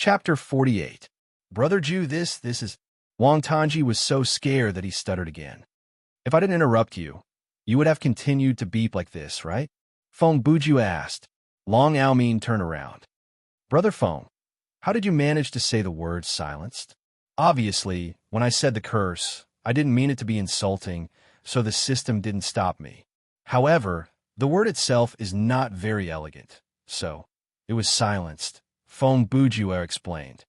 Chapter 48. Brother Jew, this is... Wang Tanji was so scared that he stuttered again. If I didn't interrupt you, you would have continued to beep like this, right? Feng Buju asked. Long Aomin turned around. Brother Feng, how did you manage to say the word silenced? Obviously, when I said the curse, I didn't mean it to be insulting, so the system didn't stop me. However, the word itself is not very elegant, so it was silenced, Feng Buju explained.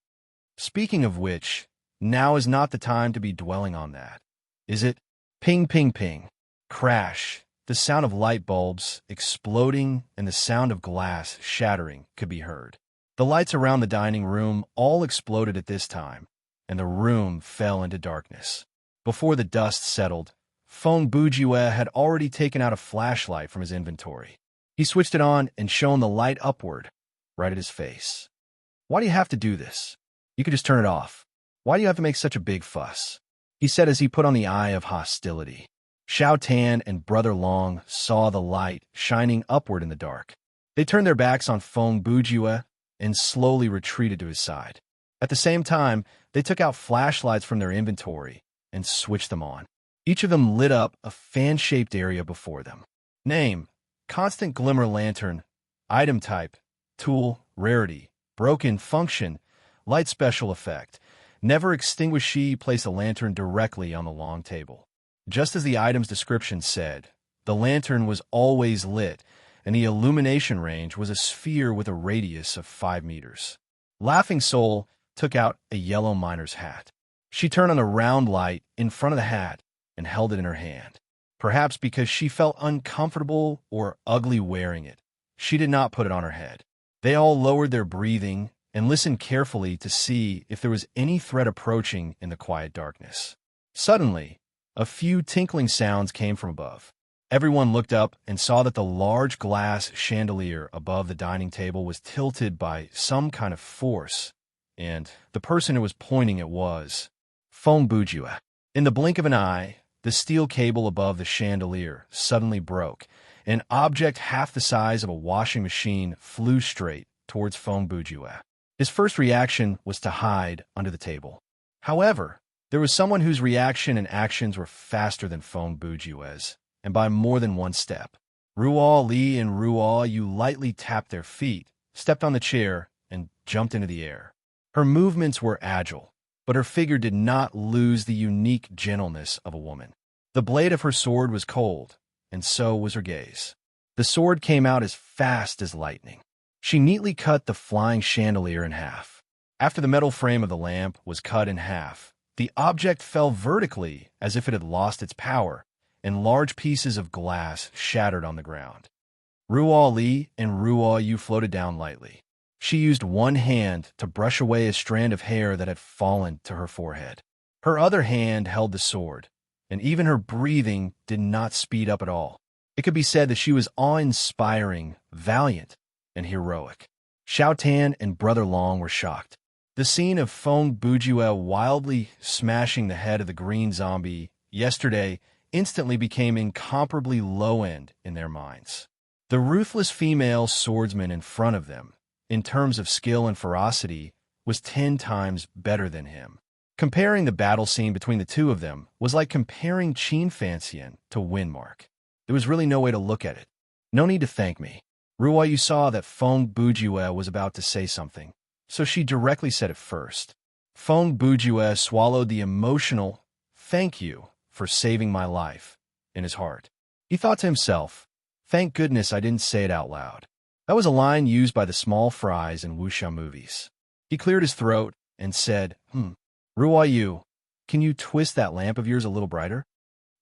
Speaking of which, now is not the time to be dwelling on that, is it? Ping, ping, ping. Crash. The sound of light bulbs exploding and the sound of glass shattering could be heard. The lights around the dining room all exploded at this time, and the room fell into darkness. Before the dust settled, Feng Bujue had already taken out a flashlight from his inventory. He switched it on and shone the light upward, right at his face. Why do you have to do this? You could just turn it off. Why do you have to make such a big fuss? He said as he put on the eye of hostility. Xiao Tan and Brother Long saw the light shining upward in the dark. They turned their backs on Feng Bujue and slowly retreated to his side. At the same time, they took out flashlights from their inventory and switched them on. Each of them lit up a fan-shaped area before them. Name: Constant Glimmer Lantern. Item type: Tool. Rarity: Broken. Function: Light Special Effect. Never extinguish. Place a lantern directly on the long table. Just as the item's description said, the lantern was always lit, and the illumination range was a sphere with a radius of 5 meters. Laughing Soul took out a yellow miner's hat. She turned on a round light in front of the hat and held it in her hand. Perhaps because she felt uncomfortable or ugly wearing it, she did not put it on her head. They all lowered their breathing and listened carefully to see if there was any threat approaching in the quiet darkness. Suddenly, a few tinkling sounds came from above. Everyone looked up and saw that the large glass chandelier above the dining table was tilted by some kind of force, and the person who was pointing it was Feng Bujue. In the blink of an eye, the steel cable above the chandelier suddenly broke. An object half the size of a washing machine flew straight towards Feng Bujue. His first reaction was to hide under the table. However, there was someone whose reaction and actions were faster than Feng Bujue's, and by more than one step. Ruo Li and Ruo Yu lightly tapped their feet, stepped on the chair, and jumped into the air. Her movements were agile, but her figure did not lose the unique gentleness of a woman. The blade of her sword was cold, and so was her gaze. The sword came out as fast as lightning. She neatly cut the flying chandelier in half. After the metal frame of the lamp was cut in half, the object fell vertically as if it had lost its power, and large pieces of glass shattered on the ground. Ruo Li and Ruo Yu floated down lightly. She used one hand to brush away a strand of hair that had fallen to her forehead. Her other hand held the sword, and even her breathing did not speed up at all. It could be said that she was awe-inspiring, valiant, and heroic. Xiao Tan and Brother Long were shocked. The scene of Feng Bujue wildly smashing the head of the green zombie yesterday instantly became incomparably low-end in their minds. The ruthless female swordsman in front of them, in terms of skill and ferocity, was 10 times better than him. Comparing the battle scene between the two of them was like comparing Qin Fanxian to Windmark. There was really no way to look at it. No need to thank me. Ruo Yu saw that Feng Bujue was about to say something, so she directly said it first. Feng Bujue swallowed the emotional "thank you for saving my life" in his heart. He thought to himself, "Thank goodness I didn't say it out loud." That was a line used by the small fries in wuxia movies. He cleared his throat and said, Ruo Yu, can you twist that lamp of yours a little brighter?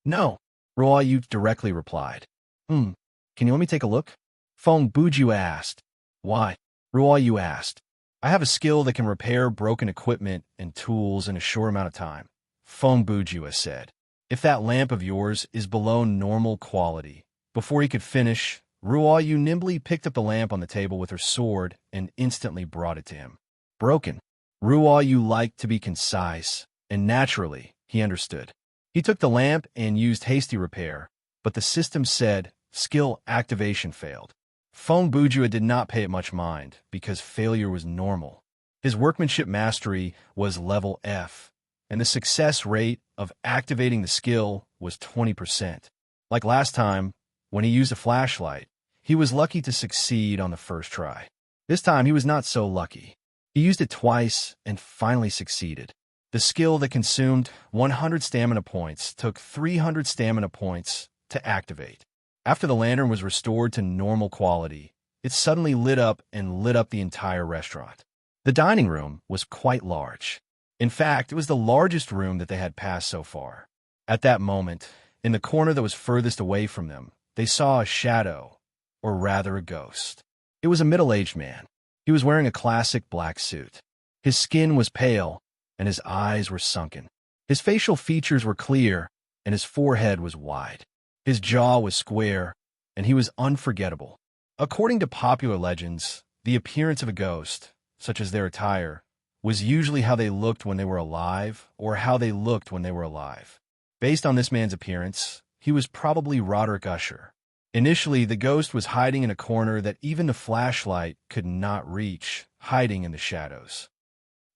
No, Ruo Yu directly replied. Can you let me take a look? Feng Bujue asked. Why? Ruo Yu asked. I have a skill that can repair broken equipment and tools in a short amount of time, Feng Bujue said. If that lamp of yours is below normal quality. Before he could finish, Ruo Yu nimbly picked up the lamp on the table with her sword and instantly brought it to him. Broken. Ruo Yu liked to be concise, and naturally, he understood. He took the lamp and used hasty repair, but the system said skill activation failed. Feng Bujue did not pay it much mind, because failure was normal. His workmanship mastery was level F, and the success rate of activating the skill was 20%. Like last time, when he used a flashlight, he was lucky to succeed on the first try. This time, he was not so lucky. He used it twice and finally succeeded. The skill that consumed 100 stamina points took 300 stamina points to activate. After the lantern was restored to normal quality, it suddenly lit up and lit up the entire restaurant. The dining room was quite large. In fact, it was the largest room that they had passed so far. At that moment, in the corner that was furthest away from them, they saw a shadow, or rather a ghost. It was a middle-aged man. He was wearing a classic black suit. His skin was pale, and his eyes were sunken. His facial features were clear, and his forehead was wide. His jaw was square, and he was unforgettable. According to popular legends, the appearance of a ghost, such as their attire, was usually how they looked when they were alive or how they looked when they were alive. Based on this man's appearance, he was probably Roderick Usher. Initially, the ghost was hiding in a corner that even the flashlight could not reach, hiding in the shadows.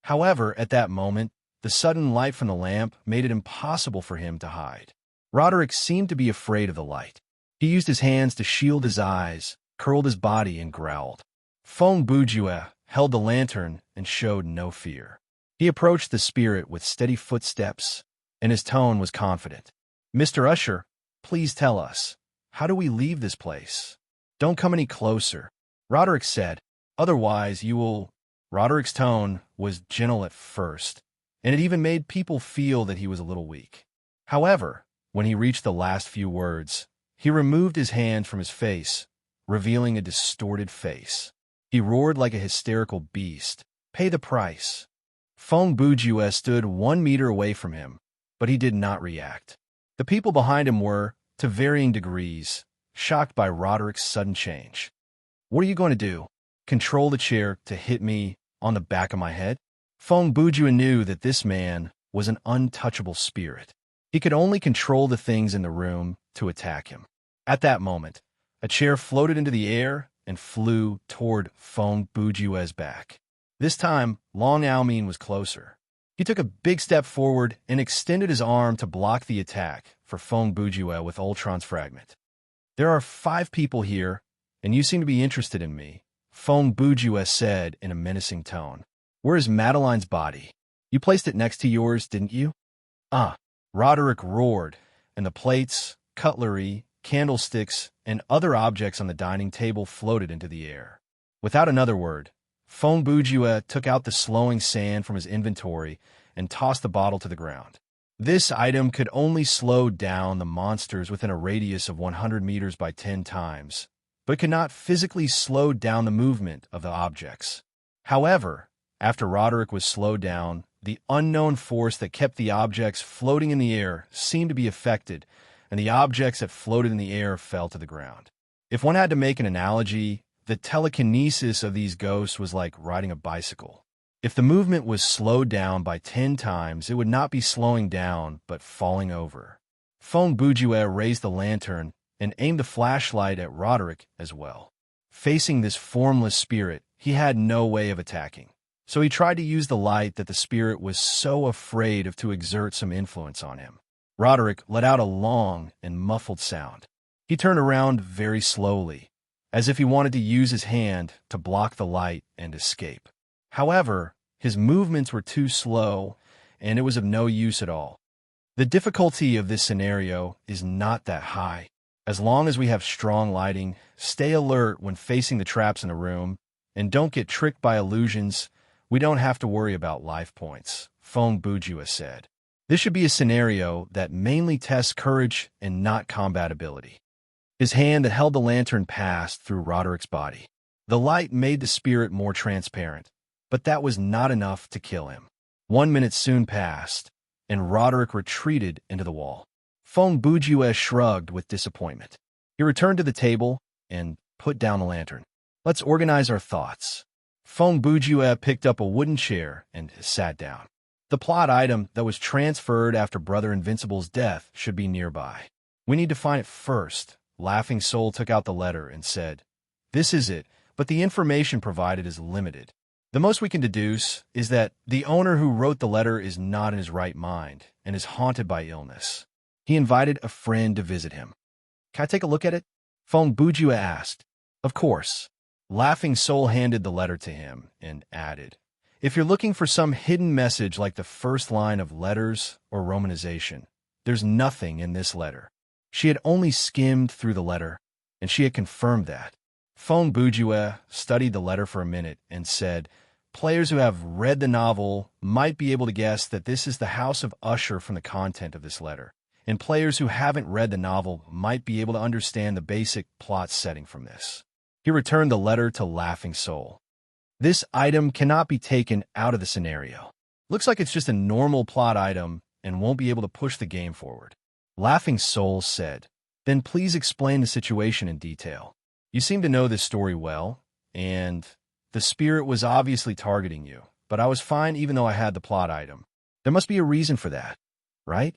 However, at that moment, the sudden light from the lamp made it impossible for him to hide. Roderick seemed to be afraid of the light. He used his hands to shield his eyes, curled his body, and growled. Fong Bujue held the lantern and showed no fear. He approached the spirit with steady footsteps, and his tone was confident. Mr. Usher, please tell us, how do we leave this place? Don't come any closer, Roderick said. Otherwise, you will... Roderick's tone was gentle at first, and it even made people feel that he was a little weak. However, when he reached the last few words, he removed his hand from his face, revealing a distorted face. He roared like a hysterical beast. Pay the price. Fong Bujue stood 1 meter away from him, but he did not react. The people behind him were, to varying degrees, shocked by Roderick's sudden change. What are you going to do? Control the chair to hit me on the back of my head? Fong Bujue knew that this man was an untouchable spirit. He could only control the things in the room to attack him. At that moment, a chair floated into the air and flew toward Fong Bujue's back. This time, Long Aoming was closer. He took a big step forward and extended his arm to block the attack for Fong Bujue with Ultron's fragment. There are 5 people here, and you seem to be interested in me, Fong Bujue said in a menacing tone. Where is Madeline's body? You placed it next to yours, didn't you? Roderick roared, and the plates, cutlery, candlesticks, and other objects on the dining table floated into the air. Without another word, Fong Bujue took out the slowing sand from his inventory and tossed the bottle to the ground. This item could only slow down the monsters within a radius of 100 meters by 10 times, but could not physically slow down the movement of the objects. However, after Roderick was slowed down, the unknown force that kept the objects floating in the air seemed to be affected, and the objects that floated in the air fell to the ground. If one had to make an analogy, the telekinesis of these ghosts was like riding a bicycle. If the movement was slowed down by 10 times, it would not be slowing down, but falling over. Fong Bujue raised the lantern and aimed the flashlight at Roderick as well. Facing this formless spirit, he had no way of attacking. So he tried to use the light that the spirit was so afraid of to exert some influence on him. Roderick let out a long and muffled sound. He turned around very slowly, as if he wanted to use his hand to block the light and escape. However, his movements were too slow, and it was of no use at all. The difficulty of this scenario is not that high. As long as we have strong lighting, stay alert when facing the traps in the room, and don't get tricked by illusions, we don't have to worry about life points, Fong Bujue said. This should be a scenario that mainly tests courage and not combat ability. His hand that held the lantern passed through Roderick's body. The light made the spirit more transparent, but that was not enough to kill him. 1 minute soon passed, and Roderick retreated into the wall. Fong Bujue shrugged with disappointment. He returned to the table and put down the lantern. Let's organize our thoughts. Fong Bujue picked up a wooden chair and sat down. The plot item that was transferred after Brother Invincible's death should be nearby. We need to find it first. Laughing Soul took out the letter and said, This is it, but the information provided is limited. The most we can deduce is that the owner who wrote the letter is not in his right mind and is haunted by illness. He invited a friend to visit him. Can I take a look at it? Feng Bujue asked. Of course. Laughing Soul handed the letter to him and added, if you're looking for some hidden message like the first line of letters or romanization, there's nothing in this letter. She had only skimmed through the letter, and she had confirmed that. Feng Bujue studied the letter for a minute and said, players who have read the novel might be able to guess that this is the House of Usher from the content of this letter, and players who haven't read the novel might be able to understand the basic plot setting from this. He returned the letter to Laughing Soul. This item cannot be taken out of the scenario. Looks like it's just a normal plot item and won't be able to push the game forward. Laughing Soul said, then please explain the situation in detail. You seem to know this story well, and the spirit was obviously targeting you, but I was fine even though I had the plot item. There must be a reason for that, right?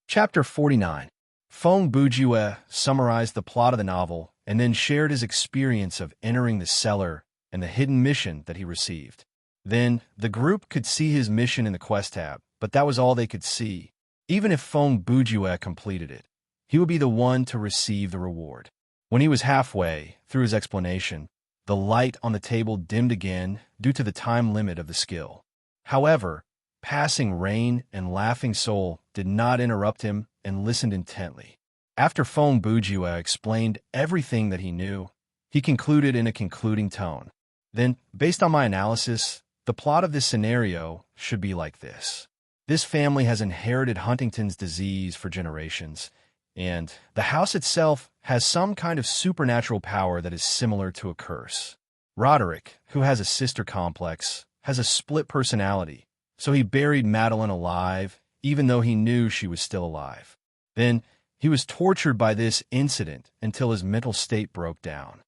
Chapter 49. Feng Bujue summarized the plot of the novel and then shared his experience of entering the cellar and the hidden mission that he received. Then, the group could see his mission in the quest tab, but that was all they could see. Even if Feng Bujue completed it, he would be the one to receive the reward. When he was halfway through his explanation, the light on the table dimmed again due to the time limit of the skill. However, Passing Rain and Laughing Soul did not interrupt him and listened intently. After Feng Bujue explained everything that he knew, he concluded in a concluding tone. Then, based on my analysis, the plot of this scenario should be like this. This family has inherited Huntington's disease for generations, and the house itself has some kind of supernatural power that is similar to a curse. Roderick, who has a sister complex, has a split personality, so he buried Madeline alive, even though he knew she was still alive. Then, he was tortured by this incident until his mental state broke down.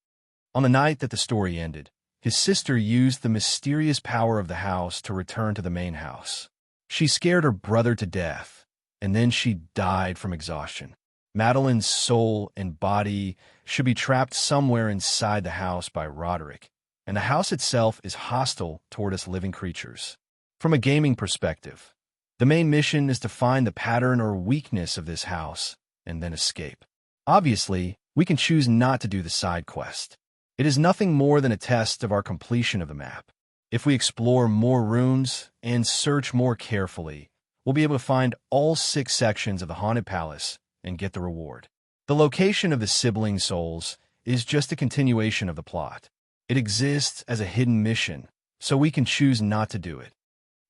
On the night that the story ended, his sister used the mysterious power of the house to return to the main house. She scared her brother to death, and then she died from exhaustion. Madeline's soul and body should be trapped somewhere inside the house by Roderick, and the house itself is hostile toward us living creatures. From a gaming perspective, the main mission is to find the pattern or weakness of this house and then escape. Obviously, we can choose not to do the side quest. It is nothing more than a test of our completion of the map. If we explore more rooms and search more carefully, we'll be able to find all 6 sections of the Haunted Palace and get the reward. The location of the sibling souls is just a continuation of the plot. It exists as a hidden mission, so we can choose not to do it.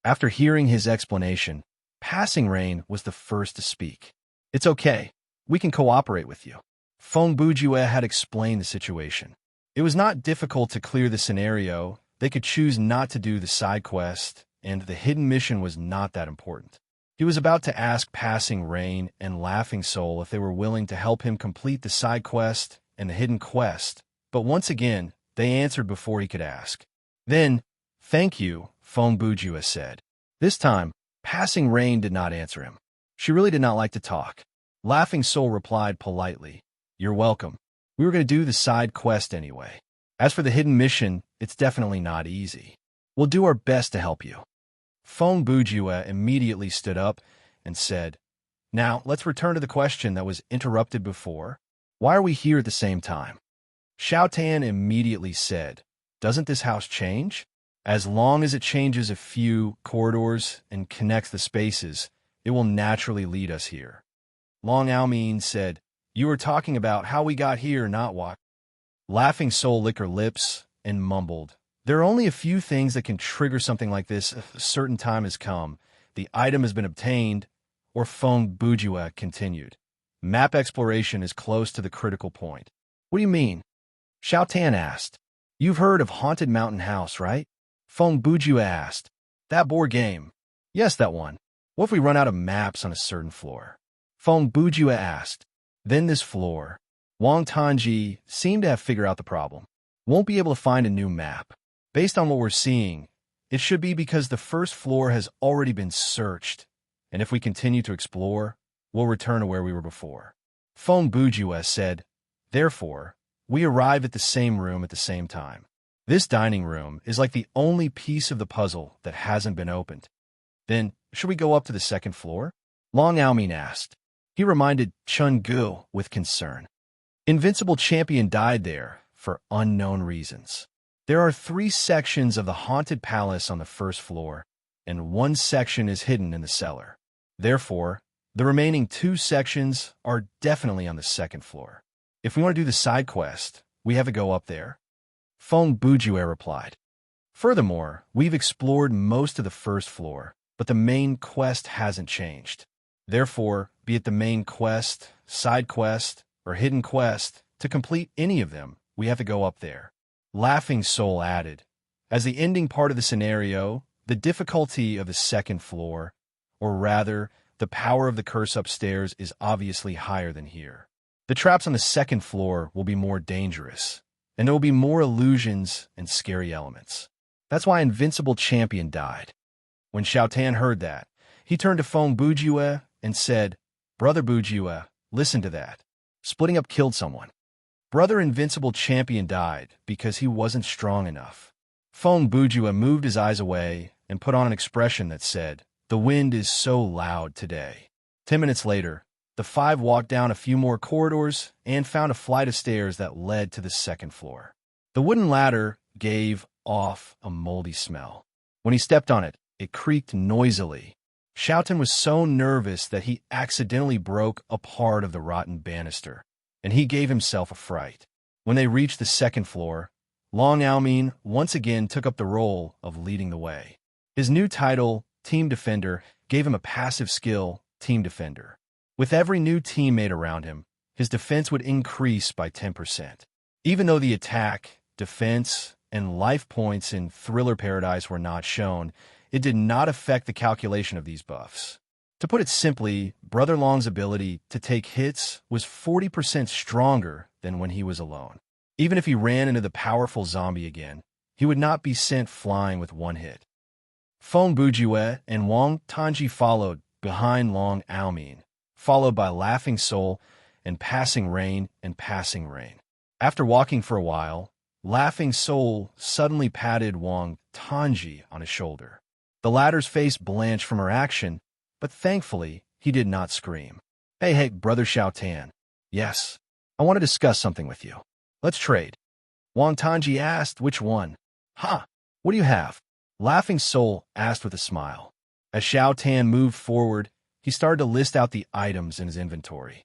After hearing his explanation, Passing Rain was the first to speak. It's okay. We can cooperate with you. Feng Bujue had explained the situation. It was not difficult to clear the scenario. They could choose not to do the side quest, and the hidden mission was not that important. He was about to ask Passing Rain and Laughing Soul if they were willing to help him complete the side quest and the hidden quest, but once again, they answered before he could ask. Then, thank you, Feng Bujue said. This time, Passing Rain did not answer him. She really did not like to talk. Laughing Soul replied politely, "You're welcome. We were going to do the side quest anyway. As for the hidden mission, it's definitely not easy. We'll do our best to help you." Feng Bujue immediately stood up and said, "Now, let's return to the question that was interrupted before. Why are we here at the same time?" Xiao Tan immediately said, "Doesn't this house change? As long as it changes a few corridors and connects the spaces, it will naturally lead us here." Long Aomin said, "You were talking about how we got here, not what." Laughing Soul licked her lips and mumbled, "There are only a few things that can trigger something like this if a certain time has come, the item has been obtained," or Feng Bujue continued. "Map exploration is close to the critical point." "What do you mean?" Xiao Tan asked. "You've heard of Haunted Mountain House, right?" Feng Bujue asked. "That board game?" "Yes, that one. What if we run out of maps on a certain floor?" Feng Bujue asked. "Then this floor." Wang Tanji seemed to have figured out the problem. "Won't be able to find a new map. Based on what we're seeing, it should be because the first floor has already been searched, and if we continue to explore, we'll return to where we were before." Feng Bujue said, "Therefore, we arrive at the same room at the same time. This dining room is like the only piece of the puzzle that hasn't been opened. Then, should we go up to the second floor? Long Aomin asked. He reminded Chun Gu with concern. Invincible Champion died there for unknown reasons. There are 3 sections of the haunted palace on the first floor, and 1 section is hidden in the cellar. Therefore, the remaining 2 sections are definitely on the second floor. If we want to do the side quest, we have to go up there. Feng Bujue replied. Furthermore, we've explored most of the first floor, but the main quest hasn't changed. Therefore, be it the main quest, side quest, or hidden quest, to complete any of them, we have to go up there. Laughing Soul added, as the ending part of the scenario, the difficulty of the second floor, or rather, the power of the curse upstairs is obviously higher than here. The traps on the second floor will be more dangerous, and there will be more illusions and scary elements. That's why Invincible Champion died. When Xiao Tan heard that, he turned to Feng Bujue and said, Brother Bujue, listen to that. Splitting up killed someone. Brother Invincible Champion died because he wasn't strong enough. Feng Bujue moved his eyes away and put on an expression that said, the wind is so loud today. 10 minutes later, the 5 walked down a few more corridors and found a flight of stairs that led to the second floor. The wooden ladder gave off a moldy smell. When he stepped on it, it creaked noisily. Xiaotan was so nervous that he accidentally broke a part of the rotten banister, and he gave himself a fright. When they reached the second floor, Long Aomin once again took up the role of leading the way. His new title, Team Defender, gave him a passive skill, Team Defender. With every new teammate around him, his defense would increase by 10%. Even though the attack, defense, and life points in Thriller Paradise were not shown, it did not affect the calculation of these buffs. To put it simply, Brother Long's ability to take hits was 40% stronger than when he was alone. Even if he ran into the powerful zombie again, he would not be sent flying with 1 hit. Feng Bujue and Wang Tanji followed behind Long Aomin, followed by Laughing Soul and Passing Rain and Passing Rain. After walking for a while, Laughing Soul suddenly patted Wang Tanji on his shoulder. The latter's face blanched from her action, but thankfully, he did not scream. Hey, Brother Xiao Tan. Yes, I want to discuss something with you. Let's trade. Wang Tanji asked which one. What do you have? Laughing Soul asked with a smile. As Xiao Tan moved forward, he started to list out the items in his inventory.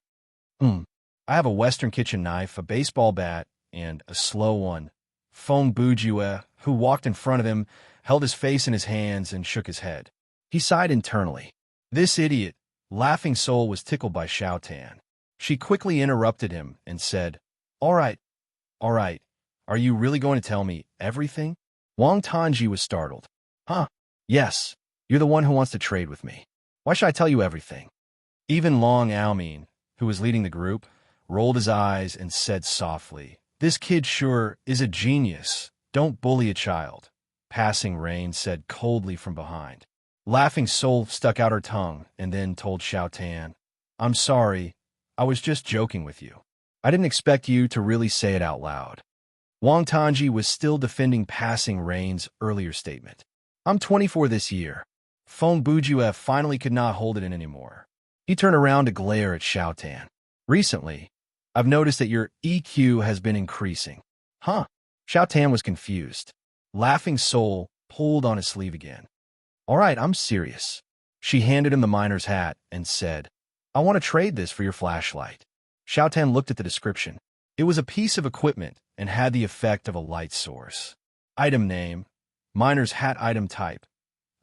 I have a Western kitchen knife, a baseball bat, and a slow one. Feng Bujue, who walked in front of him, held his face in his hands and shook his head. He sighed internally. This idiot, Laughing Soul, was tickled by Xiao Tan. She quickly interrupted him and said, All right. Are you really going to tell me everything? Wang Tanji was startled. Yes, you're the one who wants to trade with me. Why should I tell you everything? Even Long Aomin, who was leading the group, rolled his eyes and said softly, This kid sure is a genius. Don't bully a child. Passing Rain said coldly from behind. Laughing Soul stuck out her tongue and then told Xiao Tan, I'm sorry, I was just joking with you. I didn't expect you to really say it out loud. Wang Tanji was still defending Passing Rain's earlier statement. I'm 24 this year. Feng Bujue finally could not hold it in anymore. He turned around to glare at Xiao Tan. Recently, I've noticed that your EQ has been increasing. Xiao Tan was confused. Laughing Soul pulled on his sleeve again. All right, I'm serious. She handed him the miner's hat and said, I want to trade this for your flashlight. Xiao Tan looked at the description. It was a piece of equipment and had the effect of a light source. Item name, miner's hat. Item type,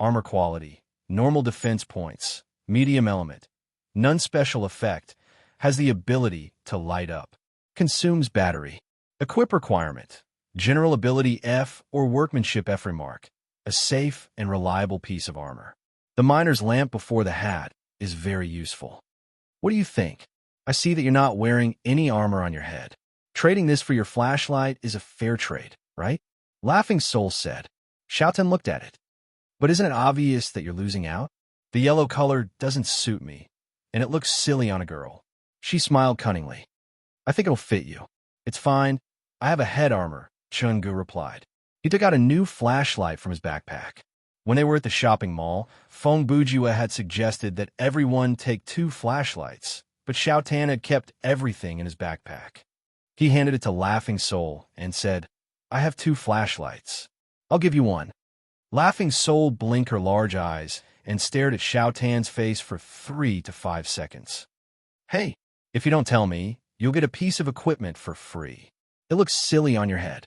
armor quality, normal defense points, medium element, none special effect, has the ability to light up, consumes battery. Equip requirement, general ability F or workmanship F remark, a safe and reliable piece of armor. The miner's lamp before the hat is very useful. What do you think? I see that you're not wearing any armor on your head. Trading this for your flashlight is a fair trade, right? Laughing Soul said. Xiao Tan looked at it. But isn't it obvious that you're losing out? The yellow color doesn't suit me, and it looks silly on a girl. She smiled cunningly. I think it'll fit you. It's fine. I have a head armor, Chun Gu replied. He took out a new flashlight from his backpack. When they were at the shopping mall, Feng Bujue had suggested that everyone take 2 flashlights, but Xiao Tan had kept everything in his backpack. He handed it to Laughing Soul and said, "I have 2 flashlights. I'll give you one." Laughing Soul blinked her large eyes and stared at Xiao Tan's face for 3 to 5 seconds. "Hey, if you don't tell me, you'll get a piece of equipment for free. It looks silly on your head."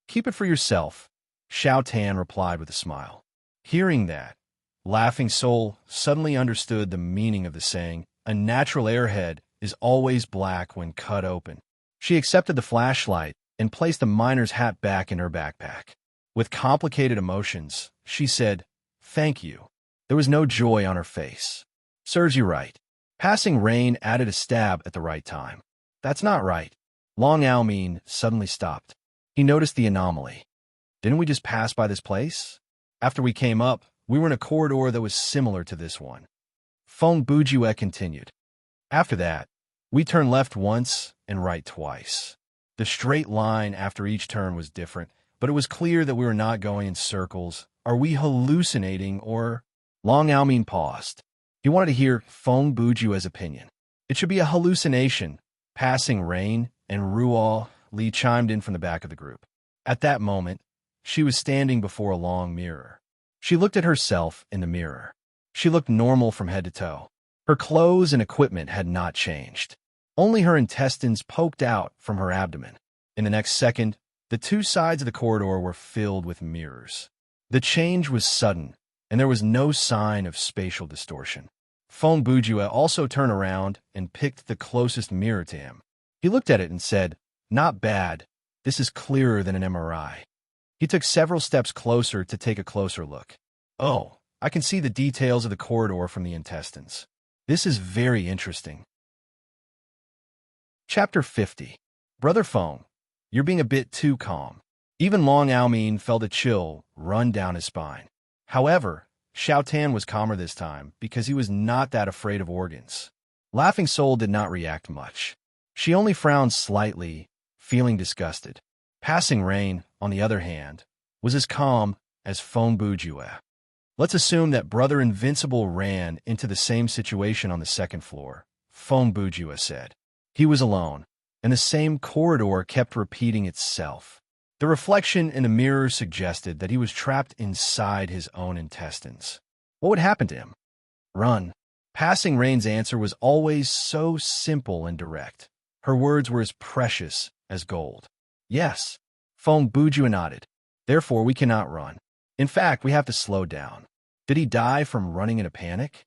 "Keep it for yourself," Xiao Tan replied with a smile. Hearing that, Laughing Soul suddenly understood the meaning of the saying, "A natural airhead is always black when cut open." She accepted the flashlight and placed the miner's hat back in her backpack. With complicated emotions, she said, "Thank you." There was no joy on her face. "Serves you right." Passing Rain added a stab at the right time. "That's not right." Long Almin suddenly stopped. He noticed the anomaly. "Didn't we just pass by this place? After we came up, we were in a corridor that was similar to this one." Feng Bujue continued. "After that, we turned left once and right twice. The straight line after each turn was different, but it was clear that we were not going in circles. Are we hallucinating or—" Long Almin paused. He wanted to hear Feng Bujue's opinion. "It should be a hallucination." Passing Rain and Ruo Li chimed in from the back of the group. At that moment, she was standing before a long mirror. She looked at herself in the mirror. She looked normal from head to toe. Her clothes and equipment had not changed. Only her intestines poked out from her abdomen. In the next second, the 2 sides of the corridor were filled with mirrors. The change was sudden, and there was no sign of spatial distortion. Feng Bujue also turned around and picked the closest mirror to him. He looked at it and said, "Not bad. This is clearer than an MRI." He took several steps closer to take a closer look. "Oh, I can see the details of the corridor from the intestines. This is very interesting." Chapter 50. Brother Feng, you're being a bit too calm. Even Long Almin felt a chill run down his spine. However, Xiao Tan was calmer this time because he was not that afraid of organs. Laughing Soul did not react much. She only frowned slightly, feeling disgusted. Passing Rain, on the other hand, was as calm as Feng Bujue. "Let's assume that Brother Invincible ran into the same situation on the 2nd floor," Feng Bujue said. He was alone, and the same corridor kept repeating itself. The reflection in the mirror suggested that he was trapped inside his own intestines. What would happen to him? Run. Passing Rain's answer was always so simple and direct. Her words were as precious as gold. "Yes." Feng Bujue nodded. "Therefore, we cannot run. In fact, we have to slow down." "Did he die from running in a panic?"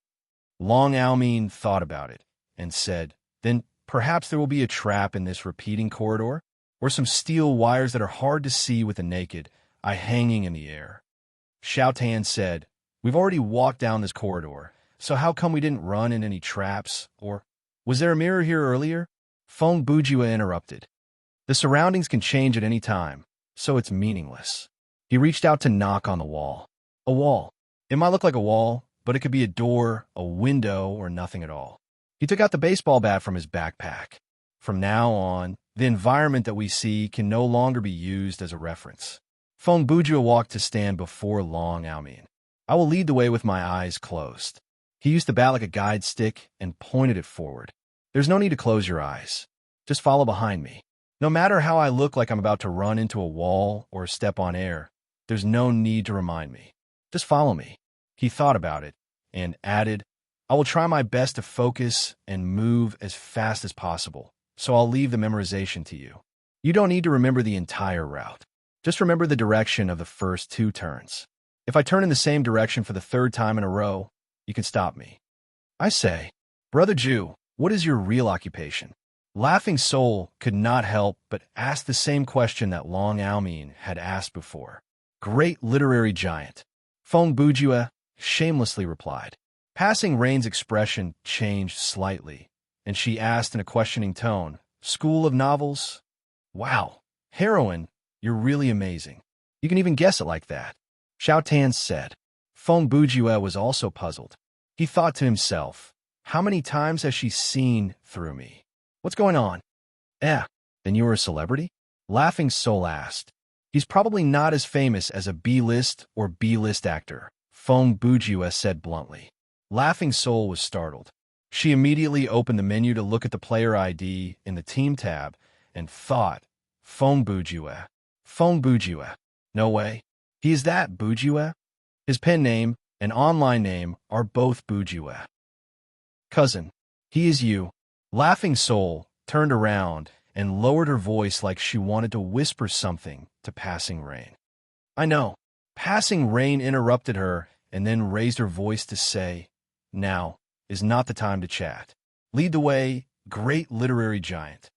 Long Almin thought about it and said, "Then perhaps there will be a trap in this repeating corridor, or some steel wires that are hard to see with the naked eye hanging in the air." Xiao Tan said, "We've already walked down this corridor, so how come we didn't run in any traps? Or was there a mirror here earlier?" Feng Bujue interrupted. "The surroundings can change at any time, so it's meaningless." He reached out to knock on the wall. A wall. It might look like a wall, but it could be a door, a window, or nothing at all. He took out the baseball bat from his backpack. From now on, the environment that we see can no longer be used as a reference. Feng Bujue walked to stand before Long Almin. "I will lead the way with my eyes closed." He used the bat like a guide stick and pointed it forward. "There's no need to close your eyes. Just follow behind me. No matter how I look like I'm about to run into a wall or step on air, there's no need to remind me. Just follow me." He thought about it and added, "I will try my best to focus and move as fast as possible, so I'll leave the memorization to you. You don't need to remember the entire route. Just remember the direction of the first 2 turns. If I turn in the same direction for the 3rd time in a row, you can stop me." "I say, Brother Jew, what is your real occupation?" Laughing Soul could not help but ask the same question that Long Almin had asked before. "Great literary giant," Feng Bujue shamelessly replied. Passing Rain's expression changed slightly, and she asked in a questioning tone, "School of novels?" "Wow, heroine, you're really amazing. You can even guess it like that," Xiao Tan said. Feng Bujue was also puzzled. He thought to himself, "How many times has she seen through me? What's going on?" "Then you are a celebrity?" Laughing Soul asked. He's probably not as famous as a B-list or B-list actor, Fong Bujua said bluntly. Laughing Soul was startled. She immediately opened the menu to look at the player ID in the team tab and thought, Fong Bujua. Fong Bujua. No way. He is that Bujua? His pen name and online name are both Bujua. Cousin, he is you. Laughing Soul turned around and lowered her voice like she wanted to whisper something to Passing Rain. I know. Passing Rain interrupted her and then raised her voice to say, Now is not the time to chat. Lead the way, great literary giant.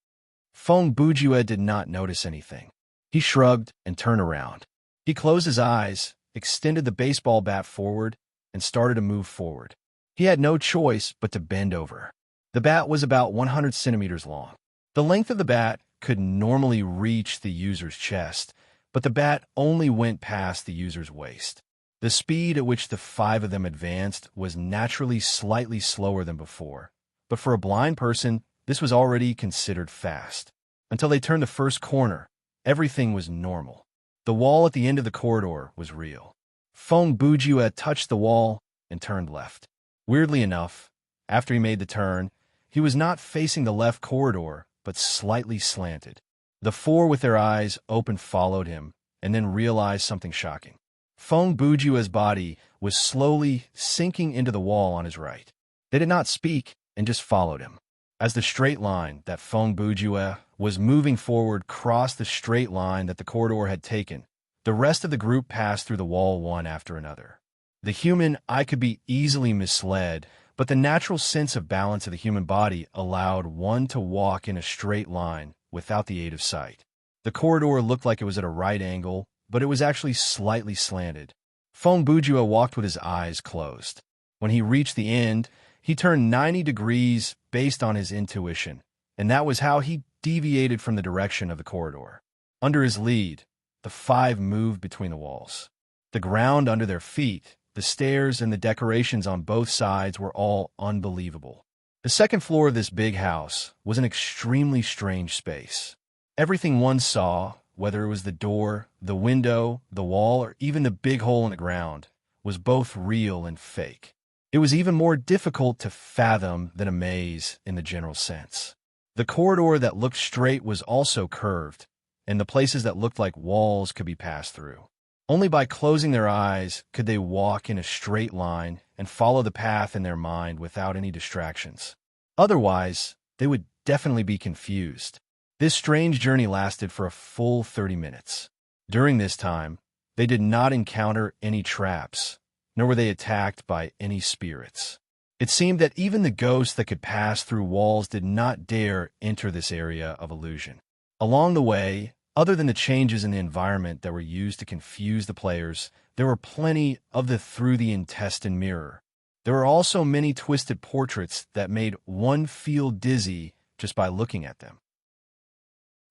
Fong Bujua did not notice anything. He shrugged and turned around. He closed his eyes, extended the baseball bat forward, and started to move forward. He had no choice but to bend over. The bat was about 100 centimeters long. The length of the bat could normally reach the user's chest, but the bat only went past the user's waist. The speed at which the 5 of them advanced was naturally slightly slower than before, but for a blind person, this was already considered fast. Until they turned the first corner, everything was normal. The wall at the end of the corridor was real. Fong Bujua touched the wall and turned left. Weirdly enough, after he made the turn, he was not facing the left corridor, but slightly slanted. The 4 with their eyes open followed him, and then realized something shocking. Fong Bujua's body was slowly sinking into the wall on his right. They did not speak and just followed him. As the straight line that Fong Bujua was moving forward crossed the straight line that the corridor had taken, the rest of the group passed through the wall one after another. The human eye could be easily misled, but the natural sense of balance of the human body allowed one to walk in a straight line without the aid of sight. The corridor looked like it was at a right angle, but it was actually slightly slanted. Fong Bujua walked with his eyes closed. When he reached the end, he turned 90 degrees based on his intuition, and that was how he deviated from the direction of the corridor. Under his lead, the 5 moved between the walls. The ground under their feet, the stairs, and the decorations on both sides were all unbelievable. The second floor of this big house was an extremely strange space. Everything one saw, whether it was the door, the window, the wall, or even the big hole in the ground, was both real and fake. It was even more difficult to fathom than a maze in the general sense. The corridor that looked straight was also curved, and the places that looked like walls could be passed through. Only by closing their eyes could they walk in a straight line and follow the path in their mind without any distractions. Otherwise, they would definitely be confused. This strange journey lasted for a full 30 minutes. During this time, they did not encounter any traps, nor were they attacked by any spirits. It seemed that even the ghosts that could pass through walls did not dare enter this area of illusion. Along the way, other than the changes in the environment that were used to confuse the players, there were plenty of the through the intestine mirror. There were also many twisted portraits that made one feel dizzy just by looking at them.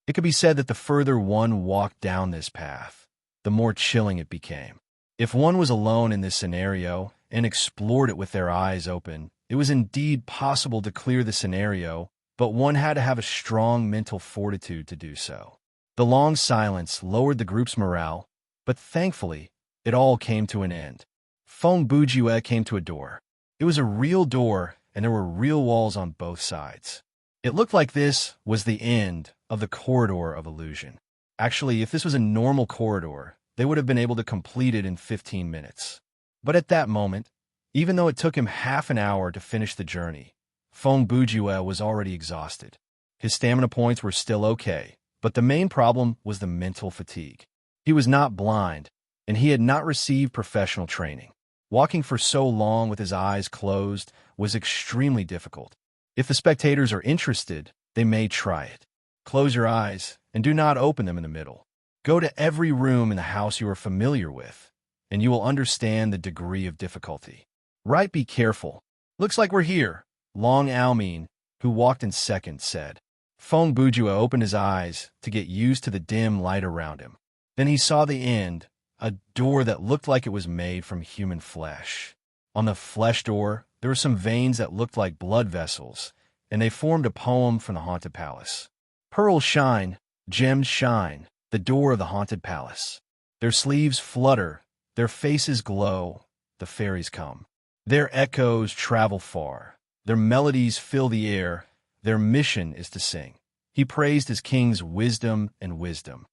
It could be said that the further one walked down this path, the more chilling it became. If one was alone in this scenario and explored it with their eyes open, it was indeed possible to clear the scenario, but one had to have a strong mental fortitude to do so. The long silence lowered the group's morale, but thankfully, it all came to an end. Fong Bujua came to a door. It was a real door, and there were real walls on both sides. It looked like this was the end of the corridor of illusion. Actually, if this was a normal corridor, they would have been able to complete it in 15 minutes. But at that moment, even though it took him half an hour to finish the journey, Fong Bujua was already exhausted. His stamina points were still okay, but the main problem was the mental fatigue. He was not blind, and he had not received professional training. Walking for so long with his eyes closed was extremely difficult. If the spectators are interested, they may try it. Close your eyes and do not open them in the middle. Go to every room in the house you are familiar with, and you will understand the degree of difficulty. Right, be careful. Looks like we're here, Long Almin, who walked in second, said. Fong Bujua opened his eyes to get used to the dim light around him. Then he saw the end, a door that looked like it was made from human flesh. On the flesh door, there were some veins that looked like blood vessels, and they formed a poem from the Haunted Palace. Pearls shine, gems shine, the door of the haunted palace. Their sleeves flutter, their faces glow, the fairies come. Their echoes travel far, their melodies fill the air, their mission is to sing. He praised his king's wisdom and wisdom.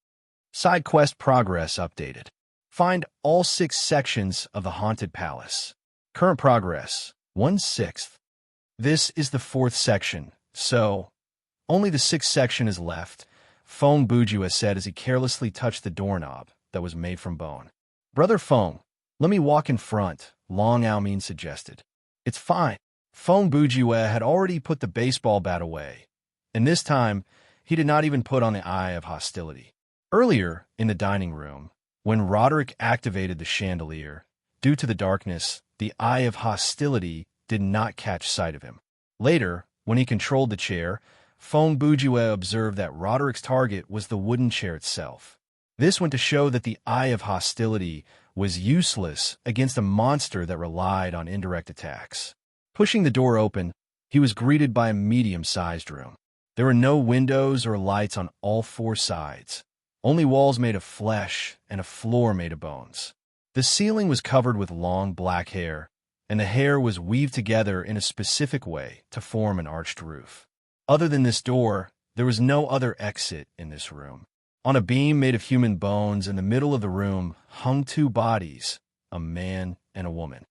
Side quest progress updated. Find all 6 sections of the haunted palace. Current progress, 1/6. This is the 4th section, so only the 6th section is left, Feng Bujua said as he carelessly touched the doorknob that was made from bone. Brother Feng, let me walk in front, Long Aomin suggested. It's fine. Feng Bujua had already put the baseball bat away, and this time he did not even put on the eye of hostility. Earlier, in the dining room, when Roderick activated the chandelier, due to the darkness, the eye of hostility did not catch sight of him. Later, when he controlled the chair, Feng Bujua observed that Roderick's target was the wooden chair itself. This went to show that the eye of hostility was useless against a monster that relied on indirect attacks. Pushing the door open, he was greeted by a medium-sized room. There were no windows or lights on all 4 sides, only walls made of flesh and a floor made of bones. The ceiling was covered with long black hair, and the hair was weaved together in a specific way to form an arched roof. Other than this door, there was no other exit in this room. On a beam made of human bones in the middle of the room hung 2 bodies, a man and a woman.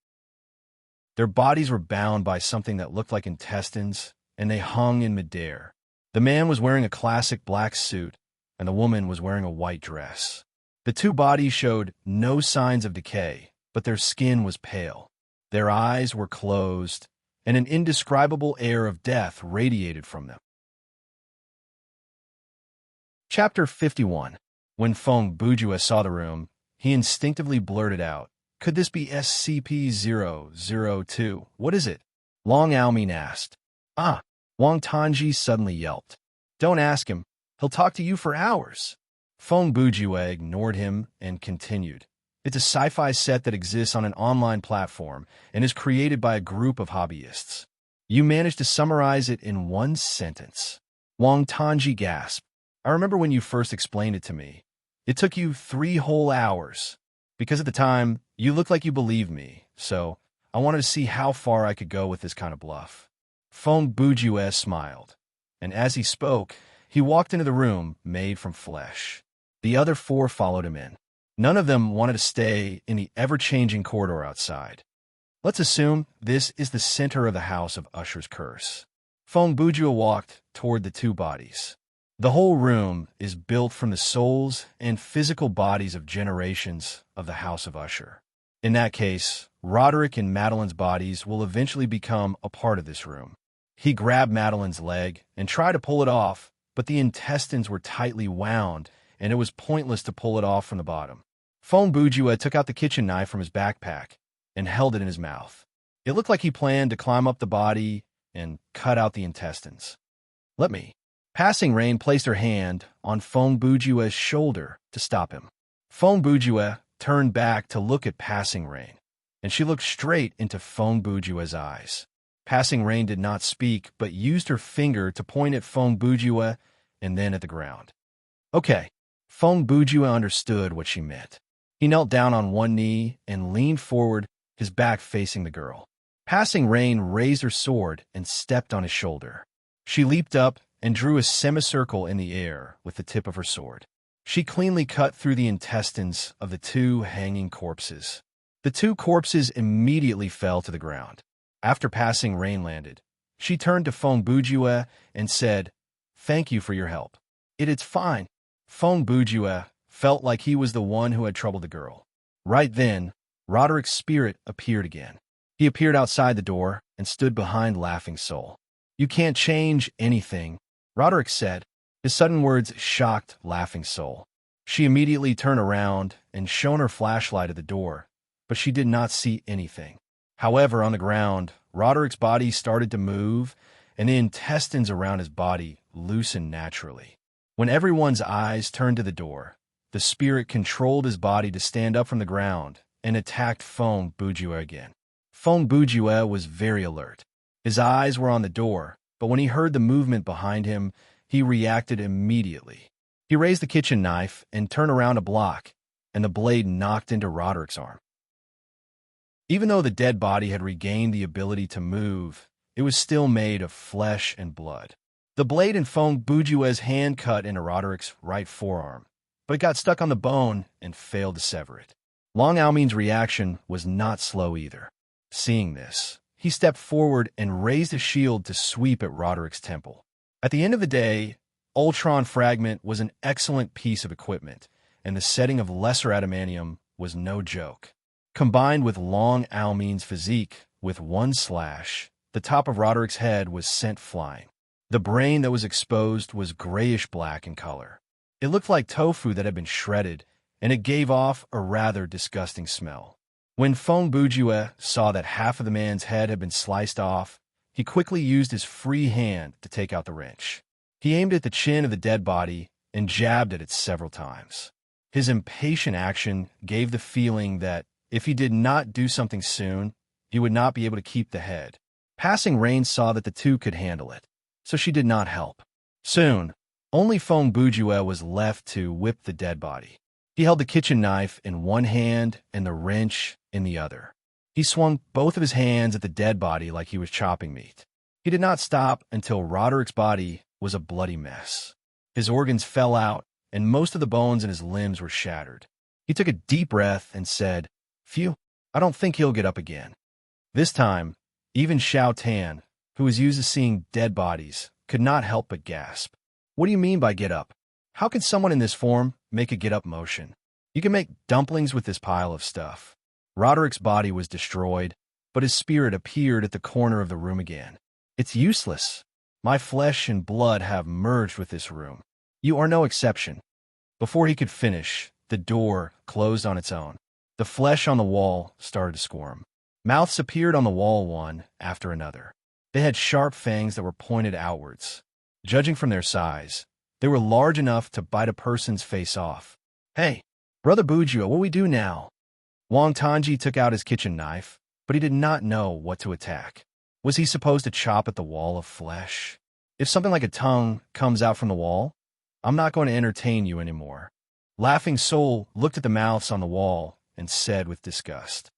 Their bodies were bound by something that looked like intestines, and they hung in midair. The man was wearing a classic black suit, and the woman was wearing a white dress. The 2 bodies showed no signs of decay, but their skin was pale. Their eyes were closed, and an indescribable air of death radiated from them. Chapter 51. When Feng Bujua saw the room, he instinctively blurted out, "Could this be SCP-002? What is it?" Long Aomin asked. "Ah," Wang Tanji suddenly yelped. "Don't ask him. He'll talk to you for hours." Feng Bujua ignored him and continued. "It's a sci-fi set that exists on an online platform and is created by a group of hobbyists. You managed to summarize it in 1 sentence." Wang Tanji gasped. "I remember when you first explained it to me. It took you 3 whole hours. Because at the time, you looked like you believed me, so I wanted to see how far I could go with this kind of bluff." Feng Bujua smiled, and as he spoke, he walked into the room made from flesh. The other 4 followed him in. None of them wanted to stay in the ever-changing corridor outside. Let's assume this is the center of the House of Usher's curse. Feng Bujua walked toward the 2 bodies. The whole room is built from the souls and physical bodies of generations of the House of Usher. In that case, Roderick and Madeline's bodies will eventually become a part of this room. He grabbed Madeline's leg and tried to pull it off, but the intestines were tightly wound, and it was pointless to pull it off from the bottom. Feng Bujua took out the kitchen knife from his backpack and held it in his mouth. It looked like he planned to climb up the body and cut out the intestines. "Let me." Passing Rain placed her hand on Feng Bujua's shoulder to stop him. Feng Bujua turned back to look at Passing Rain, and she looked straight into Feng Bujua's eyes. Passing Rain did not speak, but used her finger to point at Feng Bujua and then at the ground. "Okay." Feng Bujua understood what she meant. He knelt down on 1 knee and leaned forward, his back facing the girl. Passing Rain raised her sword and stepped on his shoulder. She leaped up and drew a semicircle in the air with the tip of her sword. She cleanly cut through the intestines of the 2 hanging corpses. The 2 corpses immediately fell to the ground. After Passing Rain landed, she turned to Feng Bujua and said, "Thank you for your help." It's fine." Feng Bujua felt like he was the one who had troubled the girl. Right then, Roderick's spirit appeared again. He appeared outside the door and stood behind Laughing Soul. "You can't change anything," Roderick said. His sudden words shocked Laughing Soul. She immediately turned around and shone her flashlight at the door, but she did not see anything. However, on the ground, Roderick's body started to move, and the intestines around his body loosened naturally. When everyone's eyes turned to the door, the spirit controlled his body to stand up from the ground and attacked Feng Bujua again. Feng Bujua was very alert. His eyes were on the door, but when he heard the movement behind him, he reacted immediately. He raised the kitchen knife and turned around a block, and the blade knocked into Roderick's arm. Even though the dead body had regained the ability to move, it was still made of flesh and blood. The blade in Fong Bujue's hand cut into Roderick's right forearm, but it got stuck on the bone and failed to sever it. Long Almin's reaction was not slow either. Seeing this, he stepped forward and raised a shield to sweep at Roderick's temple. At the end of the day, Ultron Fragment was an excellent piece of equipment, and the setting of lesser adamantium was no joke. Combined with Long Almin's physique, with one slash, the top of Roderick's head was sent flying. The brain that was exposed was grayish-black in color. It looked like tofu that had been shredded, and it gave off a rather disgusting smell. When Fong Bujue saw that half of the man's head had been sliced off, he quickly used his free hand to take out the wrench. He aimed at the chin of the dead body and jabbed at it several times. His impatient action gave the feeling that if he did not do something soon, he would not be able to keep the head. Passing Rain saw that the two could handle it, so she did not help. Soon, only Fong Bujue was left to whip the dead body. He held the kitchen knife in one hand and the wrench in the other. He swung both of his hands at the dead body like he was chopping meat. He did not stop until Roderick's body was a bloody mess. His organs fell out, and most of the bones in his limbs were shattered. He took a deep breath and said, "Phew, I don't think he'll get up again." This time, even Xiao Tan, who was used to seeing dead bodies, could not help but gasp. "What do you mean by get up? How can someone in this form make a get-up motion? You can make dumplings with this pile of stuff." Roderick's body was destroyed, but his spirit appeared at the corner of the room again. "It's useless. My flesh and blood have merged with this room. You are no exception." Before he could finish, the door closed on its own. The flesh on the wall started to squirm. Mouths appeared on the wall one after another. They had sharp fangs that were pointed outwards. Judging from their size, they were large enough to bite a person's face off. "Hey, Brother Bujue, what we do now?" Wang Tanji took out his kitchen knife, but he did not know what to attack. Was he supposed to chop at the wall of flesh? If something like a tongue comes out from the wall, I'm not going to entertain you anymore. Laughing Soul looked at the mouths on the wall and said with disgust,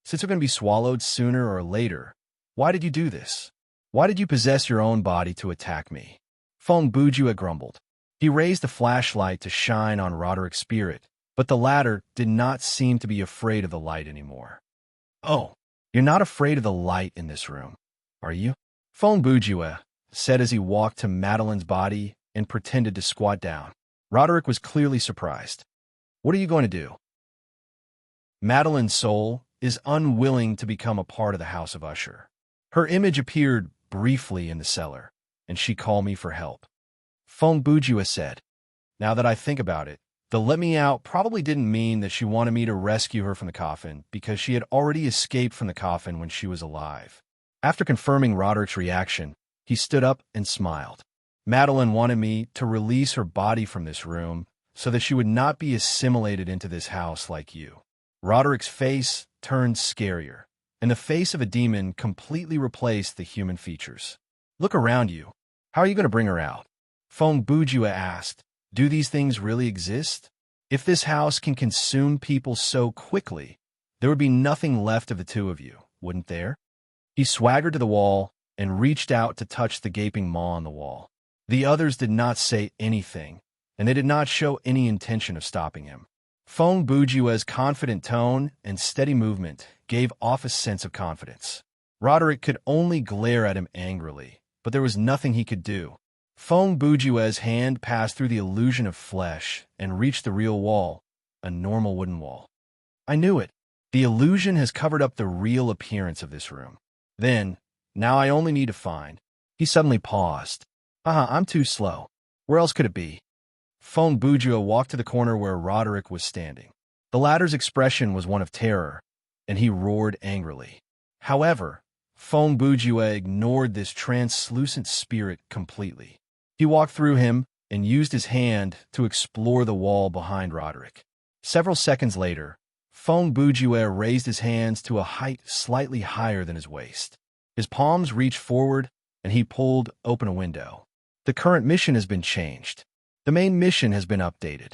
"Since they're going to be swallowed sooner or later, why did you do this? Why did you possess your own body to attack me?" Fong Bujue grumbled. He raised the flashlight to shine on Roderick's spirit, but the latter did not seem to be afraid of the light anymore. "Oh, you're not afraid of the light in this room, are you?" Fong Bujue said as he walked to Madeline's body and pretended to squat down. Roderick was clearly surprised. "What are you going to do?" Madeline's soul is unwilling to become a part of the House of Usher. Her image appeared briefly in the cellar, and she called me for help. Fong Bujue said, "Now that I think about it, the let me out probably didn't mean that she wanted me to rescue her from the coffin, because she had already escaped from the coffin when she was alive." After confirming Roderick's reaction, he stood up and smiled. "Madeline wanted me to release her body from this room so that she would not be assimilated into this house like you." Roderick's face turned scarier, and the face of a demon completely replaced the human features. "Look around you. How are you going to bring her out?" Fong Bujue asked. "Do these things really exist? If this house can consume people so quickly, there would be nothing left of the two of you, wouldn't there?" He swaggered to the wall and reached out to touch the gaping maw on the wall. The others did not say anything, and they did not show any intention of stopping him. Fong Bujue's confident tone and steady movement gave off a sense of confidence. Roderick could only glare at him angrily, but there was nothing he could do. Fong Bujue's hand passed through the illusion of flesh and reached the real wall, a normal wooden wall. "I knew it. The illusion has covered up the real appearance of this room. Then, now I only need to find..." He suddenly paused. I'm too slow. Where else could it be?" Fong Bujue walked to the corner where Roderick was standing. The latter's expression was one of terror, and he roared angrily. However, Fong Bujue ignored this translucent spirit completely. He walked through him and used his hand to explore the wall behind Roderick. Several seconds later, Fong Bujue raised his hands to a height slightly higher than his waist. His palms reached forward, and he pulled open a window. "The current mission has been changed. The main mission has been updated.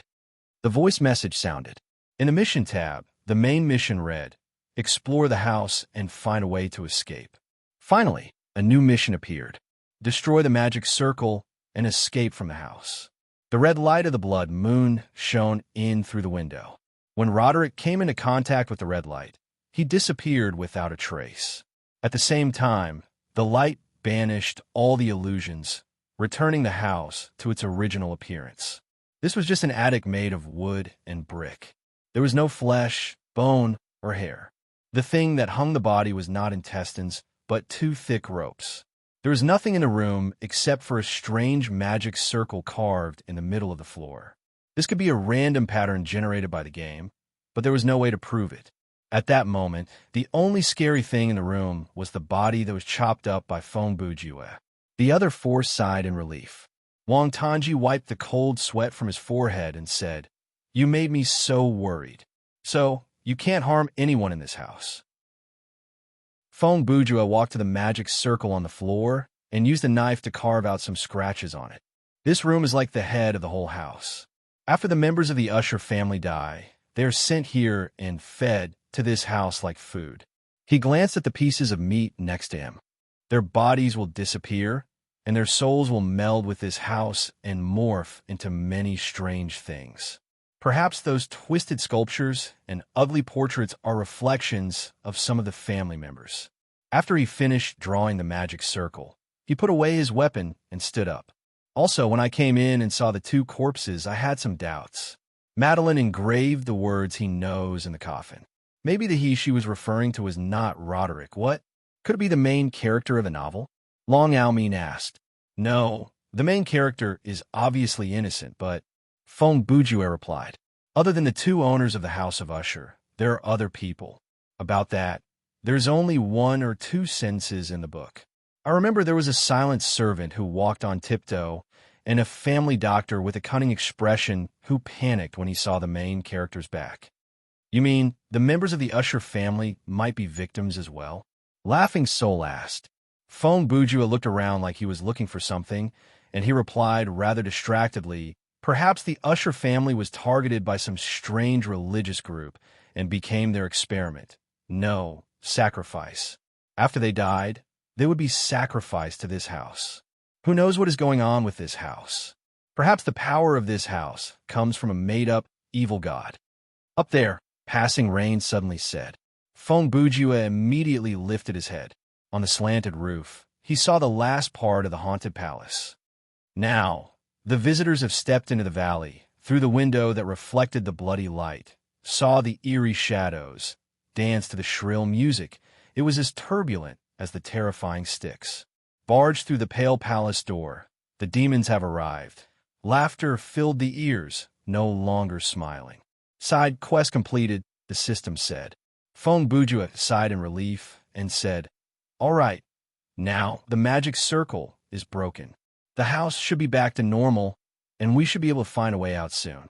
The voice message sounded. In the mission tab, the main mission read, explore the house and find a way to escape. Finally, a new mission appeared. Destroy the magic circle and escape from the house. The red light of the blood moon shone in through the window. When Roderick came into contact with the red light, he disappeared without a trace. At the same time, the light banished all the illusions, returning the house to its original appearance. This was just an attic made of wood and brick. There was no flesh, bone, or hair. The thing that hung the body was not intestines, but two thick ropes. There was nothing in the room except for a strange magic circle carved in the middle of the floor. This could be a random pattern generated by the game, but there was no way to prove it. At that moment, the only scary thing in the room was the body that was chopped up by Feng Bujue. The other four sighed in relief. Wang Tanji wiped the cold sweat from his forehead and said, "You made me so worried. So, you can't harm anyone in this house." Feng Bujue walked to the magic circle on the floor and used a knife to carve out some scratches on it. This room is like the head of the whole house. After the members of the Usher family die, they are sent here and fed to this house like food. He glanced at the pieces of meat next to him. Their bodies will disappear, and their souls will meld with this house and morph into many strange things. Perhaps those twisted sculptures and ugly portraits are reflections of some of the family members. After he finished drawing the magic circle, he put away his weapon and stood up. Also, when I came in and saw the two corpses, I had some doubts. Madeline engraved the words he knows in the coffin. Maybe the he she was referring to was not Roderick. What? Could it be the main character of a novel? Long Almin asked. No, the main character is obviously innocent, but Feng Bujue replied. Other than the two owners of the House of Usher, there are other people. About that, there's only one or two sentences in the book. I remember there was a silent servant who walked on tiptoe, and a family doctor with a cunning expression who panicked when he saw the main character's back. You mean the members of the Usher family might be victims as well? Laughing Soul asked. Feng Bujue looked around like he was looking for something, and he replied rather distractedly, perhaps the Usher family was targeted by some strange religious group and became their experiment. No, sacrifice. After they died, they would be sacrificed to this house. Who knows what is going on with this house? Perhaps the power of this house comes from a made-up, evil god. Up there, Passing Rain suddenly said. Feng Bujue immediately lifted his head. On the slanted roof, he saw the last part of the haunted palace. Now, the visitors have stepped into the valley, through the window that reflected the bloody light, saw the eerie shadows, danced to the shrill music. It was as turbulent as the terrifying Styx. Barged through the pale palace door, the demons have arrived. Laughter filled the ears, no longer smiling. Side quest completed, the system said. Feng Bujue sighed in relief and said, all right, now the magic circle is broken. The house should be back to normal, and we should be able to find a way out soon.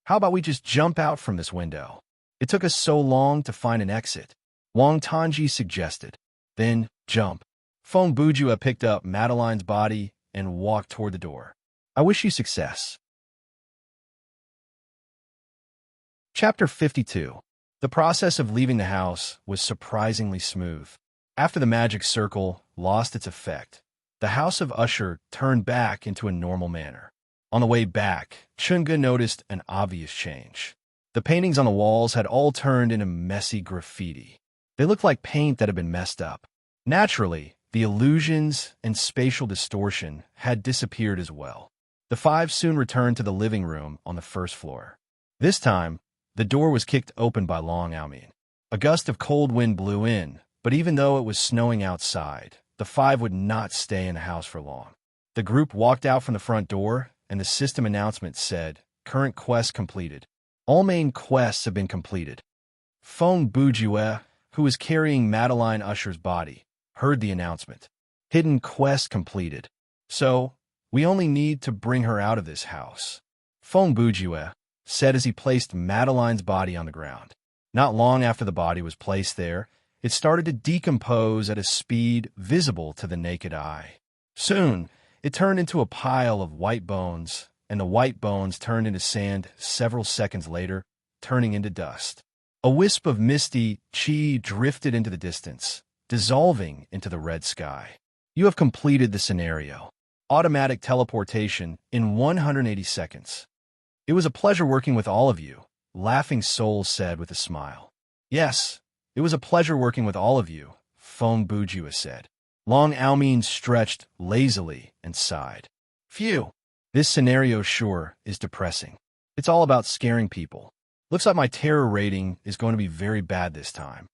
How about we just jump out from this window? It took us so long to find an exit. Wang Tanji suggested. Then jump. Feng Bujue picked up Madeline's body and walked toward the door. I wish you success. Chapter 52. The process of leaving the house was surprisingly smooth. After the magic circle lost its effect, the House of Usher turned back into a normal manner. On the way back, Chunga noticed an obvious change. The paintings on the walls had all turned into messy graffiti. They looked like paint that had been messed up. Naturally, the illusions and spatial distortion had disappeared as well. The five soon returned to the living room on the first floor. This time, the door was kicked open by Long Almin. A gust of cold wind blew in, but even though it was snowing outside, the five would not stay in the house for long. The group walked out from the front door, and the system announcement said, current quest completed. All main quests have been completed. Feng Bujue, who was carrying Madeline Usher's body, heard the announcement. Hidden quest completed. So, we only need to bring her out of this house. Feng Bujue said as he placed Madeline's body on the ground. Not long after the body was placed there, it started to decompose at a speed visible to the naked eye. Soon, it turned into a pile of white bones and the white bones turned into sand several seconds later, turning into dust. A wisp of misty chi drifted into the distance, dissolving into the red sky. You have completed the scenario. Automatic teleportation in 180 seconds. It was a pleasure working with all of you, Laughing Soul said with a smile. Yes, it was a pleasure working with all of you, Feng Bujua said. Long Aomin stretched lazily and sighed. Phew, this scenario sure is depressing. It's all about scaring people. Looks like my terror rating is going to be very bad this time.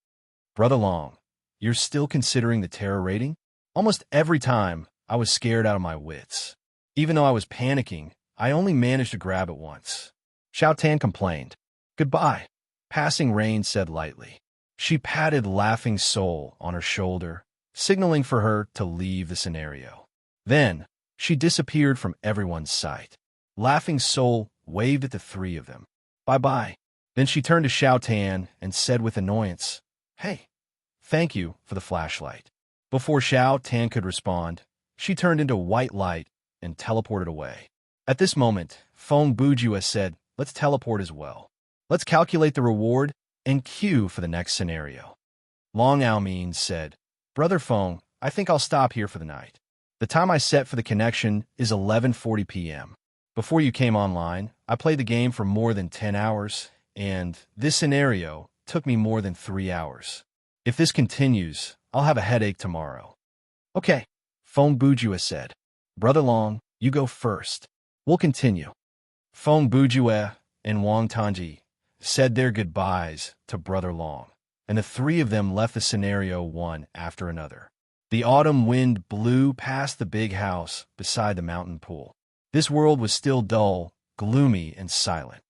Brother Long, you're still considering the terror rating? Almost every time, I was scared out of my wits. Even though I was panicking, I only managed to grab it once. Xiao Tan complained. Goodbye, Passing Rain said lightly. She patted Laughing Soul on her shoulder, signaling for her to leave the scenario. Then, she disappeared from everyone's sight. Laughing Soul waved at the three of them. Bye-bye. Then she turned to Xiao Tan and said with annoyance, Hey, thank you for the flashlight. Before Xiao Tan could respond, she turned into white light and teleported away. At this moment, Feng Bujua said, Let's teleport as well. Let's calculate the reward and queue for the next scenario. Long Aomin said, Brother Feng, I think I'll stop here for the night. The time I set for the connection is 11:40 p.m. Before you came online, I played the game for more than 10 hours, and this scenario took me more than 3 hours. If this continues, I'll have a headache tomorrow. Okay, Feng Bujua said. Brother Long, you go first. We'll continue. Feng Bujua and Wang Tanji said their goodbyes to Brother Long, and the three of them left the scenario one after another. The autumn wind blew past the big house beside the mountain pool. This world was still dull, gloomy, and silent.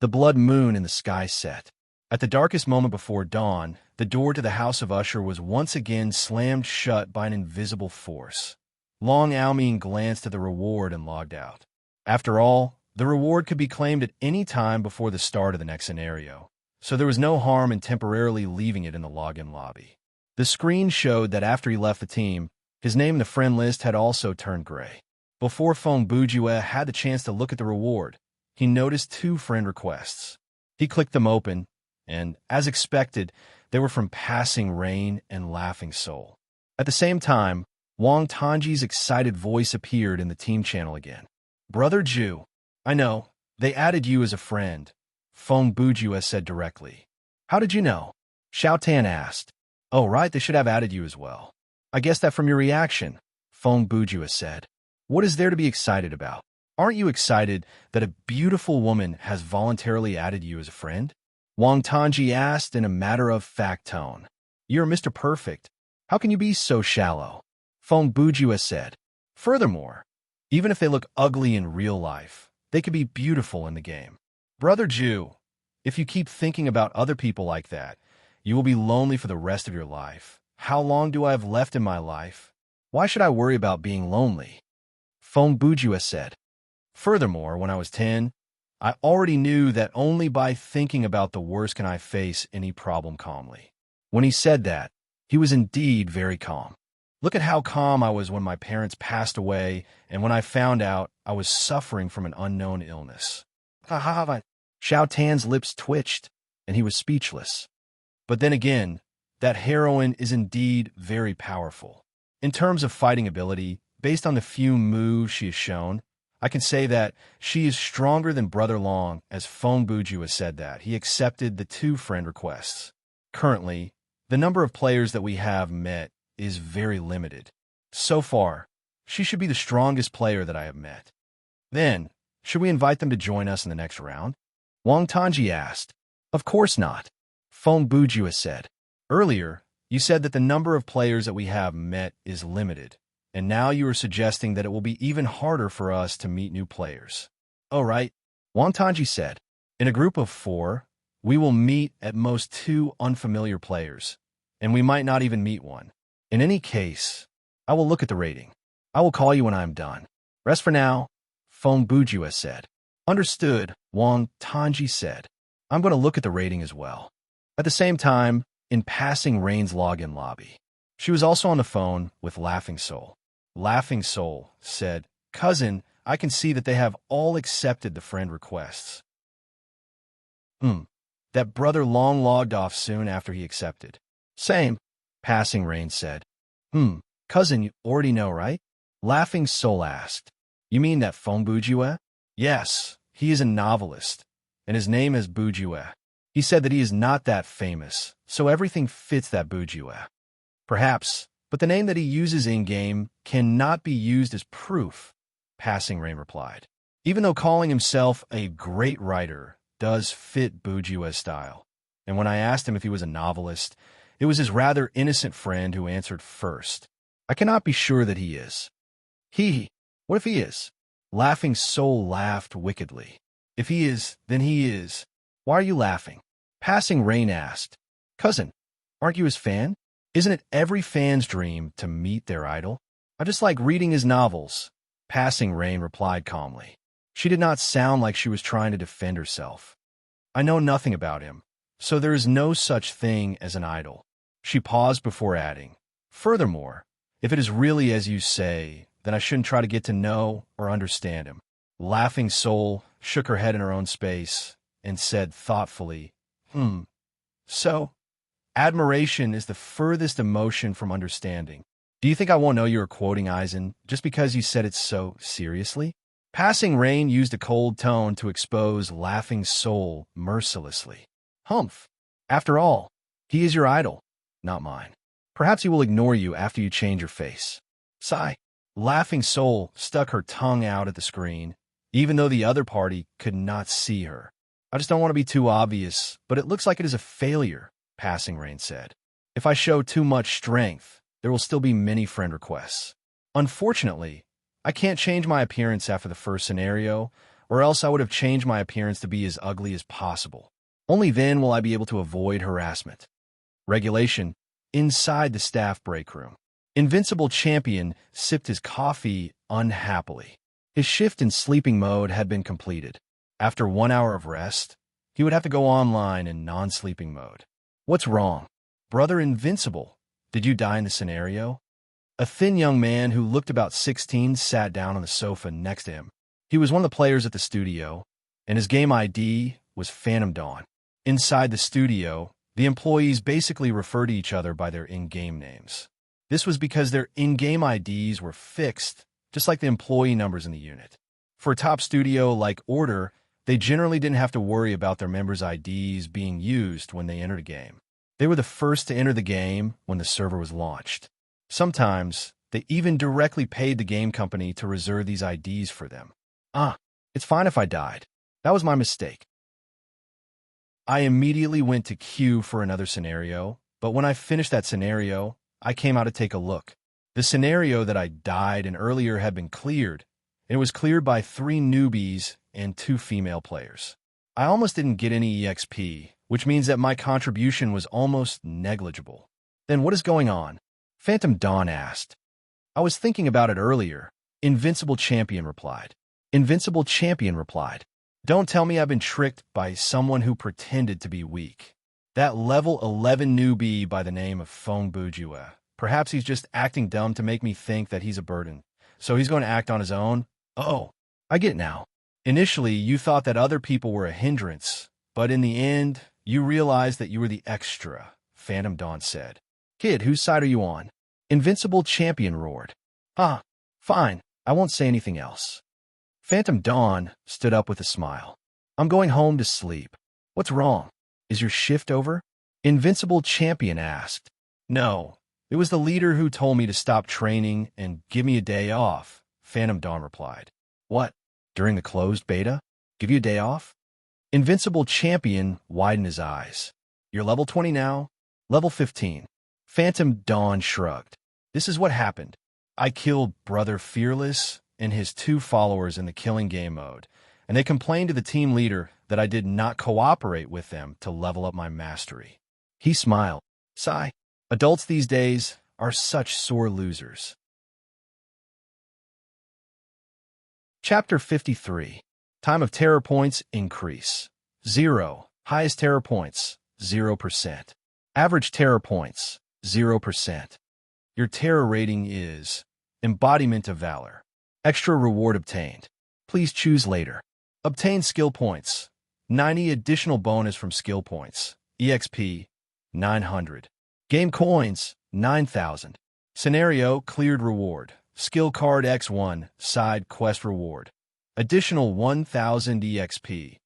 The blood moon in the sky set. At the darkest moment before dawn, the door to the house of Usher was once again slammed shut by an invisible force. Long Aomin glanced at the reward and logged out. After all, the reward could be claimed at any time before the start of the next scenario, so there was no harm in temporarily leaving it in the login lobby. The screen showed that after he left the team, his name in the friend list had also turned gray. Before Feng Bujua had the chance to look at the reward, he noticed 2 friend requests. He clicked them open, and, as expected, they were from Passing Rain and Laughing Soul. At the same time, Wang Tanji's excited voice appeared in the team channel again. Brother Ju, I know, they added you as a friend, Feng Bujua said directly. How did you know? Xiao Tan asked. Oh, right, they should have added you as well. I guessed that from your reaction, Feng Bujua said. What is there to be excited about? Aren't you excited that a beautiful woman has voluntarily added you as a friend? Wang Tanji asked in a matter-of-fact tone. You're Mr. Perfect. How can you be so shallow? Feng Bujua said. Furthermore, even if they look ugly in real life, they could be beautiful in the game. Brother Ju, if you keep thinking about other people like that, you will be lonely for the rest of your life. How long do I have left in my life? Why should I worry about being lonely? Feng Bujua said. Furthermore, when I was 10, I already knew that only by thinking about the worst can I face any problem calmly. When he said that, he was indeed very calm. Look at how calm I was when my parents passed away and when I found out I was suffering from an unknown illness. Xiao Tan's lips twitched, and he was speechless. But then again, that heroine is indeed very powerful. In terms of fighting ability, based on the few moves she has shown, I can say that she is stronger than Brother Long, as Feng Bujua said that. He accepted the 2 friend requests. Currently, the number of players that we have met is very limited. So far, she should be the strongest player that I have met. Then, should we invite them to join us in the next round? Wang Tanji asked. Of course not, Feng Bujua said. Earlier, you said that the number of players that we have met is limited, and now you are suggesting that it will be even harder for us to meet new players. Oh, right, Wang Tanji said. In a group of 4, we will meet at most 2 unfamiliar players, and we might not even meet one. In any case, I will look at the rating. I will call you when I am done. Rest for now, Feng Bujua said. Understood, Wang Tanji said. I'm going to look at the rating as well. At the same time, in Passing Rain's login lobby, she was also on the phone with Laughing Soul. Laughing Soul said, Cousin, I can see that they have all accepted the friend requests. That brother long logged off soon after he accepted. Same, Passing Rain said. Cousin, you already know, right? Laughing Soul asked. You mean that Feng Bujue? Yes, he is a novelist, and his name is Bujue. He said that he is not that famous, so everything fits that Bujue. Perhaps, but the name that he uses in-game cannot be used as proof, Passing Rain replied. Even though calling himself a great writer does fit Bujue's style. And when I asked him if he was a novelist, it was his rather innocent friend who answered first. I cannot be sure that he is. What if he is? Laughing Soul laughed wickedly. If he is, then he is. Why are you laughing? Passing Rain asked. Cousin, aren't you his fan? Isn't it every fan's dream to meet their idol? I just like reading his novels, Passing Rain replied calmly. She did not sound like she was trying to defend herself. I know nothing about him, so there is no such thing as an idol. She paused before adding, furthermore, if it is really as you say, then I shouldn't try to get to know or understand him. Laughing Soul shook her head in her own space and said thoughtfully, So, admiration is the furthest emotion from understanding. Do you think I won't know you were quoting Eisen just because you said it so seriously? Passing Rain used a cold tone to expose Laughing Soul mercilessly. Humph. After all, he is your idol, not mine. Perhaps he will ignore you after you change your face. Sigh. Laughing Soul stuck her tongue out at the screen, even though the other party could not see her. I just don't want to be too obvious, but it looks like it is a failure, Passing Rain said. If I show too much strength, there will still be many friend requests. Unfortunately, I can't change my appearance after the first scenario, or else I would have changed my appearance to be as ugly as possible. Only then will I be able to avoid harassment. Regulation. Inside the staff break room. Invincible Champion sipped his coffee unhappily. His shift in sleeping mode had been completed. After 1 hour of rest, he would have to go online in non-sleeping mode. What's wrong? Brother Invincible, did you die in the scenario? A thin young man who looked about 16 sat down on the sofa next to him. He was one of the players at the studio, and his game ID was Phantom Dawn. Inside the studio, the employees basically refer to each other by their in-game names. This was because their in-game IDs were fixed, just like the employee numbers in the unit. For a top studio like Order, they generally didn't have to worry about their members' IDs being used when they entered a game. They were the first to enter the game when the server was launched. Sometimes, they even directly paid the game company to reserve these IDs for them. It's fine if I died. That was my mistake. I immediately went to queue for another scenario, but when I finished that scenario, I came out to take a look. The scenario that I died in earlier had been cleared, and it was cleared by 3 newbies and 2 female players. I almost didn't get any EXP, which means that my contribution was almost negligible. Then what is going on? Phantom Dawn asked. I was thinking about it earlier, Invincible Champion replied. Invincible Champion replied. Don't tell me I've been tricked by someone who pretended to be weak. That level 11 newbie by the name of Feng Bujue. Perhaps he's just acting dumb to make me think that he's a burden. So he's going to act on his own? Oh, I get it now. Initially, you thought that other people were a hindrance, but in the end, you realized that you were the extra, Phantom Dawn said. Kid, whose side are you on? Invincible Champion roared. Fine, I won't say anything else. Phantom Dawn stood up with a smile. I'm going home to sleep. What's wrong? Is your shift over? Invincible Champion asked. No, it was the leader who told me to stop training and give me a day off, Phantom Dawn replied. What? During the closed beta? Give you a day off? Invincible Champion widened his eyes. You're level 20 now? Level 15. Phantom Dawn shrugged. This is what happened. I killed Brother Fearless and his 2 followers in the killing game mode, and they complained to the team leader that I did not cooperate with them to level up my mastery. He smiled. Sigh. Adults these days are such sore losers. Chapter 53. Time of terror points increase. 0. Highest terror points, 0%. Average terror points, 0%. Your terror rating is Embodiment of Valor. Extra reward obtained. Please choose later. Obtain skill points. 90 additional bonus from skill points. EXP, 900. Game coins, 9,000. Scenario cleared reward. Skill card X1, side quest reward. Additional 1,000 EXP.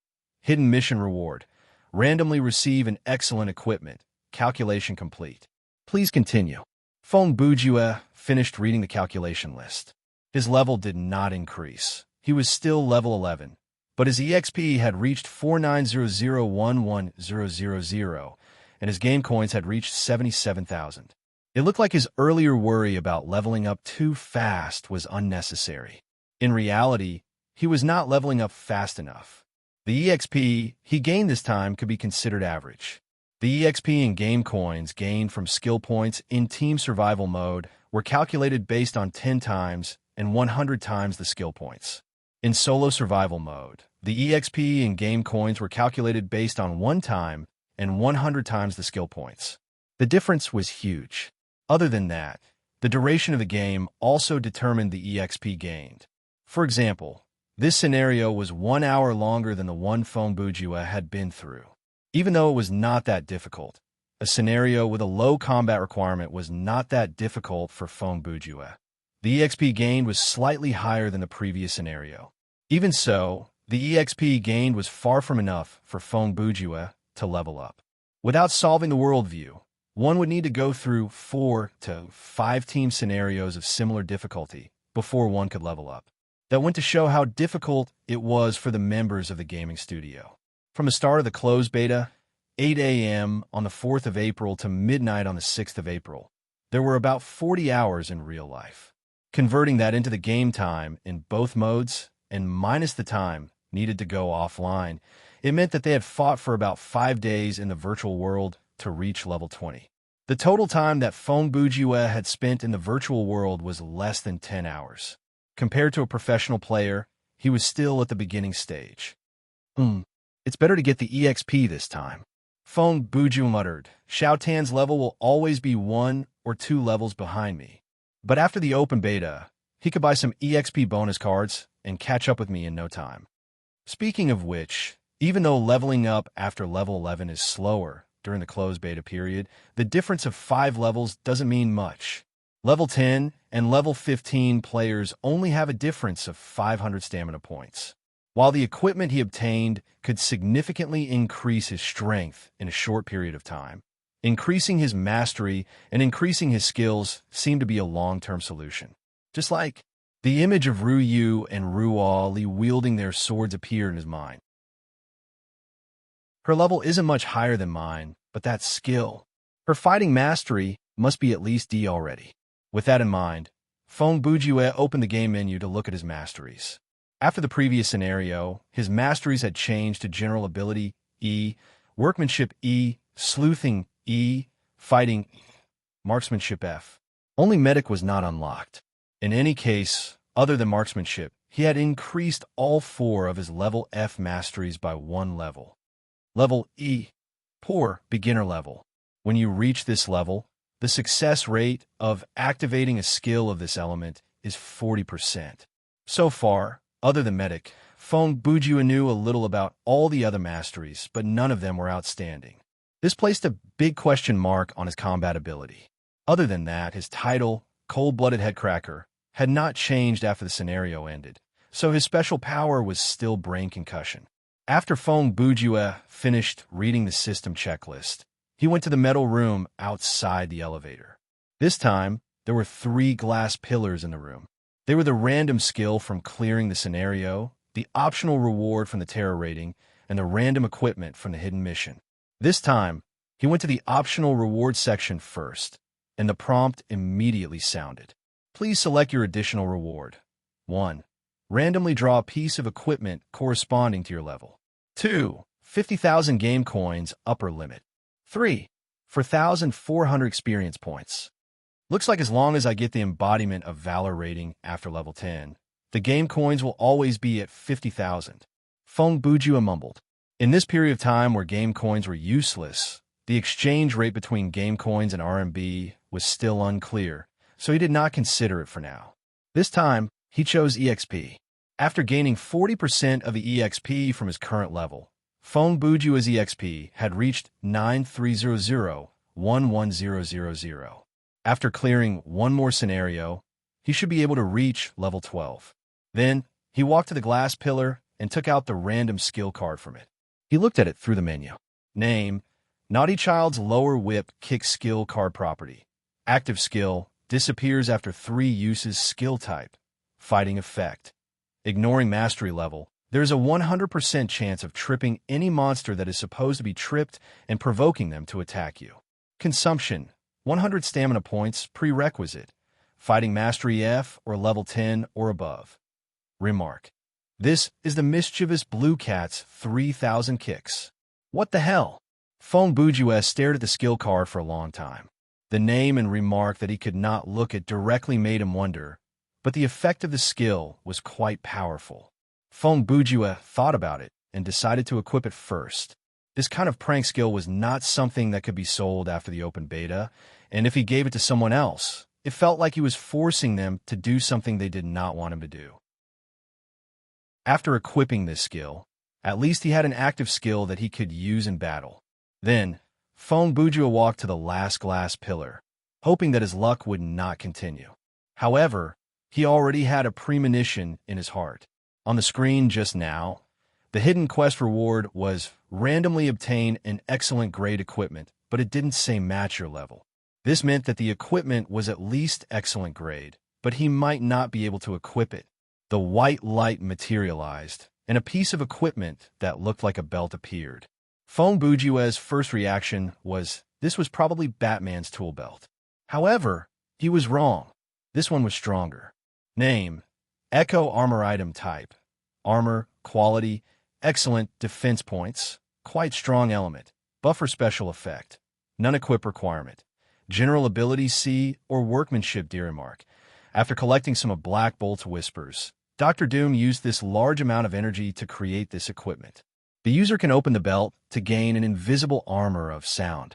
Hidden mission reward. Randomly receive an excellent equipment. Calculation complete. Please continue. Fong Bujue finished reading the calculation list. His level did not increase. He was still level 11, but his EXP had reached 490011000, and his game coins had reached 77,000. It looked like his earlier worry about leveling up too fast was unnecessary. In reality, he was not leveling up fast enough. The EXP he gained this time could be considered average. The EXP and game coins gained from skill points in Team Survival mode were calculated based on 10 times and 100 times the skill points. In Solo Survival mode, the EXP and game coins were calculated based on 1 time and 100 times the skill points. The difference was huge. Other than that, the duration of the game also determined the EXP gained. For example, this scenario was 1 hour longer than the one Fong Bujue had been through. Even though it was not that difficult, a scenario with a low combat requirement was not that difficult for Fong Bujue. The EXP gained was slightly higher than the previous scenario. Even so, the EXP gained was far from enough for Fong Bujue to level up. Without solving the worldview, one would need to go through 4 to 5 team scenarios of similar difficulty before one could level up. That went to show how difficult it was for the members of the gaming studio. From the start of the closed beta, 8 a.m. on the 4th of April to midnight on the 6th of April, there were about 40 hours in real life. Converting that into the game time in both modes, and minus the time needed to go offline, it meant that they had fought for about 5 days in the virtual world to reach level 20. The total time that Fong Bujue had spent in the virtual world was less than 10 hours. Compared to a professional player, he was still at the beginning stage. It's better to get the EXP this time. Fong Bujue muttered. Xiao Tan's level will always be 1 or 2 levels behind me. But after the open beta, he could buy some EXP bonus cards and catch up with me in no time. Speaking of which, even though leveling up after level 11 is slower during the closed beta period, the difference of 5 levels doesn't mean much. Level 10 and level 15 players only have a difference of 500 stamina points. While the equipment he obtained could significantly increase his strength in a short period of time, increasing his mastery and increasing his skills seemed to be a long-term solution. Just like the image of Ru Yu and Ruo Li wielding their swords appeared in his mind. Her level isn't much higher than mine, but that's skill. Her fighting mastery must be at least D already. With that in mind, Fong Bujue opened the game menu to look at his masteries. After the previous scenario, his masteries had changed to general ability E, workmanship E, sleuthing E, fighting E, marksmanship F. Only medic was not unlocked. In any case, other than marksmanship, he had increased all 4 of his level F masteries by 1 level. Level E, poor beginner level. When you reach this level, the success rate of activating a skill of this element is 40%. So far, other than medic, Fong Bujue knew a little about all the other masteries, but none of them were outstanding. This placed a big question mark on his combat ability. Other than that, his title, Cold-Blooded Headcracker, had not changed after the scenario ended, so his special power was still brain concussion. After Fong Bujue finished reading the system checklist, he went to the metal room outside the elevator. This time, there were 3 glass pillars in the room. They were the random skill from clearing the scenario, the optional reward from the terror rating, and the random equipment from the hidden mission. This time, he went to the optional reward section first, and the prompt immediately sounded. Please select your additional reward. 1. Randomly draw a piece of equipment corresponding to your level. 2. 50,000 game coins upper limit. 3. For 1,400 experience points. Looks like as long as I get the embodiment of Valor rating after level 10, the game coins will always be at 50,000. Fong Bujue mumbled. In this period of time where game coins were useless, the exchange rate between game coins and RMB was still unclear, so he did not consider it for now. This time, he chose EXP. After gaining 40% of the EXP from his current level, Feng Bujua's EXP had reached 9300-11000. After clearing one more scenario, he should be able to reach level 12. Then, he walked to the glass pillar and took out the random skill card from it. He looked at it through the menu. Name: Naughty Child's lower whip kick skill card property. Active skill, disappears after 3 uses. Skill type: fighting effect. Ignoring mastery level, there's a 100% chance of tripping any monster that is supposed to be tripped and provoking them to attack you. Consumption: 100 stamina points. Prerequisite: fighting mastery F or level 10 or above. Remark: this is the mischievous blue cat's 3,000 kicks. What the hell? Feng Bujua stared at the skill card for a long time. The name and remark that he could not look at directly made him wonder, but the effect of the skill was quite powerful. Feng Bujua thought about it and decided to equip it first. This kind of prank skill was not something that could be sold after the open beta, and if he gave it to someone else, it felt like he was forcing them to do something they did not want him to do. After equipping this skill, at least he had an active skill that he could use in battle. Then, Feng Bujua walked to the last glass pillar, hoping that his luck would not continue. However, he already had a premonition in his heart. On the screen just now, the hidden quest reward was randomly obtain an excellent grade equipment, but it didn't say match your level. This meant that the equipment was at least excellent grade, but he might not be able to equip it. The white light materialized, and a piece of equipment that looked like a belt appeared. Feng Bujua's first reaction was, this was probably Batman's tool belt. However, he was wrong. This one was stronger. Name: Echo Armor. Item type: armor. Quality: excellent. Defense points: quite strong. Element: buffer. Special effect: none. Equip requirement: general ability C or workmanship. Remark: after collecting some of Black Bolt's whispers, Dr. Doom used this large amount of energy to create this equipment. The user can open the belt to gain an invisible armor of sound.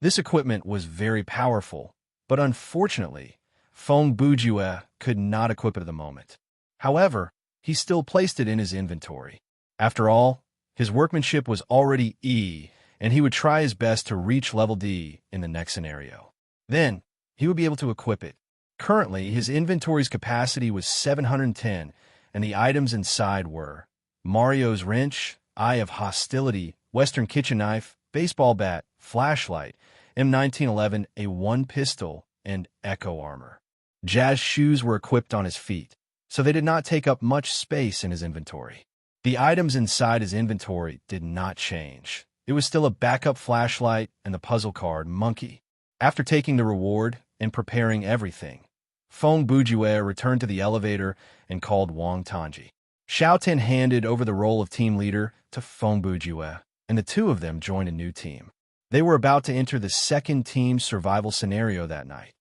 This equipment was very powerful, but unfortunately, Feng Bujua could not equip it at the moment. However, he still placed it in his inventory. After all, his workmanship was already E, and he would try his best to reach level D in the next scenario. Then, he would be able to equip it. Currently, his inventory's capacity was 710, and the items inside were Mario's wrench, Eye of Hostility, Western kitchen knife, baseball bat, flashlight, M1911, A1 pistol, and Echo armor. Jazz shoes were equipped on his feet, so they did not take up much space in his inventory. The items inside his inventory did not change. It was still a backup flashlight and the puzzle card Monkey. After taking the reward and preparing everything, Feng Bujua returned to the elevator and called Wang Tanji. Xiaotin handed over the role of team leader to Feng Bujua, and the two of them joined a new team. They were about to enter the second team survival scenario that night.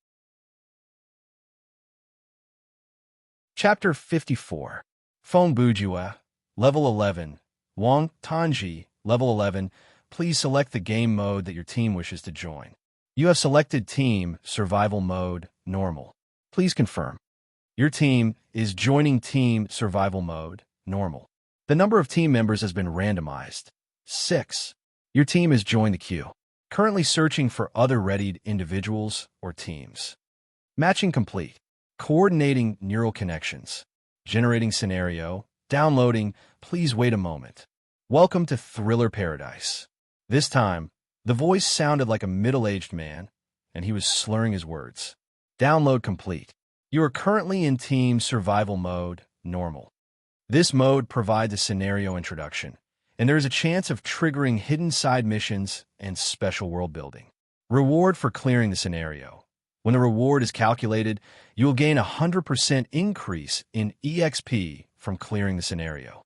Chapter 54. Feng Bujua, Level 11. Wang Tanji, Level 11. Please select the game mode that your team wishes to join. You have selected Team Survival Mode Normal. Please confirm. Your team is joining Team Survival Mode Normal. The number of team members has been randomized. 6. Your team has joined the queue. Currently searching for other readied individuals or teams. Matching complete. Coordinating neural connections. Generating scenario. Downloading. Please wait a moment. Welcome to Thriller Paradise. This time, the voice sounded like a middle-aged man, and he was slurring his words. Download complete. You are currently in Team Survival Mode Normal. This mode provides a scenario introduction, and there is a chance of triggering hidden side missions and special world building. Reward for clearing the scenario. When the reward is calculated, you will gain a 100% increase in EXP from clearing the scenario.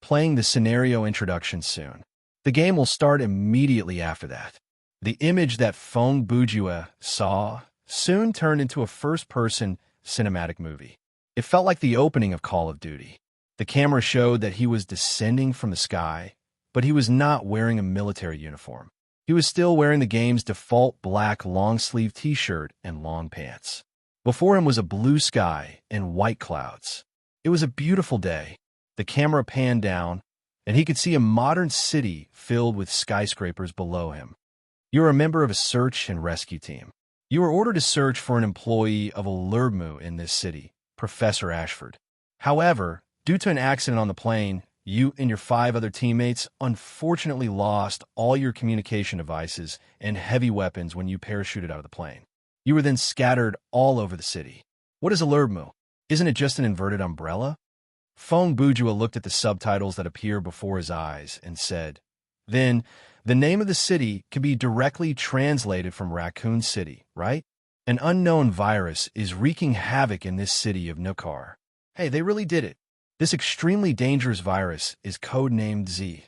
Playing the scenario introduction soon. The game will start immediately after that. The image that Feng Bujua saw soon turned into a first-person cinematic movie. It felt like the opening of Call of Duty. The camera showed that he was descending from the sky, but he was not wearing a military uniform. He was still wearing the game's default black long-sleeve t-shirt and long pants. Before him was a blue sky and white clouds. It was a beautiful day. The camera panned down, and he could see a modern city filled with skyscrapers below him. You were a member of a search and rescue team. You were ordered to search for an employee of Alermu in this city, Professor Ashford. However, due to an accident on the plane, you and your 5 other teammates unfortunately lost all your communication devices and heavy weapons when you parachuted out of the plane. You were then scattered all over the city. What is Alermu? Isn't it just an inverted umbrella? Fong Bujua looked at the subtitles that appeared before his eyes and said, "Then, the name of the city can be directly translated from Raccoon City, right? An unknown virus is wreaking havoc in this city of Nukar. Hey, they really did it. This extremely dangerous virus is codenamed Z.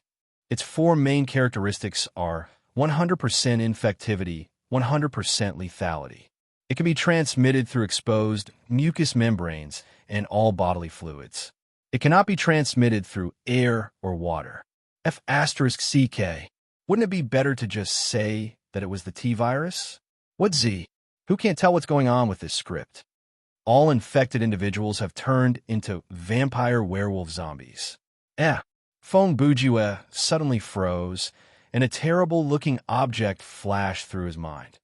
Its 4 main characteristics are 100% infectivity, 100% lethality. It can be transmitted through exposed mucous membranes and all bodily fluids. It cannot be transmitted through air or water. F***CK. Wouldn't it be better to just say that it was the T virus? What Z? Who can't tell what's going on with this script? All infected individuals have turned into vampire werewolf zombies. Fong Bujua suddenly froze, and a terrible-looking object flashed through his mind.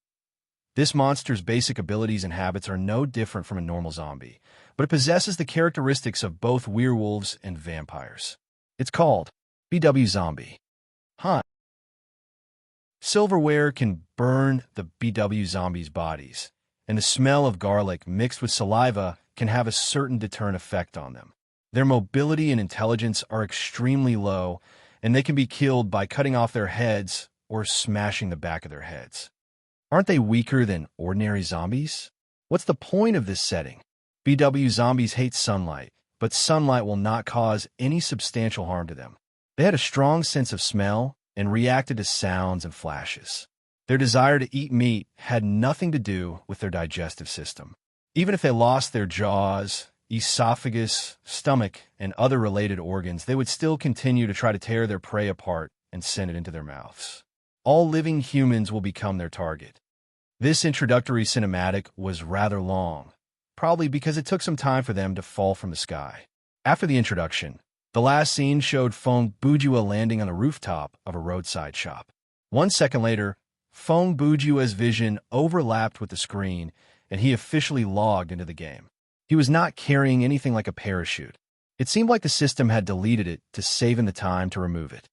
This monster's basic abilities and habits are no different from a normal zombie, but it possesses the characteristics of both werewolves and vampires. It's called BW Zombie. Huh. Silverware can burn the BW zombies' bodies, and the smell of garlic mixed with saliva can have a certain deterrent effect on them. Their mobility and intelligence are extremely low, and they can be killed by cutting off their heads or smashing the back of their heads. Aren't they weaker than ordinary zombies? What's the point of this setting? BW zombies hate sunlight, but sunlight will not cause any substantial harm to them. They had a strong sense of smell and reacted to sounds and flashes. Their desire to eat meat had nothing to do with their digestive system. Even if they lost their jaws, esophagus, stomach, and other related organs, they would still continue to try to tear their prey apart and send it into their mouths. All living humans will become their target. This introductory cinematic was rather long, probably because it took some time for them to fall from the sky. After the introduction, the last scene showed Fong Bujua landing on the rooftop of a roadside shop. 1 second later, Fong Bujua's vision overlapped with the screen, and he officially logged into the game. He was not carrying anything like a parachute. It seemed like the system had deleted it to save him the time to remove it.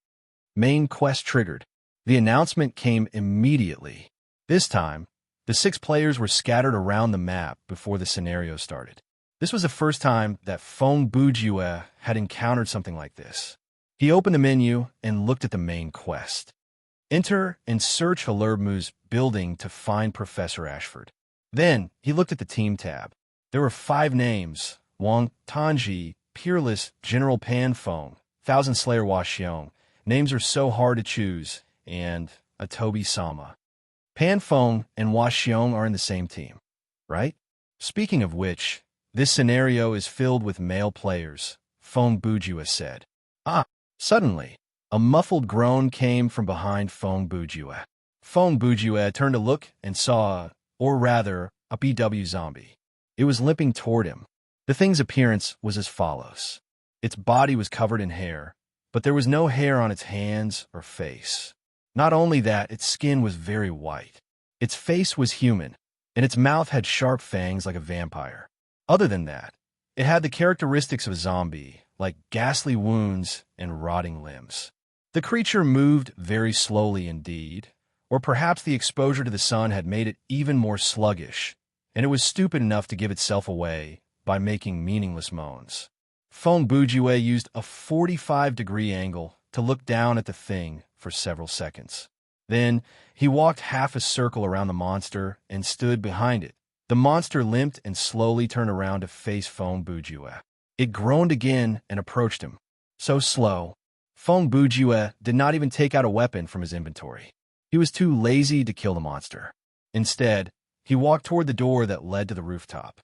Main quest triggered. The announcement came immediately. This time, the 6 players were scattered around the map before the scenario started. This was the first time that Fong Bujua had encountered something like this. He opened the menu and looked at the main quest. Enter and search Alermu's building to find Professor Ashford. Then, he looked at the team tab. There were 5 names: Wang Tanji, Peerless, General Pan Fong, Thousand Slayer Washiong. Names are so hard to choose, and Atobi Sama. Pan Fong and Washiong are in the same team, right? Speaking of which, this scenario is filled with male players, Fong Bujua said. Suddenly, a muffled groan came from behind Fong Bujua. Fong Bujua turned to look and saw, or rather, a BW zombie. It was limping toward him. The thing's appearance was as follows. Its body was covered in hair, but there was no hair on its hands or face. Not only that, its skin was very white. Its face was human, and its mouth had sharp fangs like a vampire. Other than that, it had the characteristics of a zombie, like ghastly wounds and rotting limbs. The creature moved very slowly indeed, or perhaps the exposure to the sun had made it even more sluggish, and it was stupid enough to give itself away by making meaningless moans. Fong Bujua used a 45-degree angle to look down at the thing for several seconds. Then, he walked half a circle around the monster and stood behind it. The monster limped and slowly turned around to face Fong Bujua. It groaned again and approached him. So slow, Fong Bujua did not even take out a weapon from his inventory. He was too lazy to kill the monster. Instead, he walked toward the door that led to the rooftop.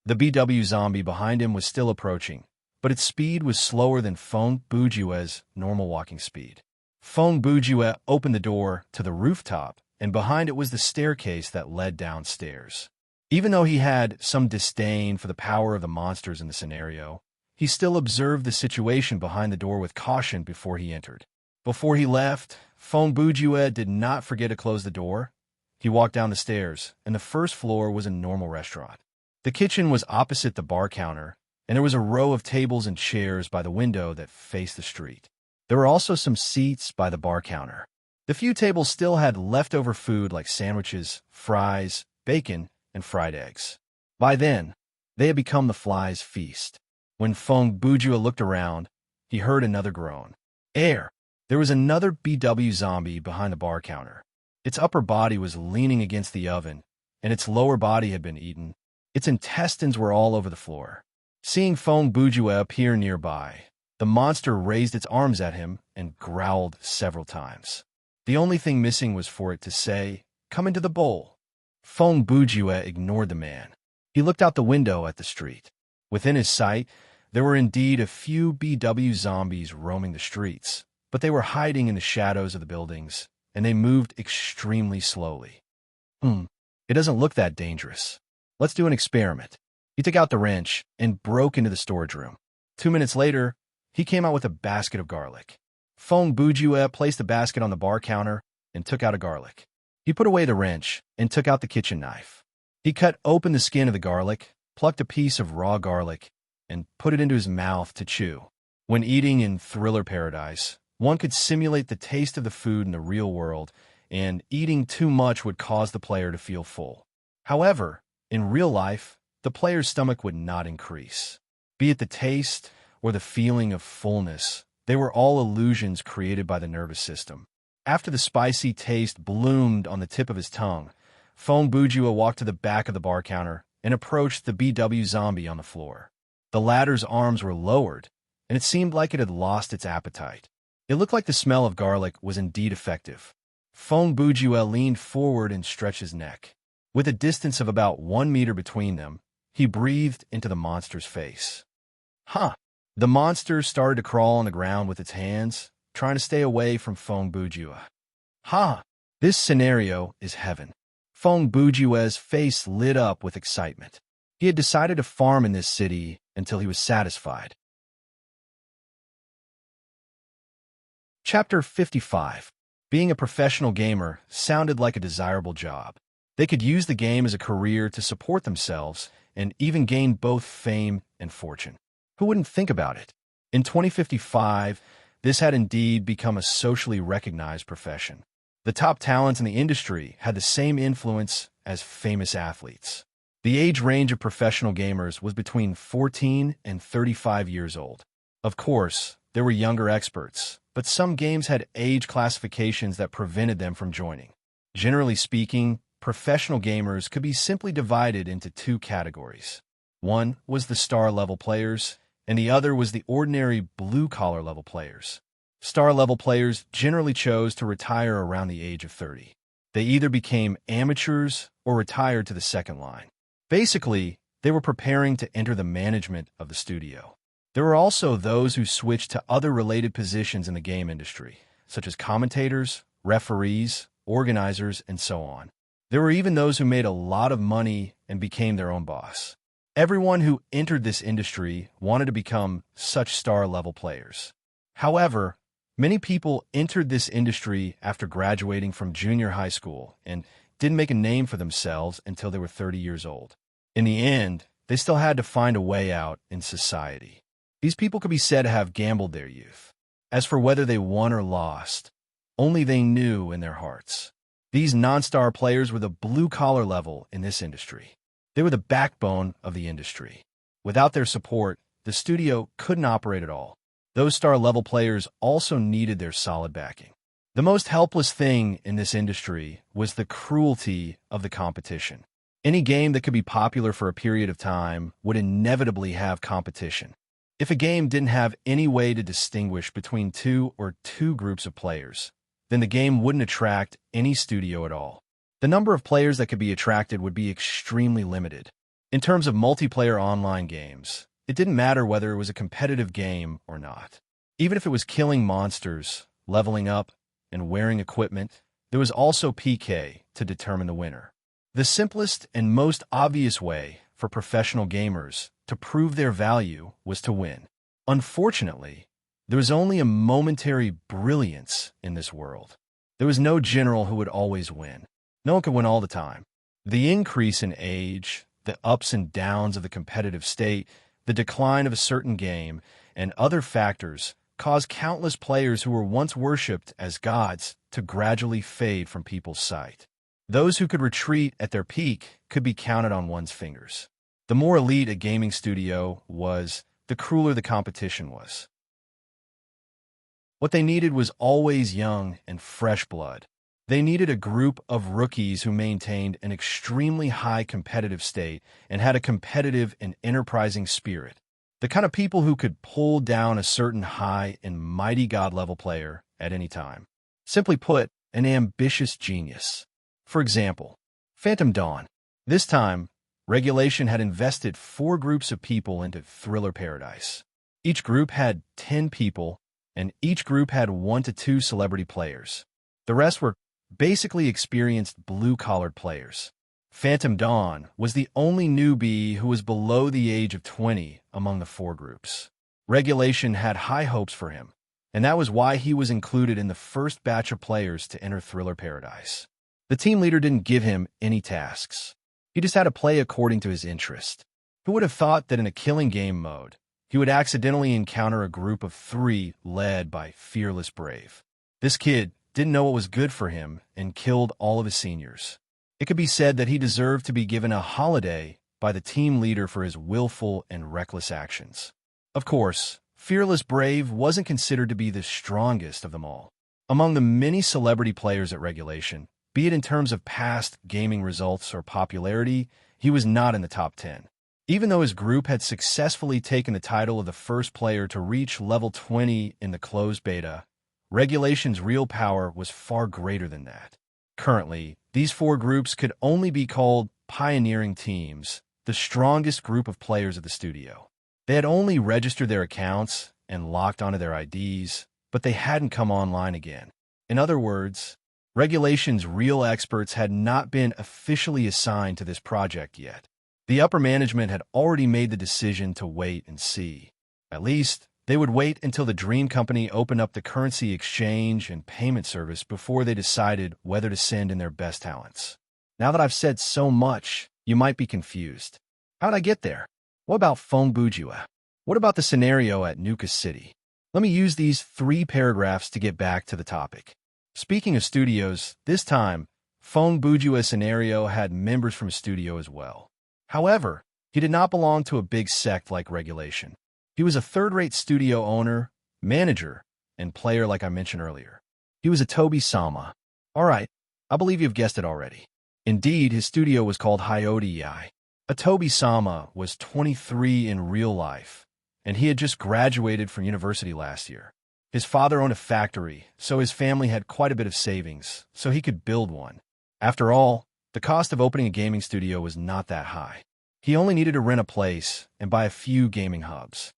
The BW zombie behind him was still approaching, but its speed was slower than Fong Bujua's normal walking speed. Fong Bujua opened the door to the rooftop, and behind it was the staircase that led downstairs. Even though he had some disdain for the power of the monsters in the scenario, he still observed the situation behind the door with caution before he entered. Before he left, Fongbujue did not forget to close the door. He walked down the stairs, and the first floor was a normal restaurant. The kitchen was opposite the bar counter, and there was a row of tables and chairs by the window that faced the street. There were also some seats by the bar counter. The few tables still had leftover food like sandwiches, fries, bacon, and fried eggs. By then, they had become the flies' feast. When Fongbujue looked around, he heard another groan. Air! There was another BW zombie behind the bar counter. Its upper body was leaning against the oven, and its lower body had been eaten. Its intestines were all over the floor. Seeing Fongbujue appear nearby, the monster raised its arms at him and growled several times. The only thing missing was for it to say, "Come into the bowl." Fongbujue ignored the man. He looked out the window at the street. Within his sight, there were indeed a few BW zombies roaming the streets, but they were hiding in the shadows of the buildings, and they moved extremely slowly. It doesn't look that dangerous. Let's do an experiment. He took out the wrench and broke into the storage room. 2 minutes later, he came out with a basket of garlic. Fongbujue placed the basket on the bar counter and took out a garlic. He put away the wrench and took out the kitchen knife. He cut open the skin of the garlic, plucked a piece of raw garlic, and put it into his mouth to chew. When eating in Thriller Paradise, one could simulate the taste of the food in the real world, and eating too much would cause the player to feel full. However, in real life, the player's stomach would not increase. Be it the taste or the feeling of fullness, they were all illusions created by the nervous system. After the spicy taste bloomed on the tip of his tongue, Fongbujue walked to the back of the bar counter and approached the BW zombie on the floor. The latter's arms were lowered, and it seemed like it had lost its appetite. It looked like the smell of garlic was indeed effective. Fongbujue leaned forward and stretched his neck. With a distance of about 1 meter between them, he breathed into the monster's face. The monster started to crawl on the ground with its hands, trying to stay away from Fongbujue. This scenario is heaven. Fongbujue's face lit up with excitement. He had decided to farm in this city until he was satisfied. Chapter 55. Being a professional gamer sounded like a desirable job. They could use the game as a career to support themselves and even gain both fame and fortune. Who wouldn't think about it? In 2055, this had indeed become a socially recognized profession. The top talents in the industry had the same influence as famous athletes. The age range of professional gamers was between 14 and 35 years old. Of course, there were younger experts, but some games had age classifications that prevented them from joining. Generally speaking, professional gamers could be simply divided into 2 categories. One was the star-level players, and the other was the ordinary blue-collar level players. Star-level players generally chose to retire around the age of 30. They either became amateurs or retired to the second line. Basically, they were preparing to enter the management of the studio. There were also those who switched to other related positions in the game industry, such as commentators, referees, organizers, and so on. There were even those who made a lot of money and became their own boss. Everyone who entered this industry wanted to become such star-level players. However, many people entered this industry after graduating from junior high school and didn't make a name for themselves until they were 30 years old. In the end, they still had to find a way out in society. These people could be said to have gambled their youth. As for whether they won or lost, only they knew in their hearts. These non-star players were the blue-collar level in this industry. They were the backbone of the industry. Without their support, the studio couldn't operate at all. Those star-level players also needed their solid backing. The most helpless thing in this industry was the cruelty of the competition. Any game that could be popular for a period of time would inevitably have competition. If a game didn't have any way to distinguish between two groups of players, then the game wouldn't attract any studio at all. The number of players that could be attracted would be extremely limited. In terms of multiplayer online games, it didn't matter whether it was a competitive game or not. Even if it was killing monsters, leveling up, and wearing equipment, there was also PK to determine the winner. The simplest and most obvious way for professional gamers to prove their value was to win. Unfortunately, there was only a momentary brilliance in this world. There was no general who would always win. No one could win all the time. The increase in age, the ups and downs of the competitive state, the decline of a certain game, and other factors caused countless players who were once worshipped as gods to gradually fade from people's sight. Those who could retreat at their peak could be counted on one's fingers. The more elite a gaming studio was, the crueler the competition was. What they needed was always young and fresh blood. They needed a group of rookies who maintained an extremely high competitive state and had a competitive and enterprising spirit. The kind of people who could pull down a certain high and mighty god-level player at any time. Simply put, an ambitious genius. For example, Phantom Dawn. This time, Regulation had invested 4 groups of people into Thriller Paradise. Each group had 10 people, and each group had 1 to 2 celebrity players. The rest were basically experienced blue-collared players. Phantom Dawn was the only newbie who was below the age of 20 among the 4 groups. Regulation had high hopes for him, and that was why he was included in the first batch of players to enter Thriller Paradise. The team leader didn't give him any tasks. He just had to play according to his interest. Who would have thought that in a killing game mode, he would accidentally encounter a group of 3 led by Fearless Brave? This kid didn't know what was good for him and killed all of his seniors. It could be said that he deserved to be given a holiday by the team leader for his willful and reckless actions. Of course, Fearless Brave wasn't considered to be the strongest of them all. Among the many celebrity players at Regulation, be it in terms of past gaming results or popularity, he was not in the top 10. Even though his group had successfully taken the title of the first player to reach level 20 in the closed beta, Regulation's real power was far greater than that. Currently, these 4 groups could only be called pioneering teams, the strongest group of players of the studio. They had only registered their accounts and locked onto their IDs, but they hadn't come online again. In other words, Regulation's real experts had not been officially assigned to this project yet. The upper management had already made the decision to wait and see. At least, they would wait until the Dream Company opened up the currency exchange and payment service before they decided whether to send in their best talents. Now that I've said so much, you might be confused. How'd I get there? What about Fong Bujua? What about the scenario at Nuka City? Let me use these 3 paragraphs to get back to the topic. Speaking of studios, this time, Fong Bujua's scenario had members from a studio as well. However, he did not belong to a big sect like Regulation. He was a third-rate studio owner, manager, and player like I mentioned earlier. He was a Toby Sama. Alright, I believe you've guessed it already. Indeed, his studio was called Hyodii. Toby Sama was 23 in real life, and he had just graduated from university last year. His father owned a factory, so his family had quite a bit of savings, so he could build one. After all, the cost of opening a gaming studio was not that high. He only needed to rent a place and buy a few gaming hubs.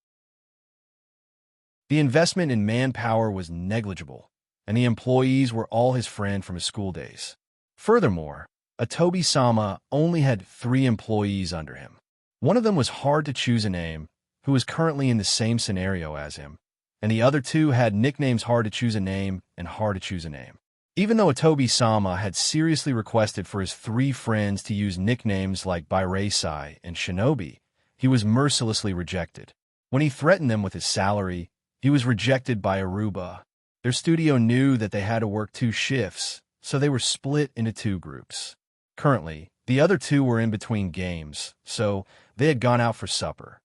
The investment in manpower was negligible, and the employees were all his friend from his school days. Furthermore, Toby Sama only had 3 employees under him. One of them was hard to choose a name, who was currently in the same scenario as him, and the other 2 had nicknames hard to choose a name and hard to choose a name. Even though Toby Sama had seriously requested for his 3 friends to use nicknames like Baireisai and Shinobi, he was mercilessly rejected. When he threatened them with his salary, he was rejected by Aruba. Their studio knew that they had to work 2 shifts, so they were split into 2 groups. Currently, the other 2 were in between games, so they had gone out for supper.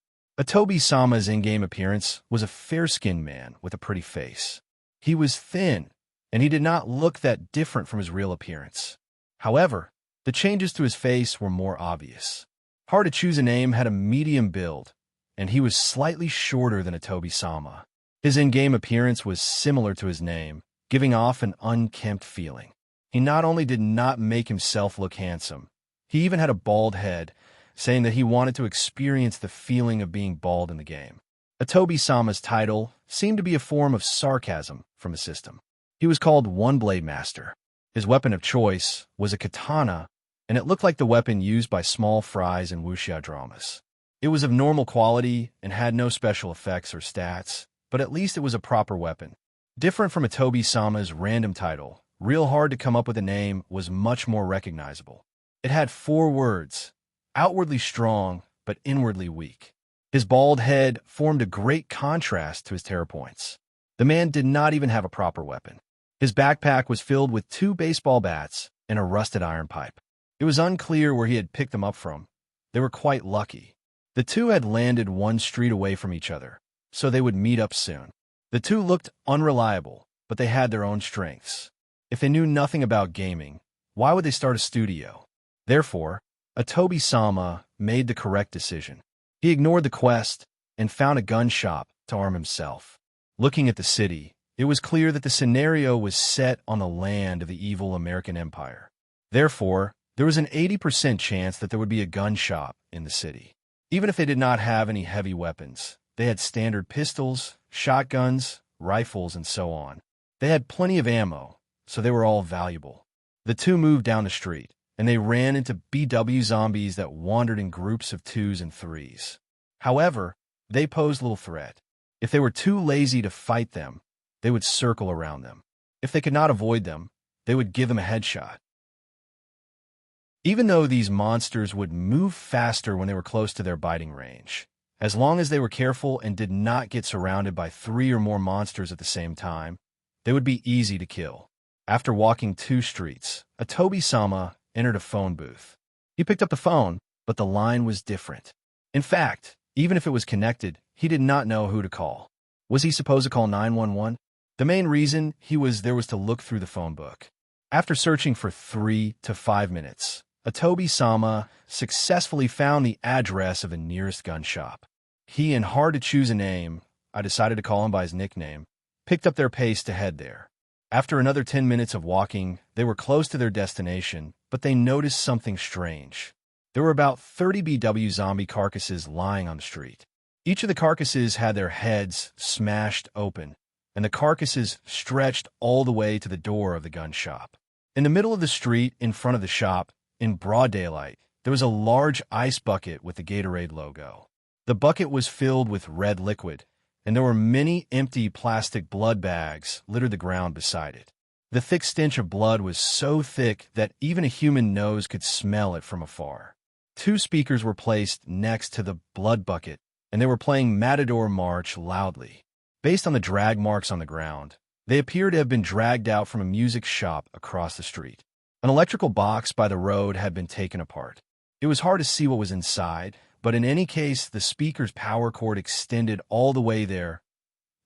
Toby Sama's in-game appearance was a fair-skinned man with a pretty face. He was thin, and he did not look that different from his real appearance. However, the changes to his face were more obvious. Hard to Choose a Name had a medium build, and he was slightly shorter than Toby Sama. His in-game appearance was similar to his name, giving off an unkempt feeling. He not only did not make himself look handsome, he even had a bald head, saying that he wanted to experience the feeling of being bald in the game. Toby Sama's title seemed to be a form of sarcasm from the system. He was called One Blade Master. His weapon of choice was a katana, and it looked like the weapon used by small fries in wuxia dramas. It was of normal quality and had no special effects or stats, but at least it was a proper weapon. Different from Atobi-sama's random title, real hard to come up with a name, was much more recognizable. It had 4 words, outwardly strong, but inwardly weak. His bald head formed a great contrast to his terror points. The man did not even have a proper weapon. His backpack was filled with 2 baseball bats and a rusted iron pipe. It was unclear where he had picked them up from. They were quite lucky. The 2 had landed 1 street away from each other, so they would meet up soon. The 2 looked unreliable, but they had their own strengths. If they knew nothing about gaming, why would they start a studio? Therefore, Atobi-sama made the correct decision. He ignored the quest and found a gun shop to arm himself. Looking at the city, it was clear that the scenario was set on the land of the evil American Empire. Therefore, there was an 80% chance that there would be a gun shop in the city. Even if they did not have any heavy weapons, they had standard pistols, shotguns, rifles, and so on. They had plenty of ammo, so they were all valuable. The 2 moved down the street, and they ran into BW zombies that wandered in groups of 2s and 3s. However, they posed little threat. If they were too lazy to fight them, they would circle around them. If they could not avoid them, they would give them a headshot. Even though these monsters would move faster when they were close to their biting range, as long as they were careful and did not get surrounded by 3 or more monsters at the same time, they would be easy to kill. After walking 2 streets, Atobi-sama entered a phone booth. He picked up the phone, but the line was different. In fact, even if it was connected, he did not know who to call. Was he supposed to call 911? The main reason was to look through the phone book. After searching for 3 to 5 minutes, Atobi-sama successfully found the address of the nearest gun shop. He, and hard to choose a name, I decided to call him by his nickname, picked up their pace to head there. After another 10 minutes of walking, they were close to their destination, but they noticed something strange. There were about 30 BW zombie carcasses lying on the street. Each of the carcasses had their heads smashed open, and the carcasses stretched all the way to the door of the gun shop. In the middle of the street, in front of the shop, in broad daylight, there was a large ice bucket with the Gatorade logo. The bucket was filled with red liquid, and there were many empty plastic blood bags littered the ground beside it. The thick stench of blood was so thick that even a human nose could smell it from afar. 2 speakers were placed next to the blood bucket, and they were playing Matador March loudly. Based on the drag marks on the ground, they appear to have been dragged out from a music shop across the street. An electrical box by the road had been taken apart. It was hard to see what was inside, but in any case, the speaker's power cord extended all the way there.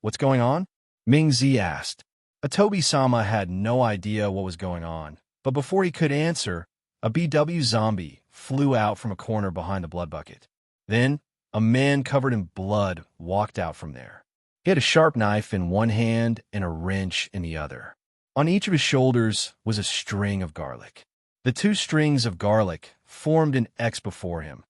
"What's going on?" Ming-Z asked. Atobi-sama had no idea what was going on, but before he could answer, a BW zombie flew out from a corner behind the blood bucket. Then, a man covered in blood walked out from there. He had a sharp knife in one hand and a wrench in the other. On each of his shoulders was a string of garlic. The 2 strings of garlic formed an X before him,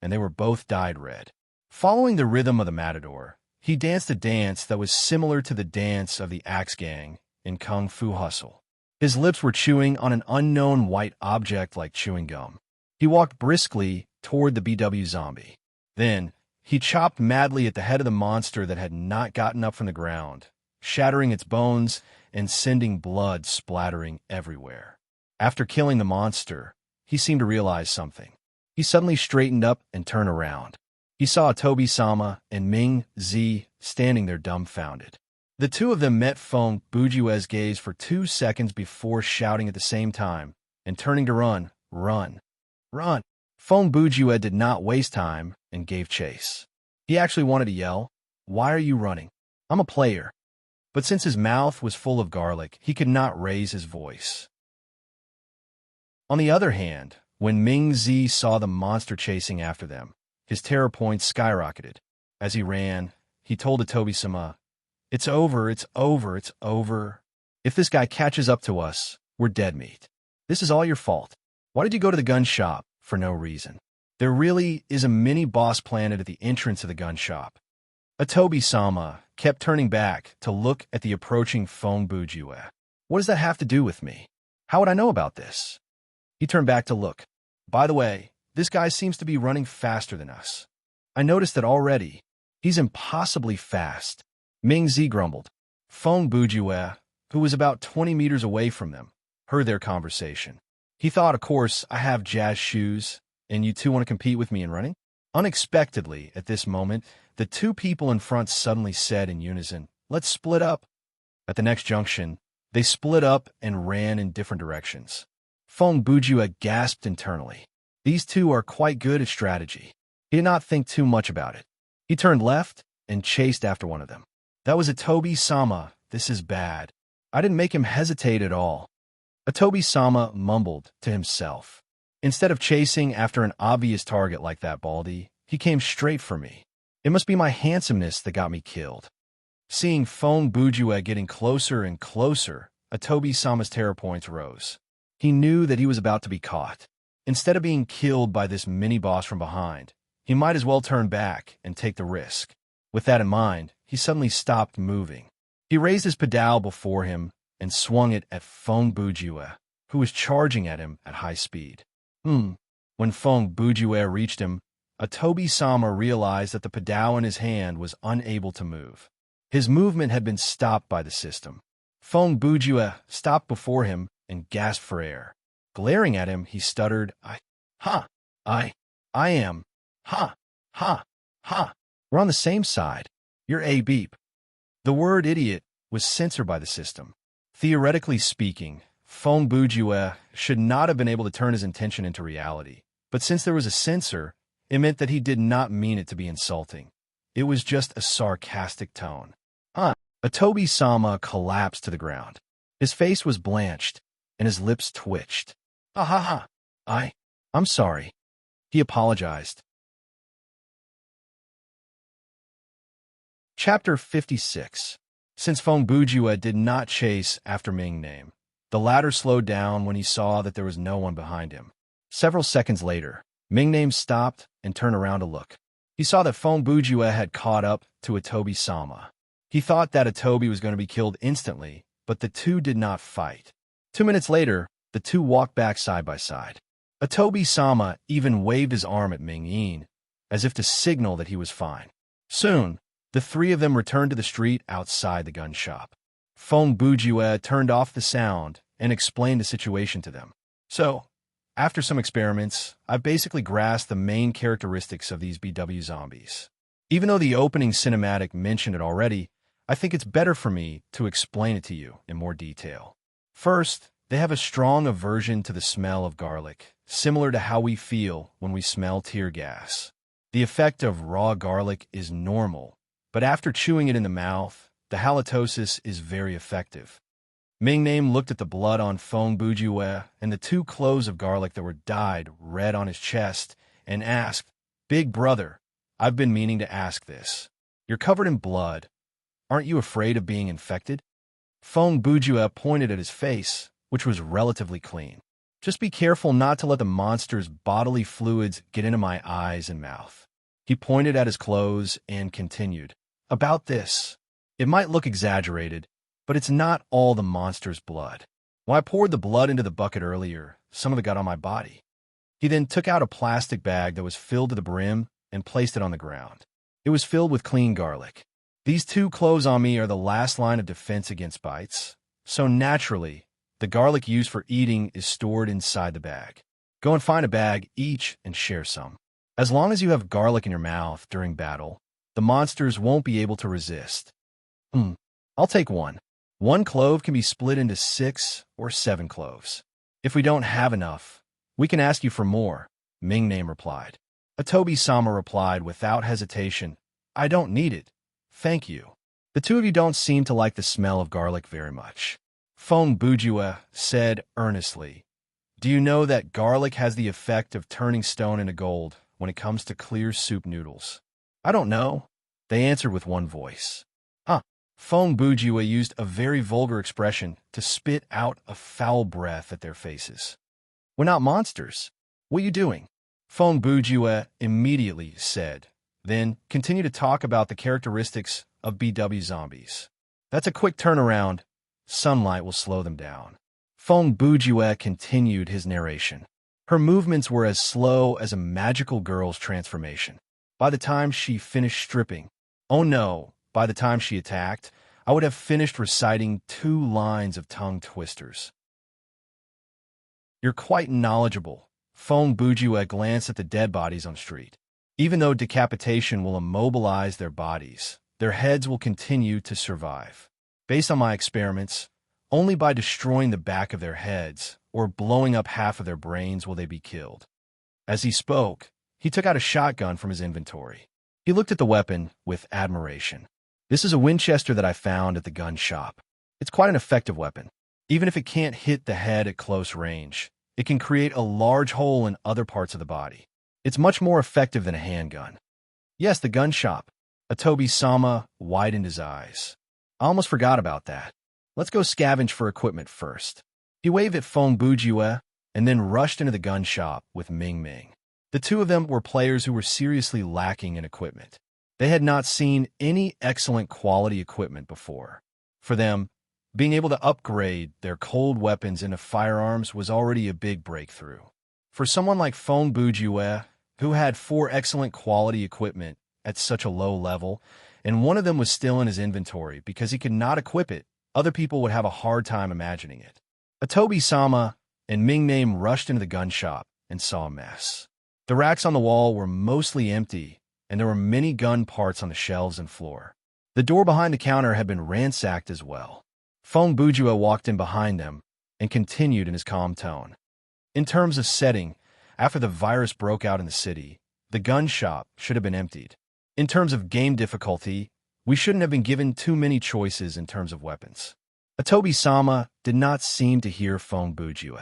and they were both dyed red. Following the rhythm of the Matador, he danced a dance that was similar to the dance of the Axe Gang in Kung Fu Hustle. His lips were chewing on an unknown white object like chewing gum. He walked briskly toward the BW zombie. Then, he chopped madly at the head of the monster that had not gotten up from the ground, shattering its bones and sending blood splattering everywhere. After killing the monster, he seemed to realize something. He suddenly straightened up and turned around. He saw Atobi-sama and Ming-Z standing there dumbfounded. The 2 of them met Feng Bujue's gaze for 2 seconds before shouting at the same time and turning to run. "Run! Run!" Feng Bujue did not waste time and gave chase. He actually wanted to yell, "Why are you running? I'm a player." But since his mouth was full of garlic, he could not raise his voice. On the other hand, when Ming-Z saw the monster chasing after them, his terror points skyrocketed. As he ran, he told Atobi-sama, "It's over, it's over, it's over. If this guy catches up to us, we're dead meat. This is all your fault. Why did you go to the gun shop for no reason? There really is a mini-boss planet at the entrance of the gun shop." Atobi-sama kept turning back to look at the approaching Feng Bujue. "What does that have to do with me? How would I know about this?" He turned back to look. By the way, this guy seems to be running faster than us. I noticed that already. He's impossibly fast. Ming Zi grumbled. Feng Bujue, who was about 20 meters away from them, heard their conversation. He thought, of course, I have jazz shoes, and you two want to compete with me in running? Unexpectedly, at this moment, the two people in front suddenly said in unison, let's split up. At the next junction, they split up and ran in different directions. Feng Bujue gasped internally. These two are quite good at strategy. He did not think too much about it. He turned left and chased after one of them. That was Atobi-sama. This is bad. I didn't make him hesitate at all. Atobi-sama mumbled to himself. Instead of chasing after an obvious target like that baldy, he came straight for me. It must be my handsomeness that got me killed. Seeing Feng Bujue getting closer and closer, Atobi-sama's terror points rose. He knew that he was about to be caught. Instead of being killed by this mini-boss from behind, he might as well turn back and take the risk. With that in mind, he suddenly stopped moving. He raised his pedal before him and swung it at Feng Bujue, who was charging at him at high speed. When Feng Bujue reached him, Atobi-sama realized that the pedal in his hand was unable to move. His movement had been stopped by the system. Feng Bujue stopped before him and gasped for air. Glaring at him, he stuttered, I am. We're on the same side. You're a beep. The word idiot was censored by the system. Theoretically speaking, Feng Bujue should not have been able to turn his intention into reality. But since there was a censor, it meant that he did not mean it to be insulting. It was just a sarcastic tone. Atobi-sama collapsed to the ground. His face was blanched, and his lips twitched. I'm sorry. He apologized. Chapter 56. Since Feng Bujue did not chase after Ming Name, the latter slowed down when he saw that there was no one behind him. Several seconds later, Ming Name stopped and turned around to look. He saw that Feng Bujue had caught up to Atobi-sama. He thought that Atobi was going to be killed instantly, but the two did not fight. 2 minutes later, the two walked back side by side. Atobi-sama even waved his arm at Ming-yin, as if to signal that he was fine. Soon, the three of them returned to the street outside the gun shop. Feng Bujue turned off the sound and explained the situation to them. So, after some experiments, I basically grasped the main characteristics of these BW zombies. Even though the opening cinematic mentioned it already, I think it's better for me to explain it to you in more detail. First, they have a strong aversion to the smell of garlic, similar to how we feel when we smell tear gas. The effect of raw garlic is normal, but after chewing it in the mouth, the halitosis is very effective. Ming Name looked at the blood on Feng Bujue and the 2 cloves of garlic that were dyed red on his chest and asked, Big brother, I've been meaning to ask this. You're covered in blood. Aren't you afraid of being infected? Feng Bujue pointed at his face, which was relatively clean. Just be careful not to let the monster's bodily fluids get into my eyes and mouth. He pointed at his clothes and continued. About this, it might look exaggerated, but it's not all the monster's blood. When I poured the blood into the bucket earlier, some of it got on my body. He then took out a plastic bag that was filled to the brim and placed it on the ground. It was filled with clean garlic. These 2 cloves on me are the last line of defense against bites, so naturally, the garlic used for eating is stored inside the bag. Go and find a bag each and share some. As long as you have garlic in your mouth during battle, the monsters won't be able to resist. I'll take 1. 1 clove can be split into 6 or 7 cloves. If we don't have enough, we can ask you for more, Ming Name replied. Atobi-sama replied without hesitation, I don't need it. Thank you. The 2 of you don't seem to like the smell of garlic very much. Feng Bujue said earnestly, Do you know that garlic has the effect of turning stone into gold when it comes to clear soup noodles? I don't know, they answered with one voice. Feng Bujue used a very vulgar expression to spit out a foul breath at their faces. We're not monsters. What are you doing? Feng Bujue immediately said, then continued to talk about the characteristics of BW zombies. That's a quick turnaround. Sunlight will slow them down. Feng Bujue continued his narration. Her movements were as slow as a magical girl's transformation. By the time she finished stripping, oh no, by the time she attacked, I would have finished reciting 2 lines of tongue twisters. You're quite knowledgeable. Fong Bujue glanced at the dead bodies on the street. Even though decapitation will immobilize their bodies, their heads will continue to survive. Based on my experiments, only by destroying the back of their heads or blowing up half of their brains will they be killed. As he spoke, he took out a shotgun from his inventory. He looked at the weapon with admiration. This is a Winchester that I found at the gun shop. It's quite an effective weapon. Even if it can't hit the head at close range, it can create a large hole in other parts of the body. It's much more effective than a handgun. Yes, the gun shop. Atobi-sama widened his eyes. I almost forgot about that. Let's go scavenge for equipment first. He waved at Fong Bujue and then rushed into the gun shop with Ming Ming. The two of them were players who were seriously lacking in equipment. They had not seen any excellent quality equipment before. For them, being able to upgrade their cold weapons into firearms was already a big breakthrough. For someone like Fong Bujue, who had 4 excellent quality equipment at such a low level, and one of them was still in his inventory because he could not equip it, other people would have a hard time imagining it. Atobi-sama and Ming Ming rushed into the gun shop and saw a mess. The racks on the wall were mostly empty, and there were many gun parts on the shelves and floor. The door behind the counter had been ransacked as well. Fong Bujue walked in behind them and continued in his calm tone. In terms of setting, after the virus broke out in the city, the gun shop should have been emptied. In terms of game difficulty, we shouldn't have been given too many choices in terms of weapons. Atobi-sama did not seem to hear Fong Bujue.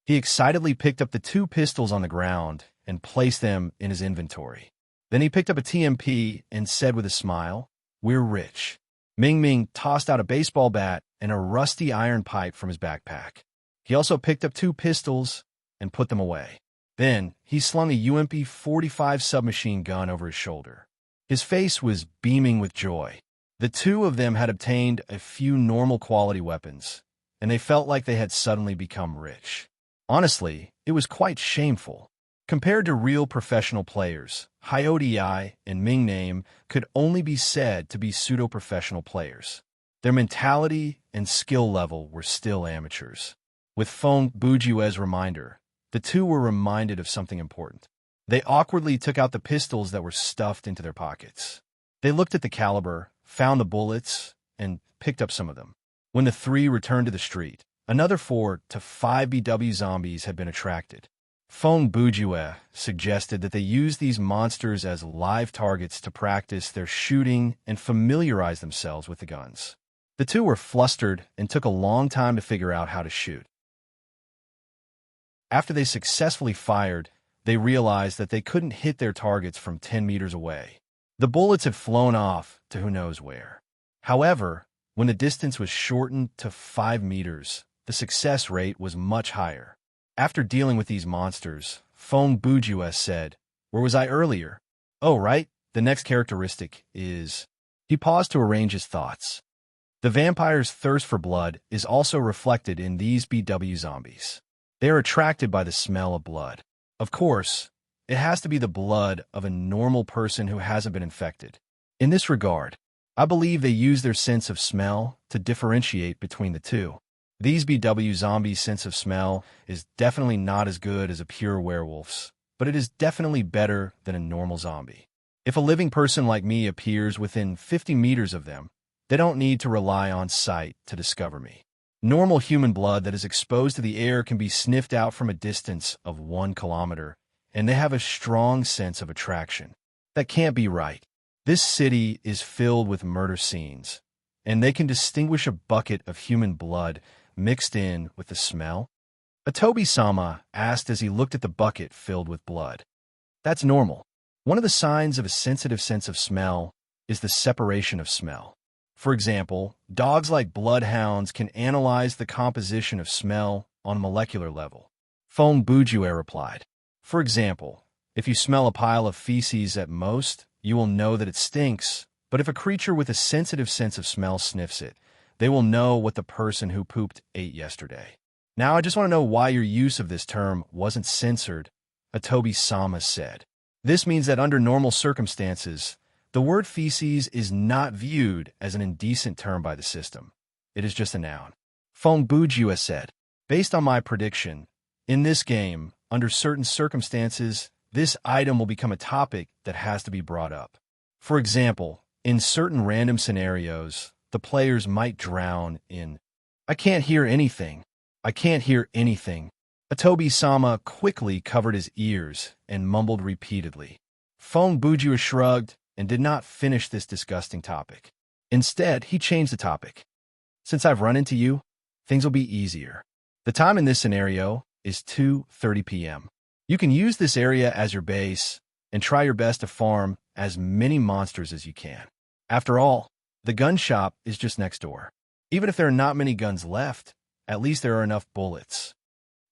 He excitedly picked up the 2 pistols on the ground and placed them in his inventory. Then he picked up a TMP and said with a smile, "We're rich." Ming Ming tossed out a baseball bat and a rusty iron pipe from his backpack. He also picked up 2 pistols and put them away. Then he slung a UMP-45 submachine gun over his shoulder. His face was beaming with joy. The two of them had obtained a few normal quality weapons, and they felt like they had suddenly become rich. Honestly, it was quite shameful. Compared to real professional players, Hyodi and Ming Ming could only be said to be pseudo-professional players. Their mentality and skill level were still amateurs. With Fong Bujue's reminder, the two were reminded of something important. They awkwardly took out the pistols that were stuffed into their pockets. They looked at the caliber, found the bullets, and picked up some of them. When the 3 returned to the street, another 4 to 5 BW zombies had been attracted. Fong Bujue suggested that they use these monsters as live targets to practice their shooting and familiarize themselves with the guns. The two were flustered and took a long time to figure out how to shoot. After they successfully fired, they realized that they couldn't hit their targets from 10 meters away. The bullets had flown off to who knows where. However, when the distance was shortened to 5 meters, the success rate was much higher. After dealing with these monsters, Fong Bujue said, "Where was I earlier? Oh, right, the next characteristic is..." He paused to arrange his thoughts. The vampire's thirst for blood is also reflected in these BW zombies. They are attracted by the smell of blood. Of course, it has to be the blood of a normal person who hasn't been infected. In this regard, I believe they use their sense of smell to differentiate between the two. These BW zombies' sense of smell is definitely not as good as a pure werewolf's, but it is definitely better than a normal zombie. If a living person like me appears within 50 meters of them, they don't need to rely on sight to discover me. Normal human blood that is exposed to the air can be sniffed out from a distance of 1 kilometer, and they have a strong sense of attraction. That can't be right. This city is filled with murder scenes, and they can distinguish a bucket of human blood mixed in with the smell? Atobi-sama asked as he looked at the bucket filled with blood. That's normal. One of the signs of a sensitive sense of smell is the separation of smell. For example, dogs like bloodhounds can analyze the composition of smell on a molecular level. Fong Bujue replied. For example, if you smell a pile of feces at most, you will know that it stinks, but if a creature with a sensitive sense of smell sniffs it, they will know what the person who pooped ate yesterday. Now I just want to know why your use of this term wasn't censored, Atobi-sama said. This means that under normal circumstances, the word feces is not viewed as an indecent term by the system. It is just a noun. Fongbujiwa said, based on my prediction, in this game, under certain circumstances, this item will become a topic that has to be brought up. For example, in certain random scenarios, the players might drown in, "I can't hear anything. I can't hear anything." Atobi-sama quickly covered his ears and mumbled repeatedly. Fongbujiwa shrugged and did not finish this disgusting topic. Instead, he changed the topic. "Since I've run into you, things will be easier. The time in this scenario is 2:30 p.m. You can use this area as your base and try your best to farm as many monsters as you can. After all, the gun shop is just next door. Even if there are not many guns left, at least there are enough bullets.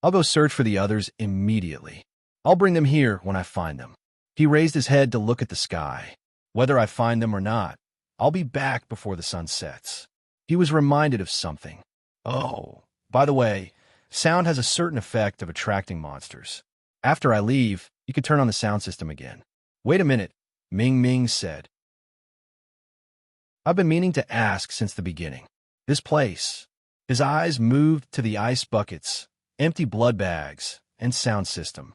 I'll go search for the others immediately. I'll bring them here when I find them." He raised his head to look at the sky. "Whether I find them or not, I'll be back before the sun sets." He was reminded of something. "Oh, by the way, sound has a certain effect of attracting monsters. After I leave, you can turn on the sound system again." "Wait a minute," Ming Ming said. "I've been meaning to ask since the beginning. This place." His eyes moved to the ice buckets, empty blood bags, and sound system.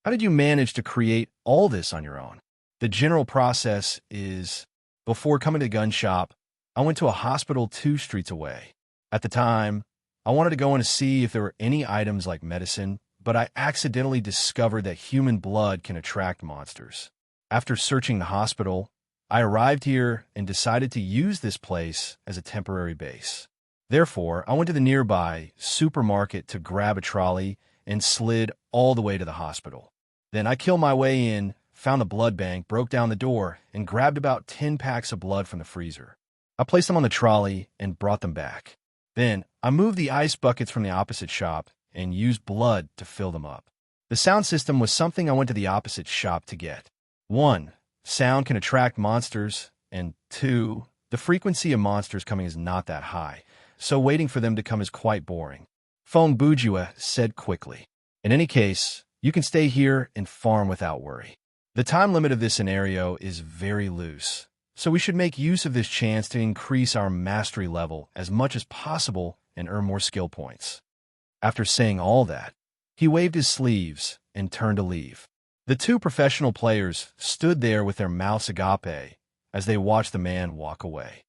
"How did you manage to create all this on your own?" "The general process is, before coming to the gun shop, I went to a hospital 2 streets away. At the time, I wanted to go in to see if there were any items like medicine, but I accidentally discovered that human blood can attract monsters. After searching the hospital, I arrived here and decided to use this place as a temporary base. Therefore, I went to the nearby supermarket to grab a trolley and slid all the way to the hospital. Then I killed my way in, found the blood bank, broke down the door, and grabbed about 10 packs of blood from the freezer. I placed them on the trolley and brought them back. Then I moved the ice buckets from the opposite shop and used blood to fill them up. The sound system was something I went to the opposite shop to get. 1. Sound can attract monsters, and 2. The frequency of monsters coming is not that high, so waiting for them to come is quite boring." Fongbujiwa said quickly. "In any case, you can stay here and farm without worry. The time limit of this scenario is very loose, so we should make use of this chance to increase our mastery level as much as possible and earn more skill points." After saying all that, he waved his sleeves and turned to leave. The 2 professional players stood there with their mouths agape as they watched the man walk away.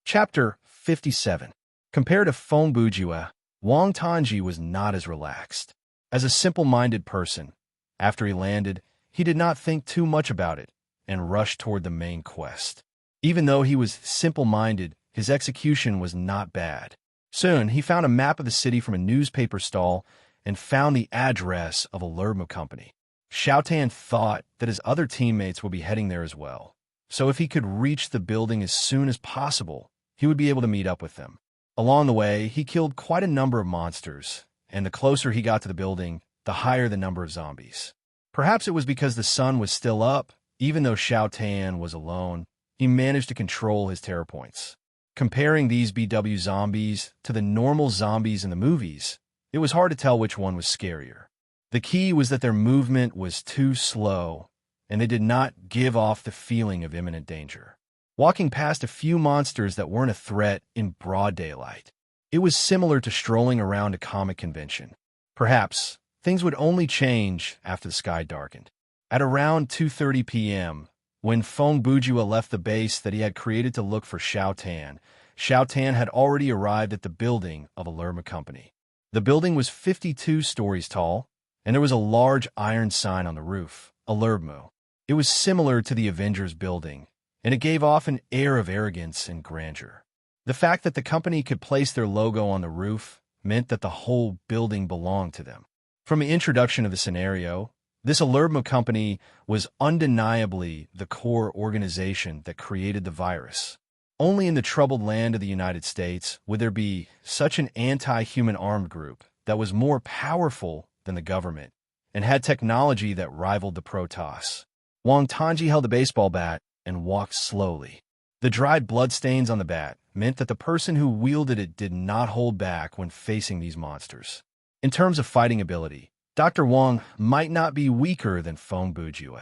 Chapter 57. Compared to Fongbujiwa, Wang Tanji was not as relaxed. As a simple-minded person, after he landed, he did not think too much about it and rushed toward the main quest. Even though he was simple-minded, his execution was not bad. Soon, he found a map of the city from a newspaper stall and found the address of a Lerma company. Xiaotan thought that his other teammates would be heading there as well, so if he could reach the building as soon as possible, he would be able to meet up with them. Along the way, he killed quite a number of monsters, and the closer he got to the building, the higher the number of zombies. Perhaps it was because the sun was still up, even though Xiaotan was alone, he managed to control his terror points. Comparing these BW zombies to the normal zombies in the movies, it was hard to tell which one was scarier. The key was that their movement was too slow, and they did not give off the feeling of imminent danger. Walking past a few monsters that weren't a threat in broad daylight, it was similar to strolling around a comic convention. Perhaps things would only change after the sky darkened. At around 2:30 p.m., when Fongbujiwa left the base that he had created to look for Xiaotan, Xiaotan had already arrived at the building of a Lerma company. The building was 52 stories tall, and there was a large iron sign on the roof, Alermo. It was similar to the Avengers building, and it gave off an air of arrogance and grandeur. The fact that the company could place their logo on the roof meant that the whole building belonged to them. From the introduction of the scenario, this Alermo company was undeniably the core organization that created the virus. Only in the troubled land of the United States would there be such an anti-human armed group that was more powerful than the government and had technology that rivaled the Protoss. Wang Tanji held a baseball bat and walked slowly. The dried bloodstains on the bat meant that the person who wielded it did not hold back when facing these monsters. In terms of fighting ability, Dr. Wong might not be weaker than Feng Bujue.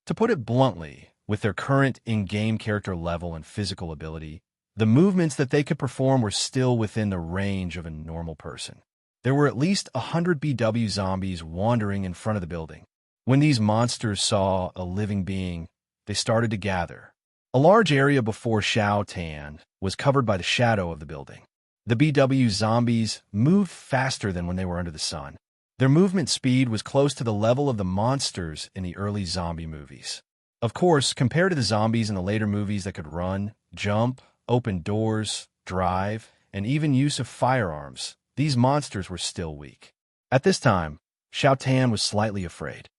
To put it bluntly, with their current in-game character level and physical ability, the movements that they could perform were still within the range of a normal person. There were at least 100 BW zombies wandering in front of the building. When these monsters saw a living being, they started to gather. A large area before Xiao Tan was covered by the shadow of the building. The BW zombies moved faster than when they were under the sun. Their movement speed was close to the level of the monsters in the early zombie movies. Of course, compared to the zombies in the later movies that could run, jump, open doors, drive, and even use of firearms, these monsters were still weak. At this time, Xiao Tan was slightly afraid.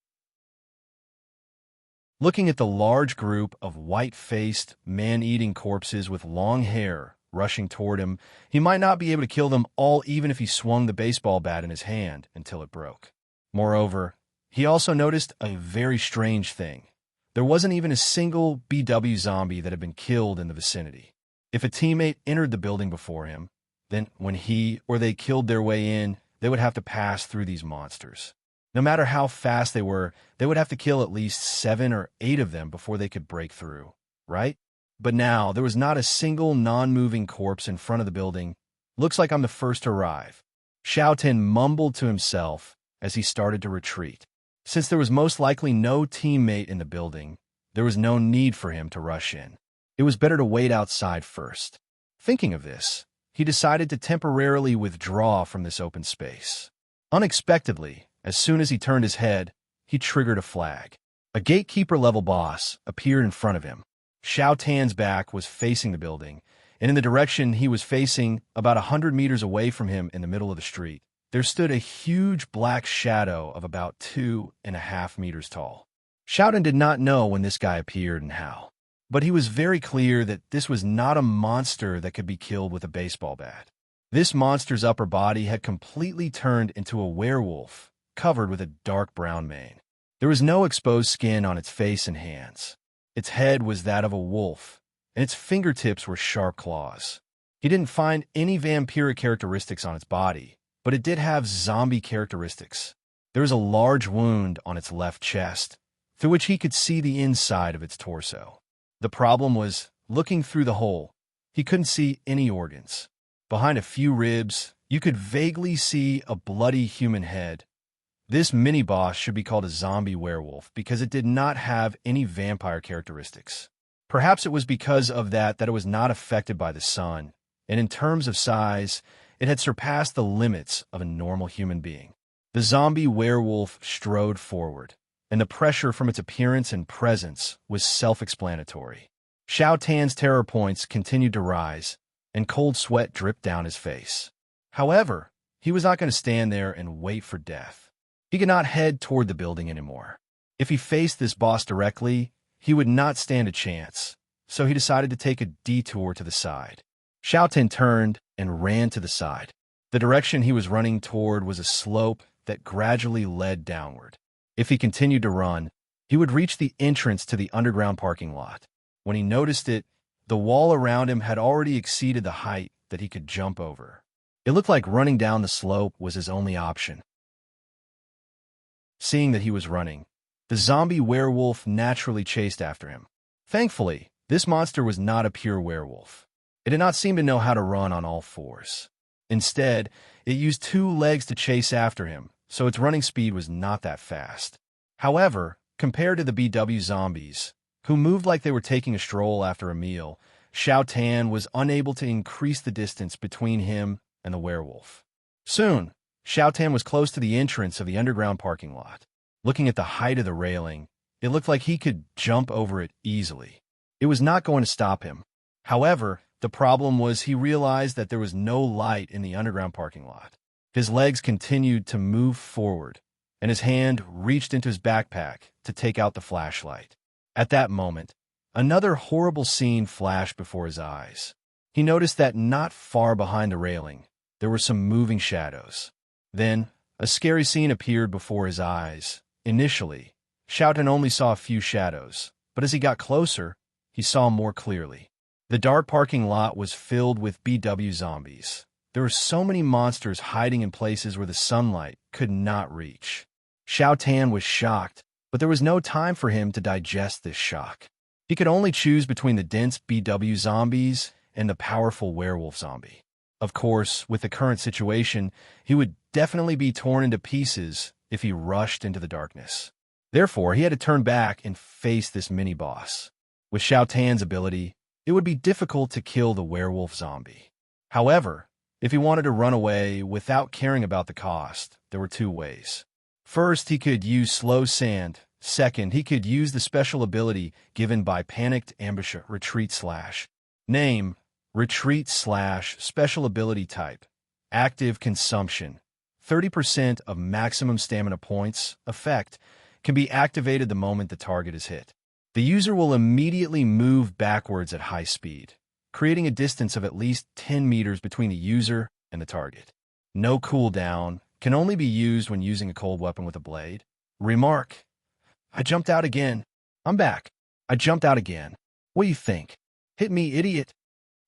Looking at the large group of white-faced, man-eating corpses with long hair rushing toward him, he might not be able to kill them all even if he swung the baseball bat in his hand until it broke. Moreover, he also noticed a very strange thing. There wasn't even a single BW zombie that had been killed in the vicinity. If a teammate entered the building before him, then when he or they killed their way in, they would have to pass through these monsters. No matter how fast they would have to kill at least 7 or 8 of them before they could break through, right? But now, there was not a single non-moving corpse in front of the building. Looks like I'm the first to arrive. Xiao Tan mumbled to himself as he started to retreat. Since there was most likely no teammate in the building, there was no need for him to rush in. It was better to wait outside first. Thinking of this, he decided to temporarily withdraw from this open space. Unexpectedly, as soon as he turned his head, he triggered a flag. A gatekeeper-level boss appeared in front of him. Xiao Tan's back was facing the building, and in the direction he was facing, about 100 meters away from him in the middle of the street, there stood a huge black shadow of about 2.5 meters tall. Xiao Tan did not know when this guy appeared and how, but he was very clear that this was not a monster that could be killed with a baseball bat. This monster's upper body had completely turned into a werewolf, covered with a dark brown mane. There was no exposed skin on its face and hands. Its head was that of a wolf, and its fingertips were sharp claws. He didn't find any vampiric characteristics on its body, but it did have zombie characteristics. There was a large wound on its left chest, through which he could see the inside of its torso. The problem was, looking through the hole, he couldn't see any organs. Behind a few ribs, you could vaguely see a bloody human head. This mini-boss should be called a zombie werewolf because it did not have any vampire characteristics. Perhaps it was because of that it was not affected by the sun, and in terms of size, it had surpassed the limits of a normal human being. The zombie werewolf strode forward, and the pressure from its appearance and presence was self-explanatory. Xiao Tan's terror points continued to rise, and cold sweat dripped down his face. However, he was not going to stand there and wait for death. He could not head toward the building anymore. If he faced this boss directly, he would not stand a chance, so he decided to take a detour to the side. Xiao Tan turned and ran to the side. The direction he was running toward was a slope that gradually led downward. If he continued to run, he would reach the entrance to the underground parking lot. When he noticed it, the wall around him had already exceeded the height that he could jump over. It looked like running down the slope was his only option. Seeing that he was running, the zombie werewolf naturally chased after him. Thankfully, this monster was not a pure werewolf. It did not seem to know how to run on all fours. Instead, it used 2 legs to chase after him, so its running speed was not that fast. However, compared to the BW zombies, who moved like they were taking a stroll after a meal, Xiao Tan was unable to increase the distance between him and the werewolf. Soon, Xiao Tan was close to the entrance of the underground parking lot. Looking at the height of the railing, it looked like he could jump over it easily. It was not going to stop him. However, the problem was he realized that there was no light in the underground parking lot. His legs continued to move forward, and his hand reached into his backpack to take out the flashlight. At that moment, another horrible scene flashed before his eyes. He noticed that not far behind the railing, there were some moving shadows. Then, a scary scene appeared before his eyes. Initially, Xiao Tan only saw a few shadows, but as he got closer, he saw more clearly. The dark parking lot was filled with BW zombies. There were so many monsters hiding in places where the sunlight could not reach. Xiao Tan was shocked, but there was no time for him to digest this shock. He could only choose between the dense BW zombies and the powerful werewolf zombie. Of course, with the current situation, he would definitely be torn into pieces if he rushed into the darkness. Therefore, he had to turn back and face this mini-boss. With Xiao Tan's ability, it would be difficult to kill the werewolf zombie. However, if he wanted to run away without caring about the cost, there were two ways. First, he could use slow sand. Second, he could use the special ability given by Panicked Ambusher Retreat / Name, Retreat / Special Ability Type. Active Consumption. 30% of maximum stamina points. Effect can be activated the moment the target is hit. The user will immediately move backwards at high speed, creating a distance of at least 10 meters between the user and the target. No cooldown, can only be used when using a cold weapon with a blade. Remark: I jumped out again. I'm back. I jumped out again. What do you think? Hit me, idiot.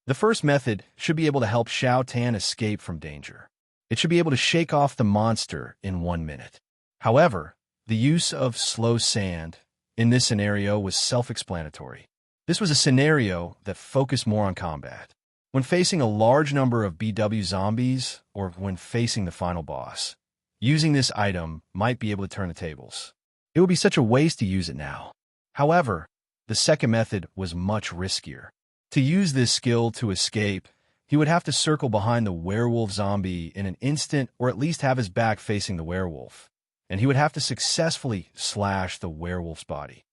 The first method should be able to help Xiao Tan escape from danger. It should be able to shake off the monster in 1 minute. However, the use of slow sand in this scenario was self-explanatory. This was a scenario that focused more on combat. When facing a large number of BW zombies, or when facing the final boss, using this item might be able to turn the tables. It would be such a waste to use it now. However, the second method was much riskier. To use this skill to escape, he would have to circle behind the werewolf zombie in an instant, or at least have his back facing the werewolf, and he would have to successfully slash the werewolf's body.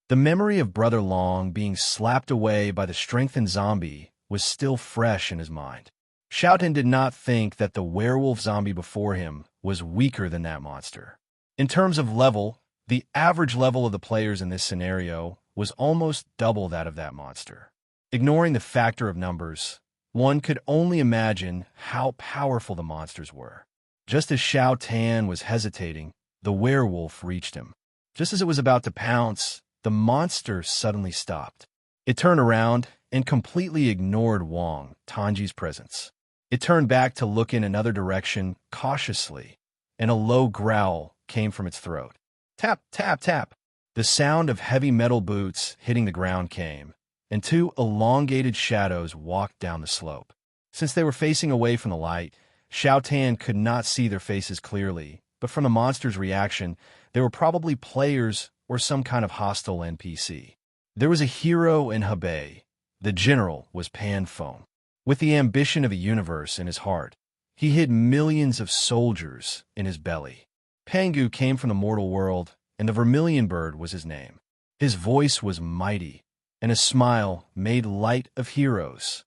The memory of Brother Long being slapped away by the strengthened zombie was still fresh in his mind. Xiao Tan did not think that the werewolf zombie before him was weaker than that monster. In terms of level, the average level of the players in this scenario was almost double that of that monster. Ignoring the factor of numbers, one could only imagine how powerful the monsters were. Just as Xiao Tan was hesitating, the werewolf reached him. Just as it was about to pounce, the monster suddenly stopped. It turned around and completely ignored Wang Tanji's presence. It turned back to look in another direction cautiously, and a low growl came from its throat. Tap, tap, tap. The sound of heavy metal boots hitting the ground came, and two elongated shadows walked down the slope. Since they were facing away from the light, Xiao Tan could not see their faces clearly, but from the monster's reaction, they were probably players or some kind of hostile NPC. There was a hero in Hebei. The general was Pan Feng. With the ambition of a universe in his heart, he hid millions of soldiers in his belly. Pangu came from the mortal world, and the Vermilion Bird was his name. His voice was mighty, and his smile made light of heroes.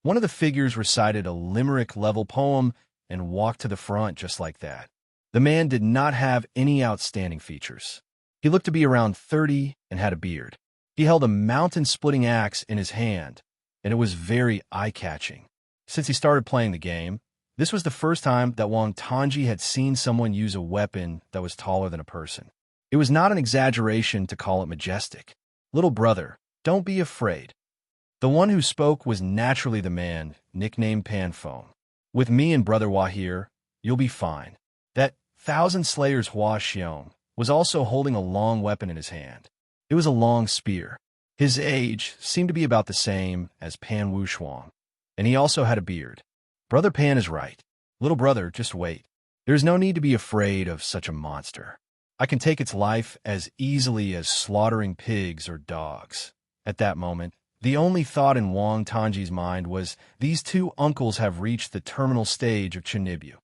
One of the figures recited a limerick-level poem and walked to the front just like that. The man did not have any outstanding features. He looked to be around 30 and had a beard. He held a mountain-splitting axe in his hand, and it was very eye-catching. Since he started playing the game, this was the first time that Wang Tanji had seen someone use a weapon that was taller than a person. It was not an exaggeration to call it majestic. Little brother, don't be afraid. The one who spoke was naturally the man, nicknamed Pan Feng. With me and Brother Hua here, you'll be fine. That Thousand Slayer's Hua Xiong was also holding a long weapon in his hand. It was a long spear. His age seemed to be about the same as Pan Wu Shuang, and he also had a beard. Brother Pan is right. Little brother, just wait. There's no need to be afraid of such a monster. I can take its life as easily as slaughtering pigs or dogs. At that moment, the only thought in Wang Tanji's mind was, these two uncles have reached the terminal stage of Chinibyu.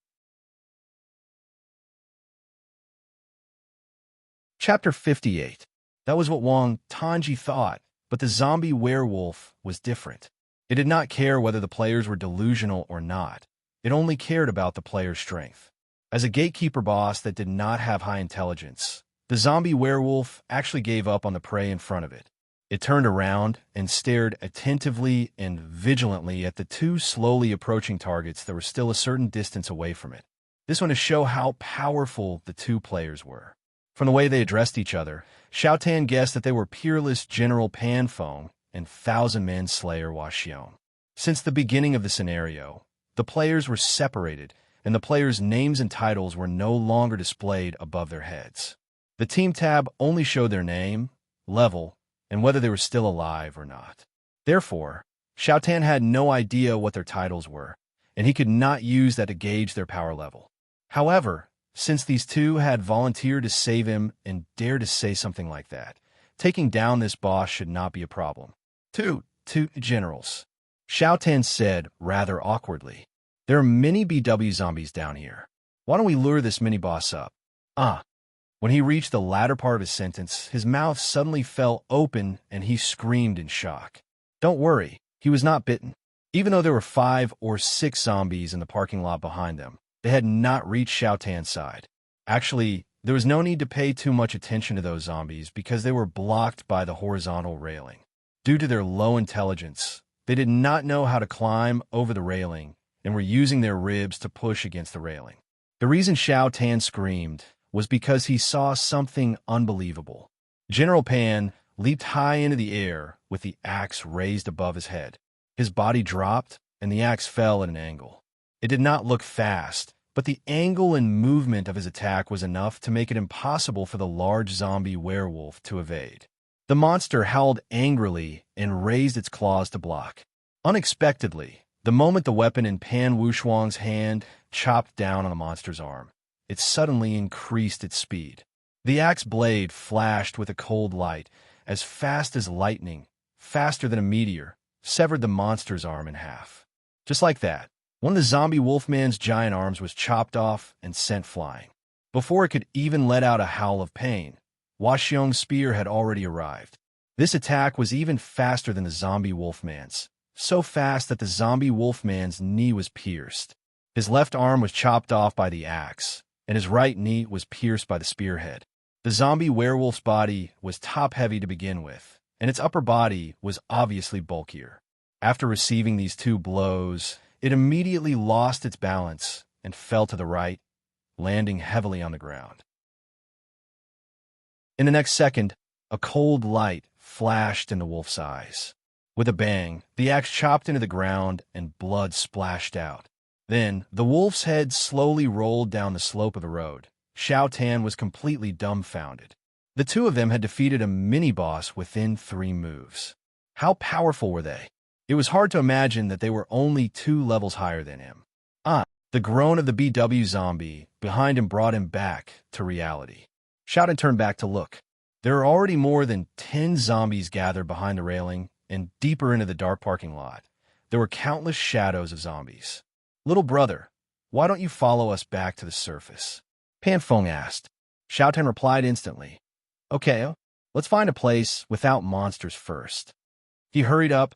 Chapter 58. That was what Wang Tanji thought, but the zombie werewolf was different. It did not care whether the players were delusional or not. It only cared about the player's strength. As a gatekeeper boss that did not have high intelligence, the zombie werewolf actually gave up on the prey in front of it. It turned around and stared attentively and vigilantly at the two slowly approaching targets that were still a certain distance away from it. This one to show how powerful the two players were. From the way they addressed each other, Xiao Tan guessed that they were peerless General Pan Feng and thousand-man slayer Washion. Since the beginning of the scenario, the players were separated, and the players' names and titles were no longer displayed above their heads. The team tab only showed their name, level, and whether they were still alive or not. Therefore, Xiao Tan had no idea what their titles were, and he could not use that to gauge their power level. However, since these two had volunteered to save him and dared to say something like that, taking down this boss should not be a problem. Two generals. Xiao Tan said rather awkwardly. There are many BW zombies down here. Why don't we lure this mini-boss up? When he reached the latter part of his sentence, his mouth suddenly fell open and he screamed in shock. Don't worry, he was not bitten. Even though there were 5 or 6 zombies in the parking lot behind them, they had not reached Xiao Tan's side. Actually, there was no need to pay too much attention to those zombies because they were blocked by the horizontal railing. Due to their low intelligence, they did not know how to climb over the railing and were using their ribs to push against the railing. The reason Xiao Tan screamed was because he saw something unbelievable. General Pan leaped high into the air with the axe raised above his head. His body dropped, and the axe fell at an angle. It did not look fast, but the angle and movement of his attack was enough to make it impossible for the large zombie werewolf to evade. The monster howled angrily and raised its claws to block. Unexpectedly, the moment the weapon in Pan Wushuang's hand chopped down on the monster's arm, it suddenly increased its speed. The axe blade flashed with a cold light, as fast as lightning, faster than a meteor, severed the monster's arm in half. Just like that, one of the zombie wolfman's giant arms was chopped off and sent flying. Before it could even let out a howl of pain, Washiong's spear had already arrived. This attack was even faster than the zombie wolfman's, so fast that the zombie wolfman's knee was pierced. His left arm was chopped off by the axe, and his right knee was pierced by the spearhead. The zombie werewolf's body was top-heavy to begin with, and its upper body was obviously bulkier. After receiving these 2 blows, it immediately lost its balance and fell to the right, landing heavily on the ground. In the next second, a cold light flashed in the wolf's eyes. With a bang, the axe chopped into the ground and blood splashed out. Then, the wolf's head slowly rolled down the slope of the road. Xiao Tan was completely dumbfounded. The 2 of them had defeated a mini-boss within 3 moves. How powerful were they? It was hard to imagine that they were only 2 levels higher than him. The groan of the BW zombie behind him brought him back to reality. Xiao Tan turned back to look. There were already more than 10 zombies gathered behind the railing, and deeper into the dark parking lot, there were countless shadows of zombies. Little brother, why don't you follow us back to the surface? Pan Feng asked. Xiao Tan replied instantly. Okay, let's find a place without monsters first. He hurried up,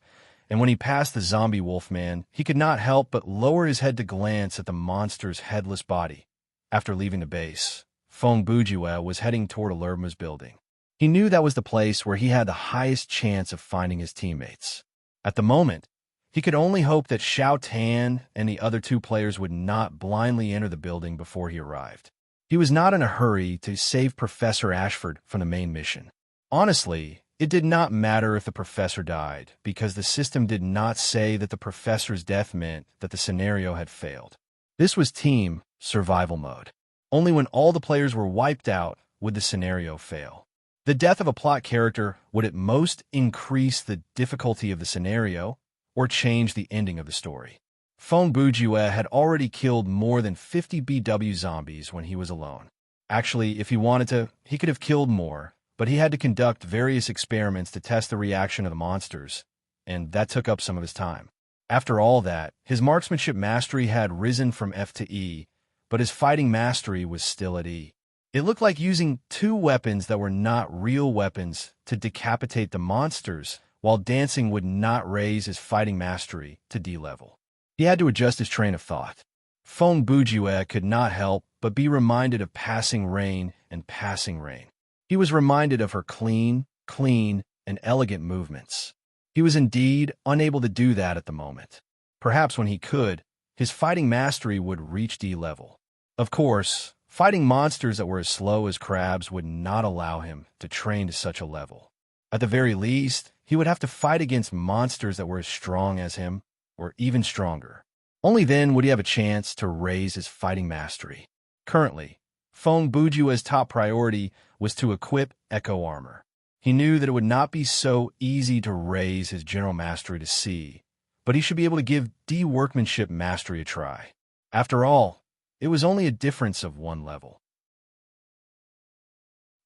and when he passed the zombie wolfman, he could not help but lower his head to glance at the monster's headless body. After leaving the base, Feng Bujue was heading toward Alerma's building. He knew that was the place where he had the highest chance of finding his teammates. At the moment, he could only hope that Xiao Tan and the other 2 players would not blindly enter the building before he arrived. He was not in a hurry to save Professor Ashford from the main mission. Honestly, it did not matter if the professor died, because the system did not say that the professor's death meant that the scenario had failed. This was team survival mode. Only when all the players were wiped out would the scenario fail. The death of a plot character would at most increase the difficulty of the scenario or change the ending of the story. Feng Bujue had already killed more than 50 BW zombies when he was alone. Actually, if he wanted to, he could have killed more, but he had to conduct various experiments to test the reaction of the monsters, and that took up some of his time. After all that, his marksmanship mastery had risen from F to E, but his fighting mastery was still at E. It looked like using 2 weapons that were not real weapons to decapitate the monsters, while dancing would not raise his fighting mastery to D level. He had to adjust his train of thought. Feng Bujue could not help but be reminded of Passing Rain and Passing Rain. He was reminded of her clean, and elegant movements. He was indeed unable to do that at the moment. Perhaps when he could, his fighting mastery would reach D level. Of course, fighting monsters that were as slow as crabs would not allow him to train to such a level. At the very least, he would have to fight against monsters that were as strong as him, or even stronger. Only then would he have a chance to raise his fighting mastery. Currently, Feng Bujua's top priority was to equip Echo Armor. He knew that it would not be so easy to raise his general mastery to C, but he should be able to give D workmanship mastery a try. After all, it was only a difference of 1 level.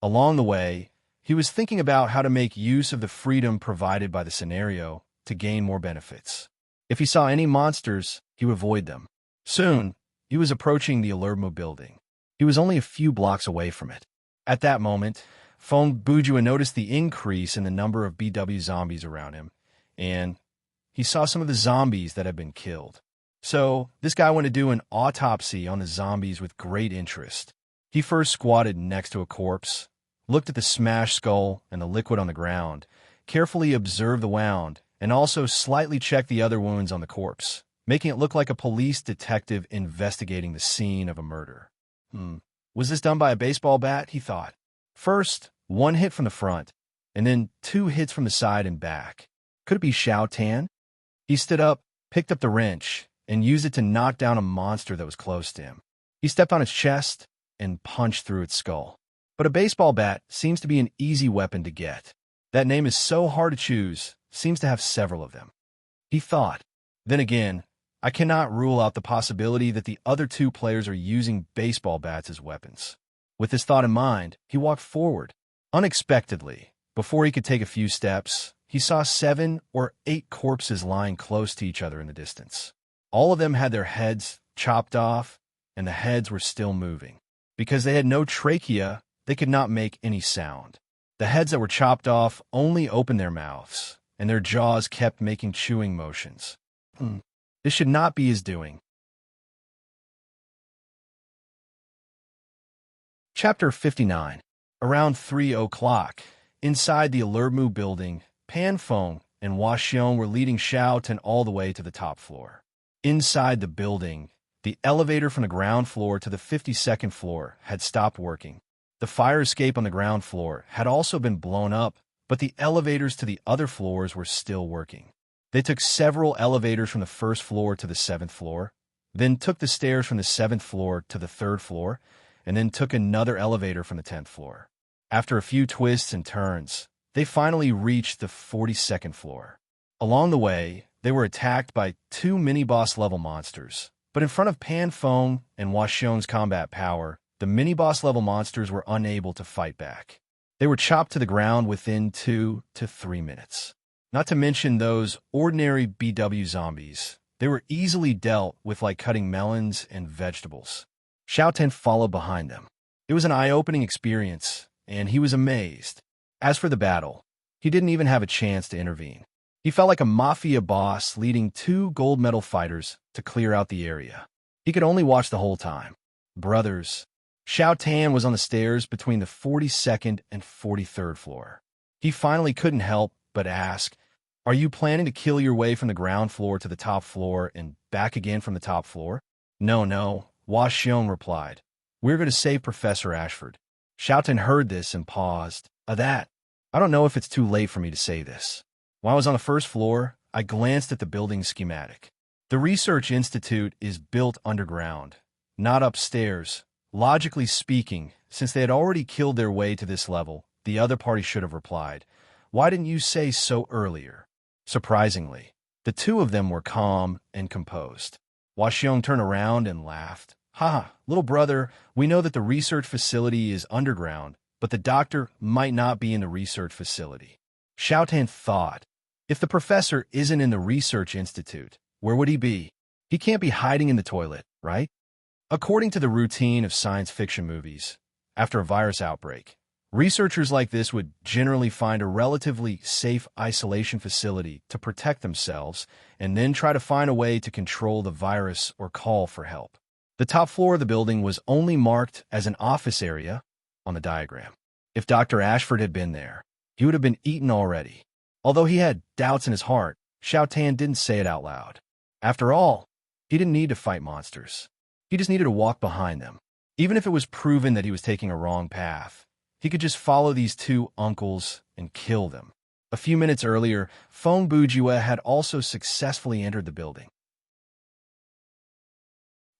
Along the way, he was thinking about how to make use of the freedom provided by the scenario to gain more benefits. If he saw any monsters, he would avoid them. Soon, he was approaching the Alermo building. He was only a few blocks away from it. At that moment, Feng Bujua noticed the increase in the number of BW zombies around him, and he saw some of the zombies that had been killed. So, this guy went to do an autopsy on the zombies with great interest. He first squatted next to a corpse, looked at the smashed skull and the liquid on the ground, carefully observed the wound, and also slightly checked the other wounds on the corpse, making it look like a police detective investigating the scene of a murder. Was this done by a baseball bat? He thought. First, 1 hit from the front, and then 2 hits from the side and back. Could it be Xiao Tan? He stood up, picked up the wrench, and used it to knock down a monster that was close to him. He stepped on its chest and punched through its skull. But a baseball bat seems to be an easy weapon to get. That name is so hard to choose, seems to have several of them. He thought. Then again, I cannot rule out the possibility that the other 2 players are using baseball bats as weapons. With this thought in mind, he walked forward. Unexpectedly, before he could take a few steps, he saw 7 or 8 corpses lying close to each other in the distance. All of them had their heads chopped off, and the heads were still moving. Because they had no trachea, they could not make any sound. The heads that were chopped off only opened their mouths, and their jaws kept making chewing motions. This should not be his doing. Chapter 59. Around 3 o'clock, inside the Alermu building, Pan Feng and Hua Xiong were leading Xiao Tan all the way to the top floor. Inside the building, the elevator from the ground floor to the 52nd floor had stopped working. The fire escape on the ground floor had also been blown up, but the elevators to the other floors were still working. They took several elevators from the 1st floor to the 7th floor, then took the stairs from the 7th floor to the 3rd floor, and then took another elevator from the 10th floor. After a few twists and turns, they finally reached the 42nd floor. Along the way, they were attacked by 2 mini-boss level monsters, but in front of Pan Feng and Hua Xiong's combat power, the mini-boss level monsters were unable to fight back. They were chopped to the ground within 2 to 3 minutes. Not to mention those ordinary BW zombies. They were easily dealt with like cutting melons and vegetables. Xiao Tan followed behind them. It was an eye-opening experience, and he was amazed. As for the battle, he didn't even have a chance to intervene. He felt like a mafia boss leading 2 gold medal fighters to clear out the area. He could only watch the whole time. Brothers. Xiao Tan was on the stairs between the 42nd and 43rd floor. He finally couldn't help but ask, "Are you planning to kill your way from the ground floor to the top floor and back again from the top floor?" No, Hua Xiong replied. "We're going to save Professor Ashford." Xiao Tan heard this and paused. That. I don't know if it's too late for me to say this. While I was on the 1st floor, I glanced at the building schematic. The Research Institute is built underground, not upstairs. Logically speaking, since they had already killed their way to this level, the other party should have replied, "Why didn't you say so earlier?" Surprisingly, the 2 of them were calm and composed. Hua Xiong turned around and laughed. "Ha, little brother, we know that the research facility is underground, but the doctor might not be in the research facility." Xiao Tan thought, if the professor isn't in the Research Institute, where would he be? He can't be hiding in the toilet, right? According to the routine of science fiction movies, after a virus outbreak, researchers like this would generally find a relatively safe isolation facility to protect themselves and then try to find a way to control the virus or call for help. The top floor of the building was only marked as an office area on the diagram. If Dr. Ashford had been there, he would have been eaten already. Although he had doubts in his heart, Xiao Tan didn't say it out loud. After all, he didn't need to fight monsters. He just needed to walk behind them. Even if it was proven that he was taking a wrong path, he could just follow these 2 uncles and kill them. A few minutes earlier, Feng Bujue had also successfully entered the building.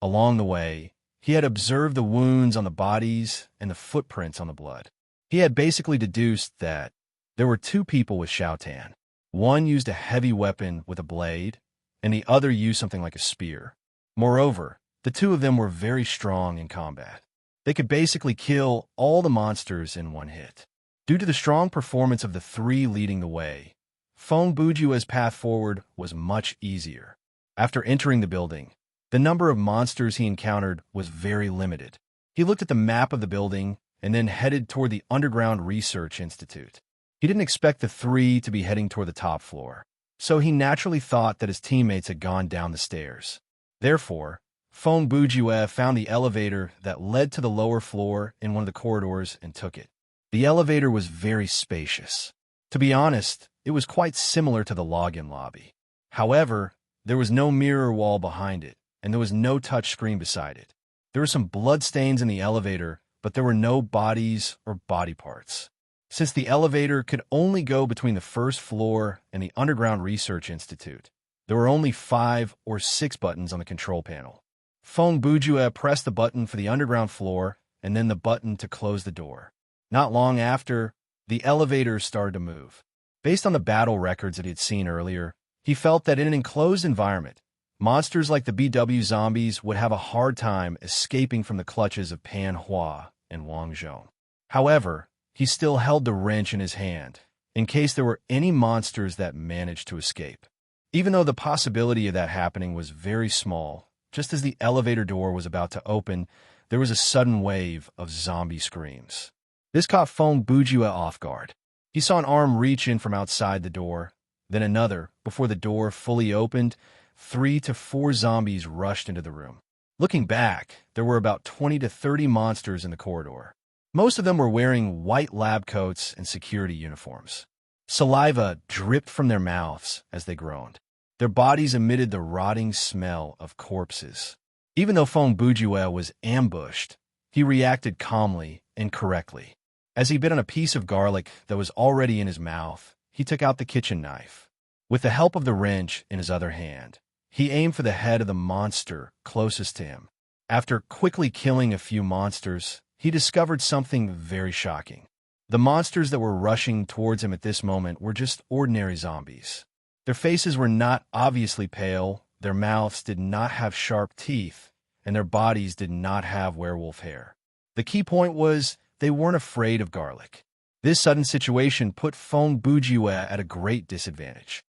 Along the way, he had observed the wounds on the bodies and the footprints on the blood. He had basically deduced that there were two people with Xiao Tan. One used a heavy weapon with a blade, and the other used something like a spear. Moreover, the two of them were very strong in combat. They could basically kill all the monsters in one hit. Due to the strong performance of the three leading the way, Feng Bujue's path forward was much easier. After entering the building, the number of monsters he encountered was very limited. He looked at the map of the building and then headed toward the Underground Research Institute. He didn't expect the three to be heading toward the top floor, so he naturally thought that his teammates had gone down the stairs. Therefore, Feng Bujue found the elevator that led to the lower floor in one of the corridors and took it. The elevator was very spacious. To be honest, it was quite similar to the login lobby. However, there was no mirror wall behind it, and there was no touch screen beside it. There were some bloodstains in the elevator, but there were no bodies or body parts. Since the elevator could only go between the first floor and the Underground Research Institute, there were only 5 or 6 buttons on the control panel. Feng Bujue pressed the button for the underground floor and then the button to close the door. Not long after, the elevator started to move. Based on the battle records that he had seen earlier, he felt that in an enclosed environment, monsters like the BW zombies would have a hard time escaping from the clutches of Pan Hua and Wang Zhong. However, he still held the wrench in his hand, in case there were any monsters that managed to escape. Even though the possibility of that happening was very small, just as the elevator door was about to open, there was a sudden wave of zombie screams. This caught Feng Bujue off guard. He saw an arm reach in from outside the door, then another. Before the door fully opened, 3 to 4 zombies rushed into the room. Looking back, there were about 20 to 30 monsters in the corridor. Most of them were wearing white lab coats and security uniforms. Saliva dripped from their mouths as they groaned. Their bodies emitted the rotting smell of corpses. Even though Feng Bujue was ambushed, he reacted calmly and correctly. As he bit on a piece of garlic that was already in his mouth, he took out the kitchen knife. With the help of the wrench in his other hand, he aimed for the head of the monster closest to him. After quickly killing a few monsters, he discovered something very shocking. The monsters that were rushing towards him at this moment were just ordinary zombies. Their faces were not obviously pale, their mouths did not have sharp teeth, and their bodies did not have werewolf hair. The key point was they weren't afraid of garlic. This sudden situation put Feng Bujue at a great disadvantage.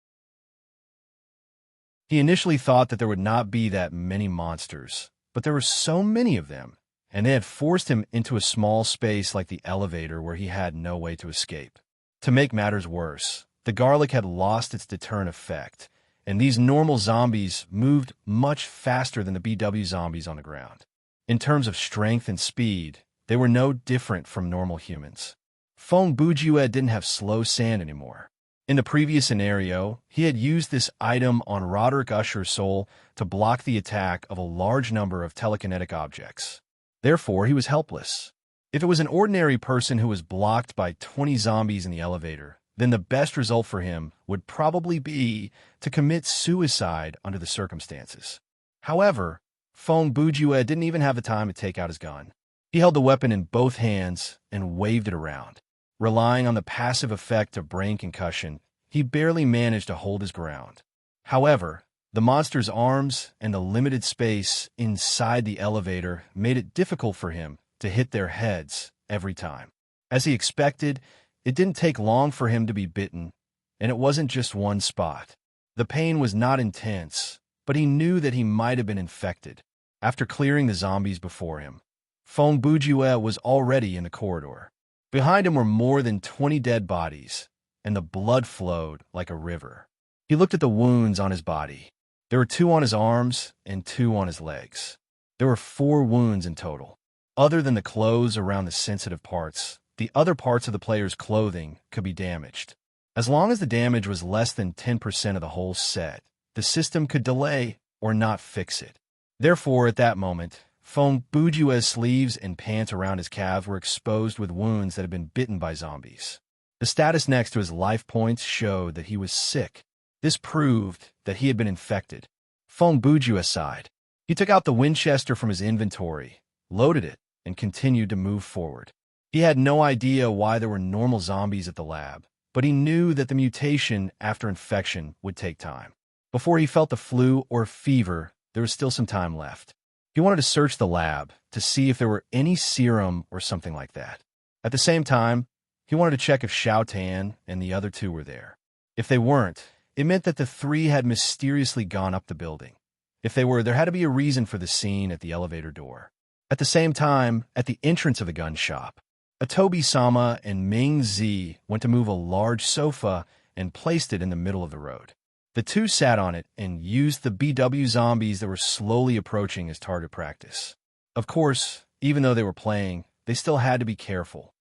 He initially thought that there would not be that many monsters, but there were so many of them, and they had forced him into a small space like the elevator where he had no way to escape. To make matters worse, the garlic had lost its deterrent effect, and these normal zombies moved much faster than the BW zombies on the ground. In terms of strength and speed, they were no different from normal humans. Feng Bujue didn't have slow sand anymore. In the previous scenario, he had used this item on Roderick Usher's soul to block the attack of a large number of telekinetic objects. Therefore, he was helpless. If it was an ordinary person who was blocked by 20 zombies in the elevator, then the best result for him would probably be to commit suicide under the circumstances. However, Feng Bujue didn't even have the time to take out his gun. He held the weapon in both hands and waved it around. Relying on the passive effect of brain concussion, he barely managed to hold his ground. However, the monster's arms and the limited space inside the elevator made it difficult for him to hit their heads every time. As he expected, it didn't take long for him to be bitten, and it wasn't just one spot. The pain was not intense, but he knew that he might have been infected. After clearing the zombies before him, Feng Bujue was already in the corridor. Behind him were more than 20 dead bodies, and the blood flowed like a river. He looked at the wounds on his body. There were 2 on his arms and 2 on his legs. There were 4 wounds in total. Other than the clothes around the sensitive parts, the other parts of the player's clothing could be damaged. As long as the damage was less than 10% of the whole set, the system could delay or not fix it. Therefore, at that moment, Feng Bujue's sleeves and pants around his calves were exposed with wounds that had been bitten by zombies. The status next to his life points showed that he was sick. This proved that he had been infected. Feng Buju aside. He took out the Winchester from his inventory, loaded it, and continued to move forward. He had no idea why there were normal zombies at the lab, but he knew that the mutation after infection would take time. Before he felt the flu or fever, there was still some time left. He wanted to search the lab to see if there were any serum or something like that. At the same time, he wanted to check if Xiao Tan and the other two were there. If they weren't, it meant that the three had mysteriously gone up the building. If they were, there had to be a reason for the scene at the elevator door. At the same time, at the entrance of the gun shop, Atobi-sama and Ming Zi went to move a large sofa and placed it in the middle of the road. The two sat on it and used the BW zombies that were slowly approaching as target practice. Of course, even though they were playing, they still had to be careful.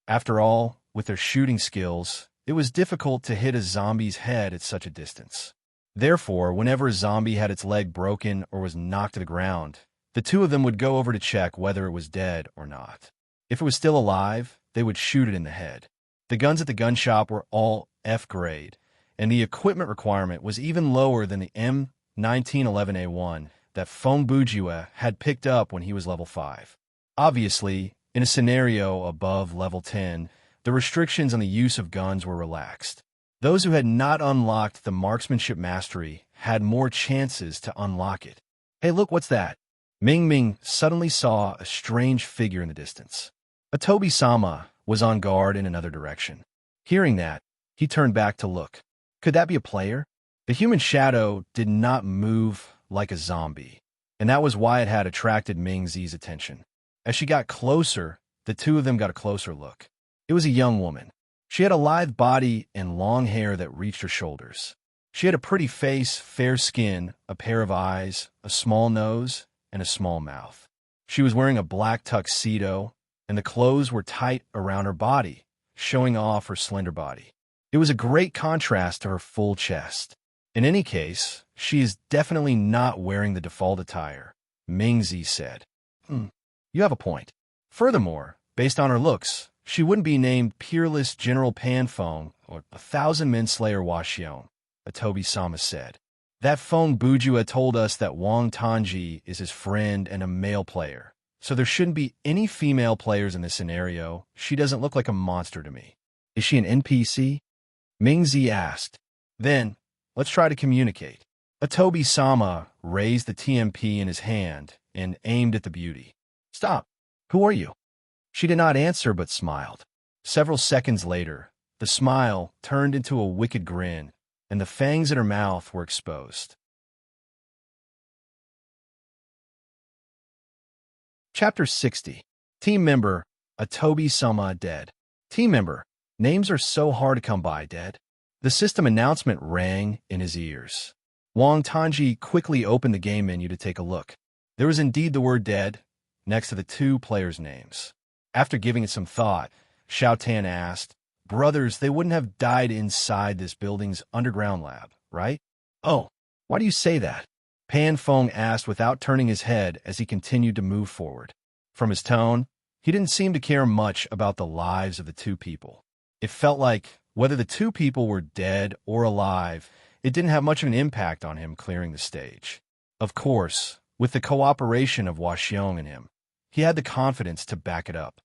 After all, with their shooting skills, it was difficult to hit a zombie's head at such a distance. Therefore, whenever a zombie had its leg broken or was knocked to the ground, the two of them would go over to check whether it was dead or not. If it was still alive, they would shoot it in the head. The guns at the gun shop were all F grade, and the equipment requirement was even lower than the M1911A1 that Feng Bujue had picked up when he was level 5. Obviously, in a scenario above level 10, the restrictions on the use of guns were relaxed. Those who had not unlocked the marksmanship mastery had more chances to unlock it. Hey, look, what's that? Ming suddenly saw a strange figure in the distance. Atobi-sama was on guard in another direction. Hearing that, he turned back to look. Could that be a player? The human shadow did not move like a zombie, and that was why it had attracted Ming Zi's attention. As she got closer, the two of them got a closer look. It was a young woman. She had a lithe body and long hair that reached her shoulders. She had a pretty face, fair skin, a pair of eyes, a small nose, and a small mouth. She was wearing a black tuxedo, and the clothes were tight around her body, showing off her slender body. It was a great contrast to her full chest. In any case, she is definitely not wearing the default attire, Ming Zi said. You have a point. Furthermore, based on her looks, she wouldn't be named Peerless General Panfeng or 1,000-Men Slayer Washion, Atobi-sama said. That Feng Bujue told us that Wang Tanji is his friend and a male player, so there shouldn't be any female players in this scenario. She doesn't look like a monster to me. Is she an NPC? Ming Zi asked. Then, let's try to communicate. Atobi-sama raised the TMP in his hand and aimed at the beauty. Stop. Who are you? She did not answer but smiled. Several seconds later, the smile turned into a wicked grin, and the fangs in her mouth were exposed. Chapter 60. Team member, Atobi-sama dead. Team member, names are so hard to come by, dead. The system announcement rang in his ears. Wang Tanji quickly opened the game menu to take a look. There was indeed the word dead next to the two players' names. After giving it some thought, Xiao Tan asked, Brothers, they wouldn't have died inside this building's underground lab, right? Oh, why do you say that? Pan Feng asked without turning his head as he continued to move forward. From his tone, he didn't seem to care much about the lives of the two people. It felt like, whether the two people were dead or alive, it didn't have much of an impact on him clearing the stage. Of course, with the cooperation of Washiong and him, he had the confidence to back it up.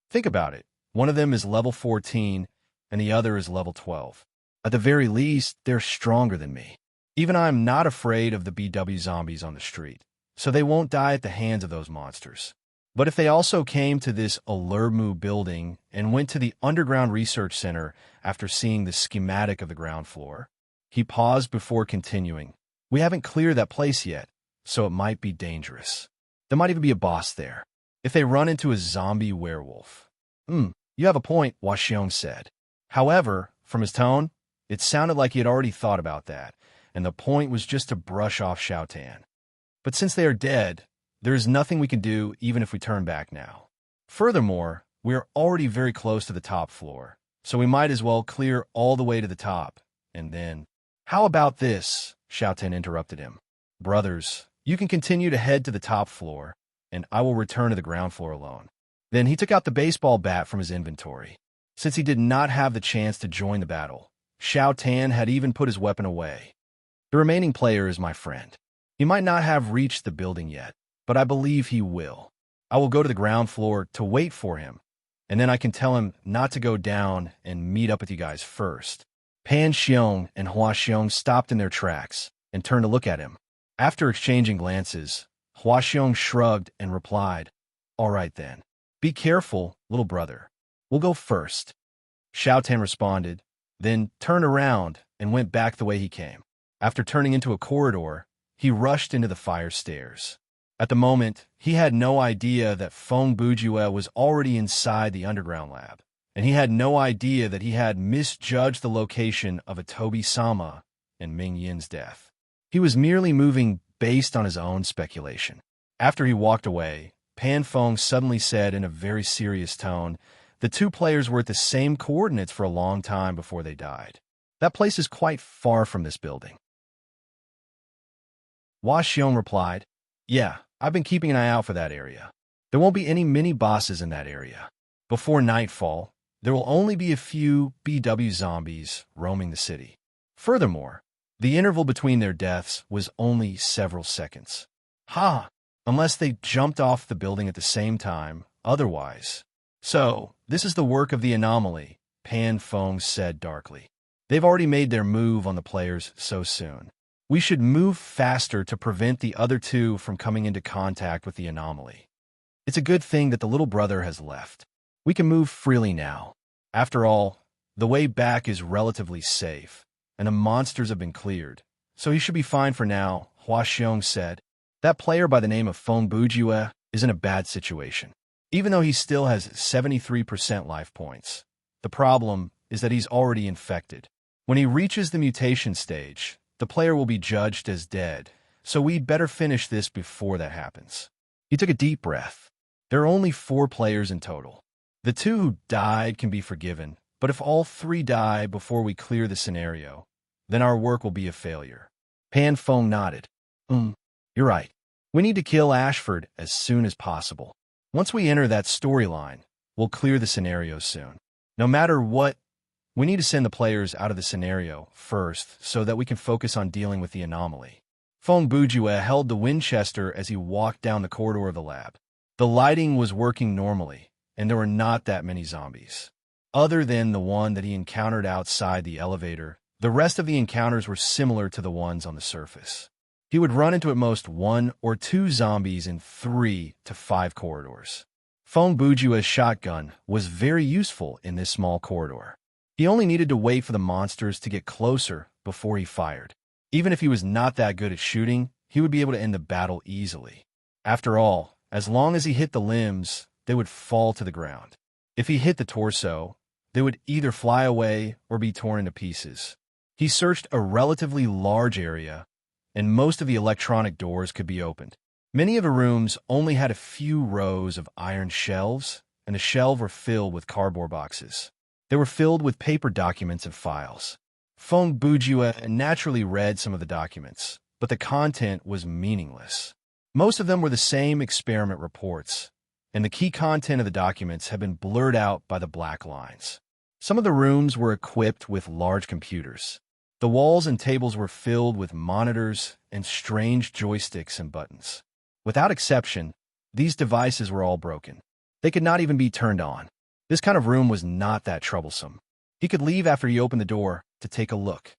Think about it. One of them is level 14, and the other is level 12. At the very least, they're stronger than me. Even I am not afraid of the BW zombies on the street, so they won't die at the hands of those monsters. But if they also came to this Alermu building and went to the underground research center after seeing the schematic of the ground floor, he paused before continuing. We haven't cleared that place yet, so it might be dangerous. There might even be a boss there. If they run into a zombie werewolf. You have a point, Washiong said. However, from his tone, it sounded like he had already thought about that, and the point was just to brush off Xiao Tan. But since they are dead, there is nothing we can do even if we turn back now. Furthermore, we are already very close to the top floor, so we might as well clear all the way to the top, and then... How about this? Xiao Tan interrupted him. Brothers, you can continue to head to the top floor, and I will return to the ground floor alone. Then he took out the baseball bat from his inventory. Since he did not have the chance to join the battle, Xiao Tan had even put his weapon away. The remaining player is my friend. He might not have reached the building yet, but I believe he will. I will go to the ground floor to wait for him, and then I can tell him not to go down and meet up with you guys first. Pan Xiong and Hua Xiong stopped in their tracks and turned to look at him. After exchanging glances, Hua Xiong shrugged and replied, "All right then. Be careful, little brother. We'll go first." Xiao Tan responded, then turned around and went back the way he came. After turning into a corridor, he rushed into the fire stairs. At the moment, he had no idea that Feng Bujue was already inside the underground lab, and he had no idea that he had misjudged the location of Atobi-sama and Ming Yin's death. He was merely moving based on his own speculation. After he walked away, Pan Feng suddenly said in a very serious tone, "The two players were at the same coordinates for a long time before they died. That place is quite far from this building." Hua Xiong replied, "Yeah, I've been keeping an eye out for that area. There won't be any mini-bosses in that area. Before nightfall, there will only be a few BW zombies roaming the city. Furthermore, the interval between their deaths was only several seconds. Unless they jumped off the building at the same time, otherwise. So, this is the work of the anomaly," Pan Feng said darkly. "They've already made their move on the players so soon. We should move faster to prevent the other two from coming into contact with the anomaly. It's a good thing that the little brother has left. We can move freely now. After all, the way back is relatively safe, and the monsters have been cleared, so he should be fine for now," Hua Xiong said. "That player by the name of Feng Bujue is in a bad situation. Even though he still has 73% life points, the problem is that he's already infected. When he reaches the mutation stage, the player will be judged as dead, so we'd better finish this before that happens." He took a deep breath. There are only 4 players in total. The 2 who died can be forgiven, but if all 3 die before we clear the scenario, then our work will be a failure. Pan Feng nodded. You're right. We need to kill Ashford as soon as possible. Once we enter that storyline, we'll clear the scenario soon. No matter what, we need to send the players out of the scenario first so that we can focus on dealing with the anomaly. Feng Bujue held the Winchester as he walked down the corridor of the lab. The lighting was working normally, and there were not that many zombies. Other than the one that he encountered outside the elevator, the rest of the encounters were similar to the ones on the surface. He would run into at most 1 or 2 zombies in 3 to 5 corridors. Feng Bujue's shotgun was very useful in this small corridor. He only needed to wait for the monsters to get closer before he fired. Even if he was not that good at shooting, he would be able to end the battle easily. After all, as long as he hit the limbs, they would fall to the ground. If he hit the torso, they would either fly away or be torn into pieces. He searched a relatively large area, and most of the electronic doors could be opened. Many of the rooms only had a few rows of iron shelves, and the shelves were filled with cardboard boxes. They were filled with paper documents and files. Feng Bujue naturally read some of the documents, but the content was meaningless. Most of them were the same experiment reports, and the key content of the documents had been blurred out by the black lines. Some of the rooms were equipped with large computers. The walls and tables were filled with monitors and strange joysticks and buttons. Without exception, these devices were all broken. They could not even be turned on. This kind of room was not that troublesome. He could leave after he opened the door to take a look.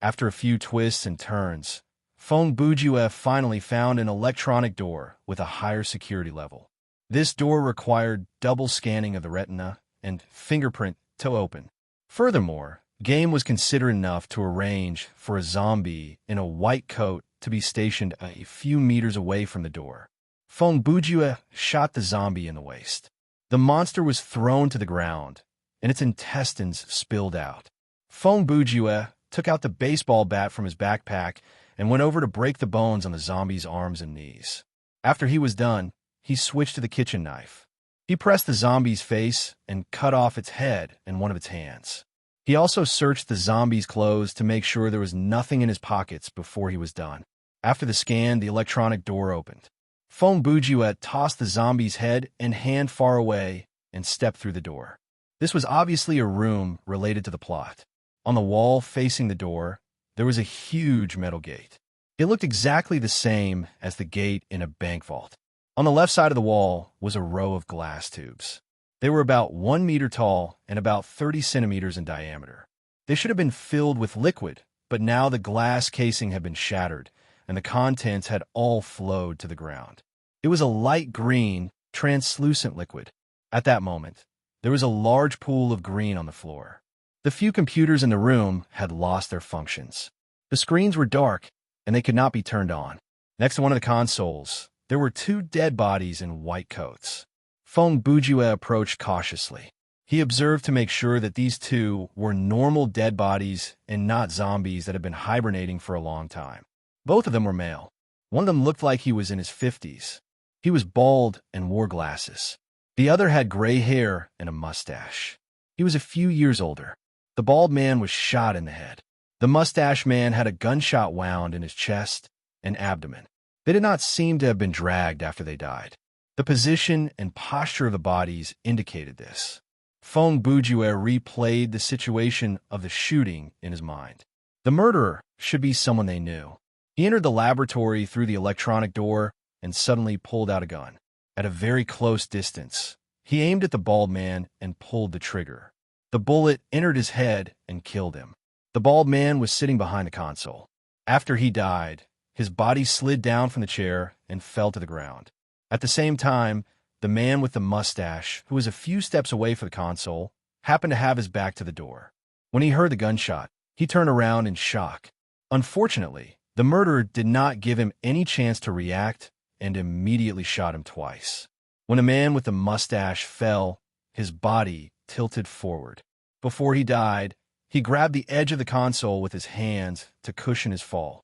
After a few twists and turns, Feng Bujue finally found an electronic door with a higher security level. This door required double scanning of the retina and fingerprint to open. Furthermore, game was considerate enough to arrange for a zombie in a white coat to be stationed a few meters away from the door. Feng Bujue shot the zombie in the waist. The monster was thrown to the ground, and its intestines spilled out. Feng Bujue took out the baseball bat from his backpack and went over to break the bones on the zombie's arms and knees. After he was done, he switched to the kitchen knife. He pressed the zombie's face and cut off its head and one of its hands. He also searched the zombie's clothes to make sure there was nothing in his pockets before he was done. After the scan, the electronic door opened. Feng Bujue tossed the zombie's head and hand far away and stepped through the door. This was obviously a room related to the plot. On the wall facing the door, there was a huge metal gate. It looked exactly the same as the gate in a bank vault. On the left side of the wall was a row of glass tubes. They were about 1 meter tall and about 30 centimeters in diameter. They should have been filled with liquid, but now the glass casing had been shattered, and the contents had all flowed to the ground. It was a light green, translucent liquid. At that moment, there was a large pool of green on the floor. The few computers in the room had lost their functions. The screens were dark, and they could not be turned on. Next to one of the consoles, there were 2 dead bodies in white coats. Feng Bujue approached cautiously. He observed to make sure that these 2 were normal dead bodies and not zombies that had been hibernating for a long time. Both of them were male. One of them looked like he was in his 50s. He was bald and wore glasses. The other had gray hair and a mustache. He was a few years older. The bald man was shot in the head. The mustache man had a gunshot wound in his chest and abdomen. They did not seem to have been dragged after they died. The position and posture of the bodies indicated this. Feng Bujue replayed the situation of the shooting in his mind. The murderer should be someone they knew. He entered the laboratory through the electronic door and suddenly pulled out a gun. At a very close distance, he aimed at the bald man and pulled the trigger. The bullet entered his head and killed him. The bald man was sitting behind the console. After he died, his body slid down from the chair and fell to the ground. At the same time, the man with the mustache, who was a few steps away from the console, happened to have his back to the door. When he heard the gunshot, he turned around in shock. Unfortunately, the murderer did not give him any chance to react and immediately shot him twice. When the man with the mustache fell, his body tilted forward. Before he died, he grabbed the edge of the console with his hands to cushion his fall.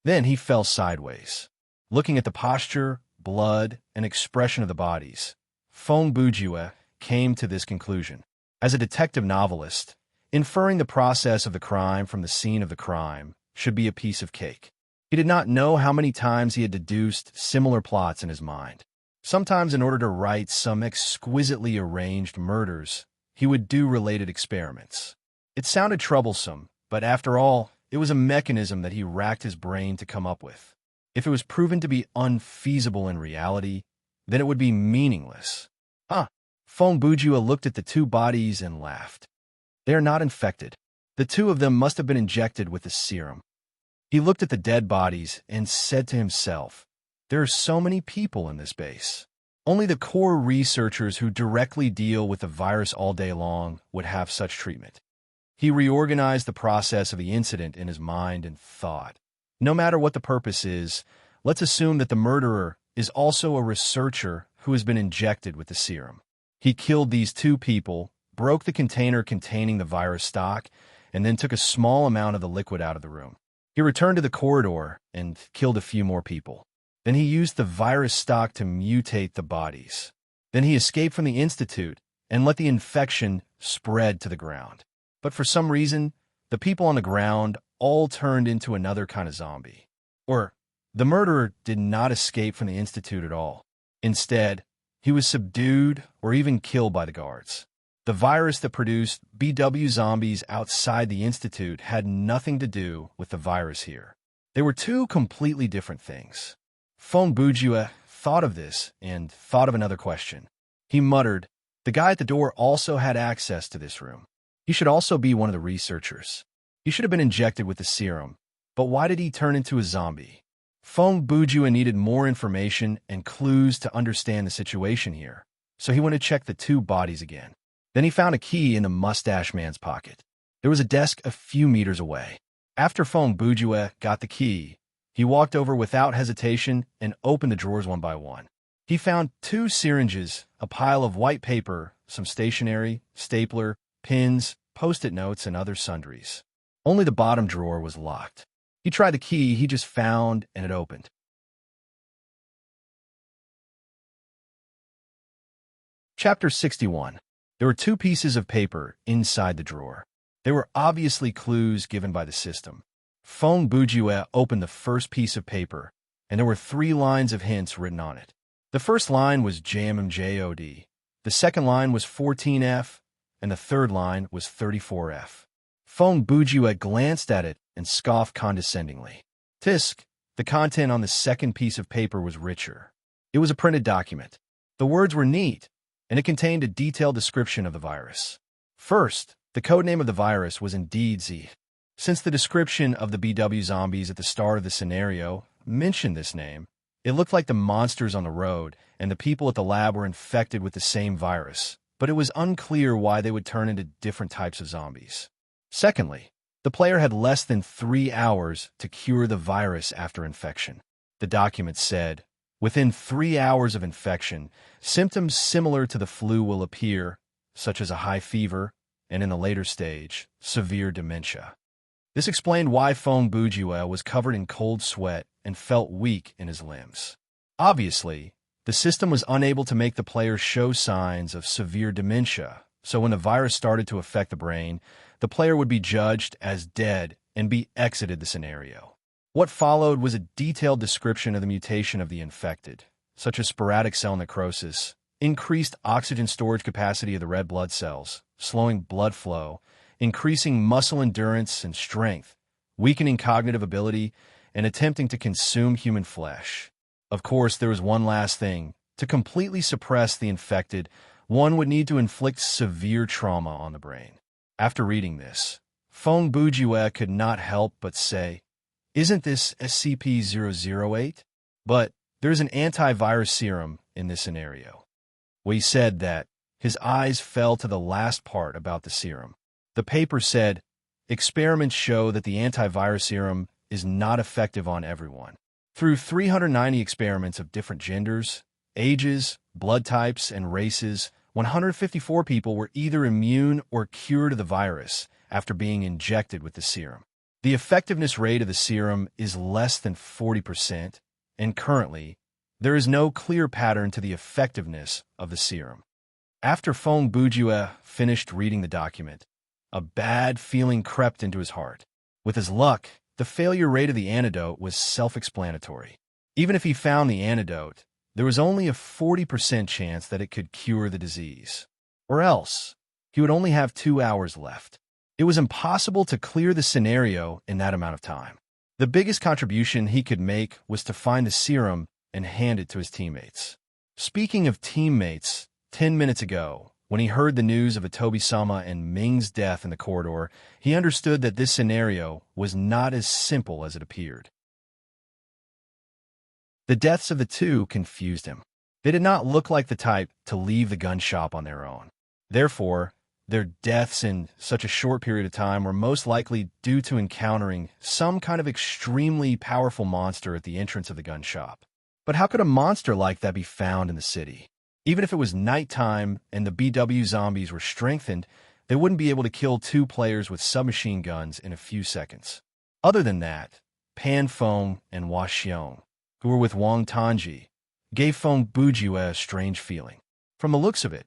Then he fell sideways. Looking at the posture, blood, and expression of the bodies, Feng Bujue came to this conclusion. As a detective novelist, inferring the process of the crime from the scene of the crime should be a piece of cake. He did not know how many times he had deduced similar plots in his mind. Sometimes in order to write some exquisitely arranged murders, he would do related experiments. It sounded troublesome, but after all, it was a mechanism that he racked his brain to come up with. If it was proven to be unfeasible in reality, then it would be meaningless. Feng Bujue looked at the 2 bodies and laughed. They are not infected. The 2 of them must have been injected with the serum. He looked at the dead bodies and said to himself, there are so many people in this base. Only the core researchers who directly deal with the virus all day long would have such treatment. He reorganized the process of the incident in his mind and thought, no matter what the purpose is, let's assume that the murderer is also a researcher who has been injected with the serum. He killed these 2 people, broke the container containing the virus stock, and then took a small amount of the liquid out of the room. He returned to the corridor and killed a few more people. Then he used the virus stock to mutate the bodies. Then he escaped from the institute and let the infection spread to the ground. But for some reason, the people on the ground all turned into another kind of zombie. Or, the murderer did not escape from the institute at all. Instead, he was subdued or even killed by the guards. The virus that produced BW zombies outside the institute had nothing to do with the virus here. They were 2 completely different things. Feng Bujue thought of this and thought of another question. He muttered, the guy at the door also had access to this room. He should also be one of the researchers. He should have been injected with the serum, but why did he turn into a zombie? Feng Bujue needed more information and clues to understand the situation here, so he went to check the 2 bodies again. Then he found a key in the mustache man's pocket. There was a desk a few meters away. After Feng Bujue got the key, he walked over without hesitation and opened the drawers one by one. He found 2 syringes, a pile of white paper, some stationery, stapler, pins, post-it notes, and other sundries. Only the bottom drawer was locked. He tried the key he just found, and it opened. Chapter 61. There were 2 pieces of paper inside the drawer. They were obviously clues given by the system. Feng Bujue opened the first piece of paper and there were 3 lines of hints written on it. The first line was JMMJOD, the second line was 14F, and the third line was 34F. Feng Bujue glanced at it and scoffed condescendingly. Tisk, the content on the second piece of paper was richer. It was a printed document. The words were neat, and it contained a detailed description of the virus. First, the codename of the virus was indeed Z. Since the description of the BW zombies at the start of the scenario mentioned this name, it looked like the monsters on the road and the people at the lab were infected with the same virus, but it was unclear why they would turn into different types of zombies. Secondly, the player had less than 3 hours to cure the virus after infection. The document said, within 3 hours of infection, symptoms similar to the flu will appear, such as a high fever, and in the later stage, severe dementia. This explained why Feng Bujue was covered in cold sweat and felt weak in his limbs. Obviously, the system was unable to make the player show signs of severe dementia, so when the virus started to affect the brain, the player would be judged as dead and be exited the scenario. What followed was a detailed description of the mutation of the infected, such as sporadic cell necrosis, increased oxygen storage capacity of the red blood cells, slowing blood flow, increasing muscle endurance and strength, weakening cognitive ability, and attempting to consume human flesh. Of course, there was one last thing. To completely suppress the infected, one would need to inflict severe trauma on the brain. After reading this, Feng Bujue could not help but say, "Isn't this SCP-008? But there's an antivirus serum in this scenario." Well, he said that his eyes fell to the last part about the serum. The paper said, experiments show that the antivirus serum is not effective on everyone. Through 390 experiments of different genders, ages, blood types, and races, 154 people were either immune or cured of the virus after being injected with the serum. The effectiveness rate of the serum is less than 40%, and currently, there is no clear pattern to the effectiveness of the serum. After Feng Bujue finished reading the document, a bad feeling crept into his heart. With his luck, the failure rate of the antidote was self-explanatory. Even if he found the antidote, there was only a 40% chance that it could cure the disease. Or else, he would only have 2 hours left. It was impossible to clear the scenario in that amount of time. The biggest contribution he could make was to find the serum and hand it to his teammates. Speaking of teammates, 10 minutes ago, when he heard the news of Atobi-sama and Ming's death in the corridor, he understood that this scenario was not as simple as it appeared. The deaths of the two confused him. They did not look like the type to leave the gun shop on their own. Therefore, their deaths in such a short period of time were most likely due to encountering some kind of extremely powerful monster at the entrance of the gun shop. But how could a monster like that be found in the city? Even if it was nighttime and the BW zombies were strengthened, they wouldn't be able to kill 2 players with submachine guns in a few seconds. Other than that, Pan Feng and Hua Xiong, who were with Wang Tanji, gave Feng Bujue a strange feeling. From the looks of it,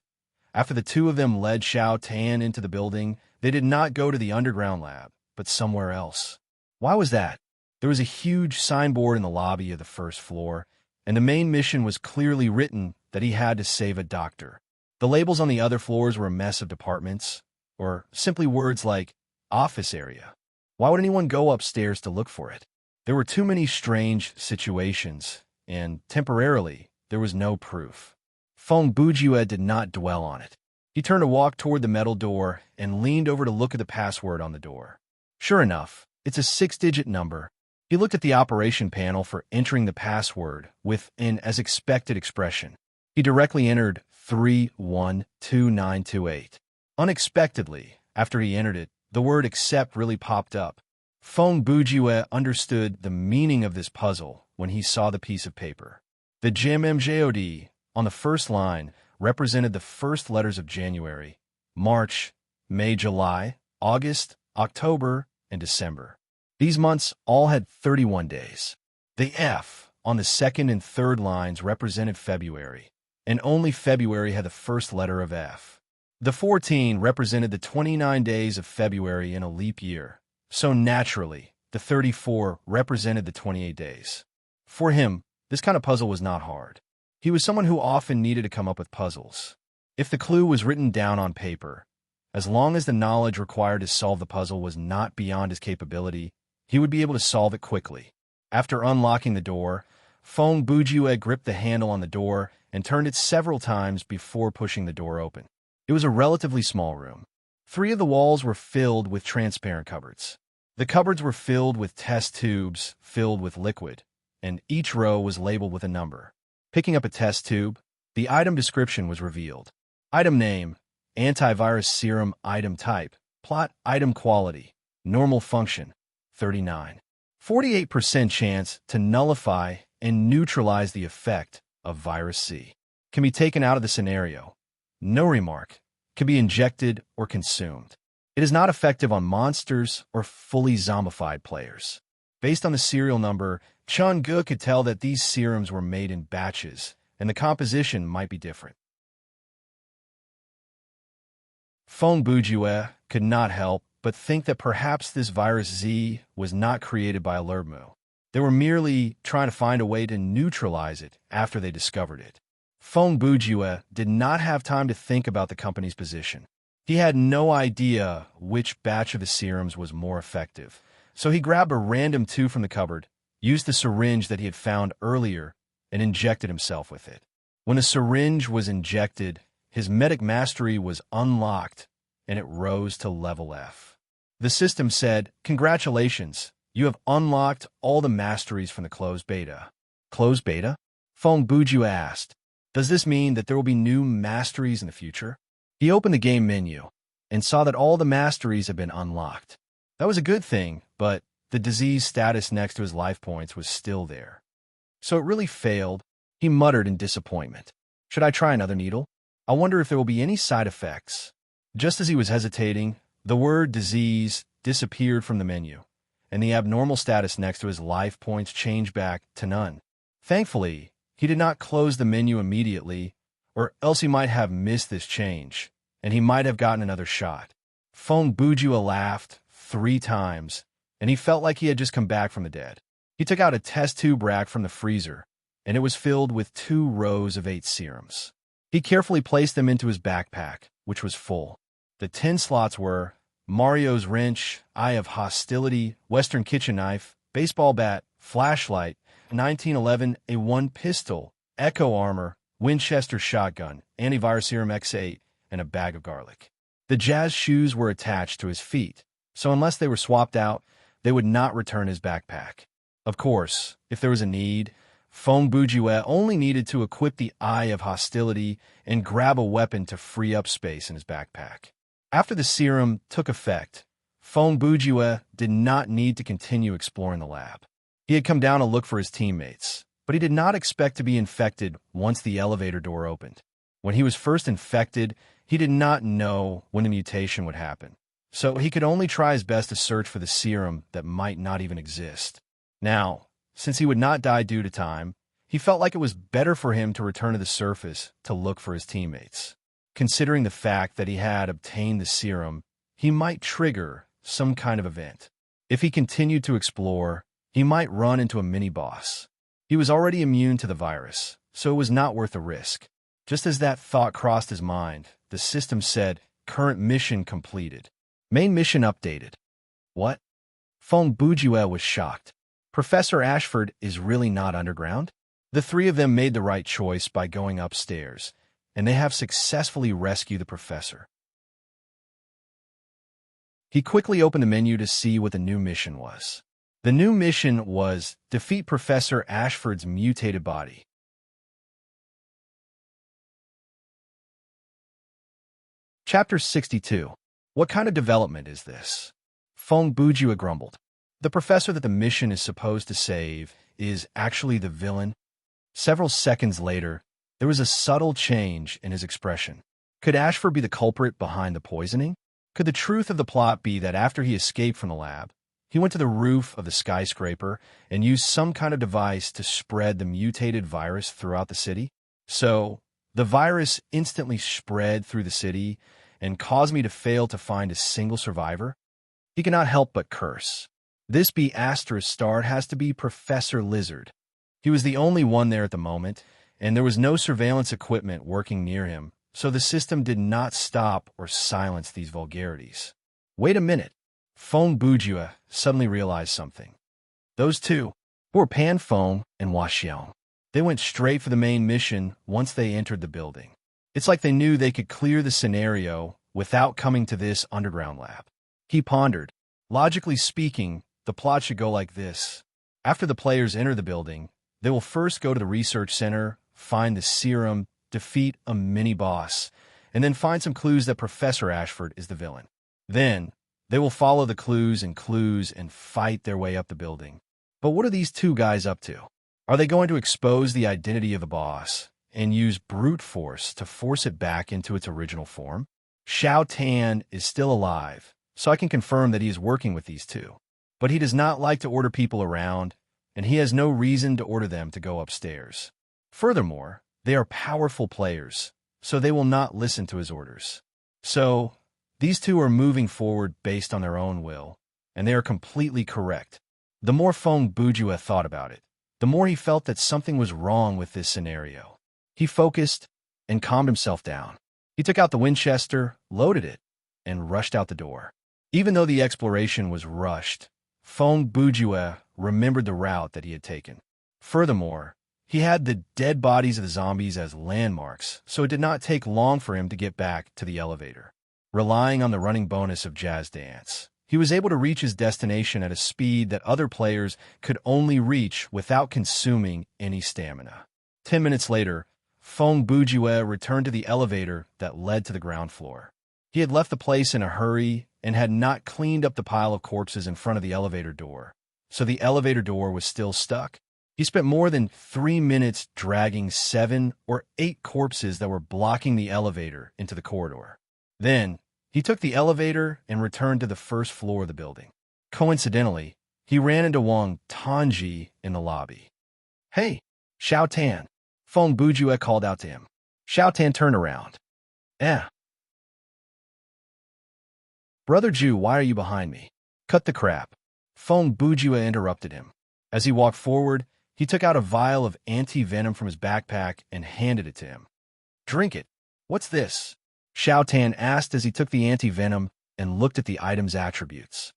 after the 2 of them led Xiao Tan into the building, they did not go to the underground lab, but somewhere else. Why was that? There was a huge signboard in the lobby of the first floor, and the main mission was clearly written that he had to save a doctor. The labels on the other floors were a mess of departments, or simply words like office area. Why would anyone go upstairs to look for it? There were too many strange situations, and temporarily, there was no proof. Feng Bujue did not dwell on it. He turned to walk toward the metal door and leaned over to look at the password on the door. Sure enough, it's a 6-digit number. He looked at the operation panel for entering the password with an as expected expression. He directly entered 312928. Unexpectedly, after he entered it, the word accept really popped up. Feng Bujue understood the meaning of this puzzle when he saw the piece of paper. The JMMJOD on the first line represented the first letters of January, March, May, July, August, October, and December. These months all had 31 days. The F on the second and third lines represented February, and only February had the first letter of F. The 14 represented the 29 days of February in a leap year, so naturally, the 34 represented the 28 days. For him, this kind of puzzle was not hard. He was someone who often needed to come up with puzzles. If the clue was written down on paper, as long as the knowledge required to solve the puzzle was not beyond his capability, he would be able to solve it quickly. After unlocking the door, Fong Bujue gripped the handle on the door and turned it several times before pushing the door open. It was a relatively small room. 3 of the walls were filled with transparent cupboards. The cupboards were filled with test tubes filled with liquid, and each row was labeled with a number. Picking up a test tube, the item description was revealed. Item name, antivirus serum. Item type, plot. Item quality, normal function, 39. 48% chance to nullify and neutralize the effect of virus C. Can be taken out of the scenario. No remark. Can be injected or consumed. It is not effective on monsters or fully zombified players. Based on the serial number, Chun-Gu could tell that these serums were made in batches, and the composition might be different. Fong Bujue could not help but think that perhaps this virus Z was not created by Alertmu. They were merely trying to find a way to neutralize it after they discovered it. Fong Bujue did not have time to think about the company's position. He had no idea which batch of the serums was more effective, so he grabbed a random 2 from the cupboard, used the syringe that he had found earlier, and injected himself with it. When the syringe was injected, his medic mastery was unlocked, and it rose to level F. The system said, "Congratulations, you have unlocked all the masteries from the closed beta." Closed beta? Fong Bujue asked. Does this mean that there will be new masteries in the future? He opened the game menu and saw that all the masteries had been unlocked. That was a good thing, but the disease status next to his life points was still there. So it really failed, he muttered in disappointment. Should I try another needle? I wonder if there will be any side effects. Just as he was hesitating, the word disease disappeared from the menu, and the abnormal status next to his life points changed back to none. Thankfully, he did not close the menu immediately, or else he might have missed this change, and he might have gotten another shot. Fong Bujue laughed 3 times, and he felt like he had just come back from the dead. He took out a test tube rack from the freezer, and it was filled with 2 rows of 8 serums. He carefully placed them into his backpack, which was full. The 10 slots were Mario's wrench, Eye of Hostility, Western kitchen knife, baseball bat, flashlight, 1911 A1 pistol, Echo armor, Winchester shotgun, antivirus serum X8, and a bag of garlic. The jazz shoes were attached to his feet, so unless they were swapped out, they would not return his backpack. Of course, if there was a need, Fong Bujue only needed to equip the Eye of Hostility and grab a weapon to free up space in his backpack. After the serum took effect, Fong Bujue did not need to continue exploring the lab. He had come down to look for his teammates, but he did not expect to be infected once the elevator door opened. When he was first infected, he did not know when the mutation would happen, so he could only try his best to search for the serum that might not even exist. Now, since he would not die due to time, he felt like it was better for him to return to the surface to look for his teammates. Considering the fact that he had obtained the serum, he might trigger some kind of event. If he continued to explore, he might run into a mini-boss. He was already immune to the virus, so it was not worth the risk. Just as that thought crossed his mind, the system said, "Current mission completed. Main mission updated." What? Fong Bujue was shocked. Professor Ashford is really not underground? The 3 of them made the right choice by going upstairs, and they have successfully rescued the professor. He quickly opened the menu to see what the new mission was. The new mission was defeat Professor Ashford's mutated body. Chapter 62. What kind of development is this? Fong Bujue grumbled. The professor that the mission is supposed to save is actually the villain. Several seconds later, there was a subtle change in his expression. Could Ashford be the culprit behind the poisoning? Could the truth of the plot be that after he escaped from the lab, he went to the roof of the skyscraper and used some kind of device to spread the mutated virus throughout the city? So, the virus instantly spread through the city and caused me to fail to find a single survivor? He cannot help but curse. This B** star has to be Professor Lizard. He was the only one there at the moment, and there was no surveillance equipment working near him, so the system did not stop or silence these vulgarities. Wait a minute. Feng Bujue suddenly realized something. Those two were Pan Feng and Hua Xiong. They went straight for the main mission once they entered the building. It's like they knew they could clear the scenario without coming to this underground lab. He pondered. Logically speaking, the plot should go like this. After the players enter the building, they will first go to the research center, find the serum, defeat a mini-boss, and then find some clues that Professor Ashford is the villain. Then, they will follow the clues and fight their way up the building. But what are these two guys up to? Are they going to expose the identity of the boss and use brute force to force it back into its original form? Xiao Tan is still alive, so I can confirm that he is working with these two. But he does not like to order people around, and he has no reason to order them to go upstairs. Furthermore, they are powerful players, so they will not listen to his orders. So, these two are moving forward based on their own will, and they are completely correct. The more Feng Bujue thought about it, the more he felt that something was wrong with this scenario. He focused and calmed himself down. He took out the Winchester, loaded it, and rushed out the door. Even though the exploration was rushed, Feng Bujue remembered the route that he had taken. Furthermore, he had the dead bodies of the zombies as landmarks, so it did not take long for him to get back to the elevator. Relying on the running bonus of Jazz Dance, he was able to reach his destination at a speed that other players could only reach without consuming any stamina. 10 minutes later, Feng Bujue returned to the elevator that led to the ground floor. He had left the place in a hurry and had not cleaned up the pile of corpses in front of the elevator door, so the elevator door was still stuck. He spent more than 3 minutes dragging 7 or 8 corpses that were blocking the elevator into the corridor. Then, he took the elevator and returned to the first floor of the building. Coincidentally, he ran into Wang Tanji in the lobby. "Hey, Xiao Tan," Feng Bujue called out to him. Xiao Tan turned around. "Brother Ju, why are you behind me?" "Cut the crap." Feng Bujue interrupted him. As he walked forward, he took out a vial of anti-venom from his backpack and handed it to him. "Drink it." "What's this?" Xiao Tan asked as he took the anti-venom and looked at the item's attributes.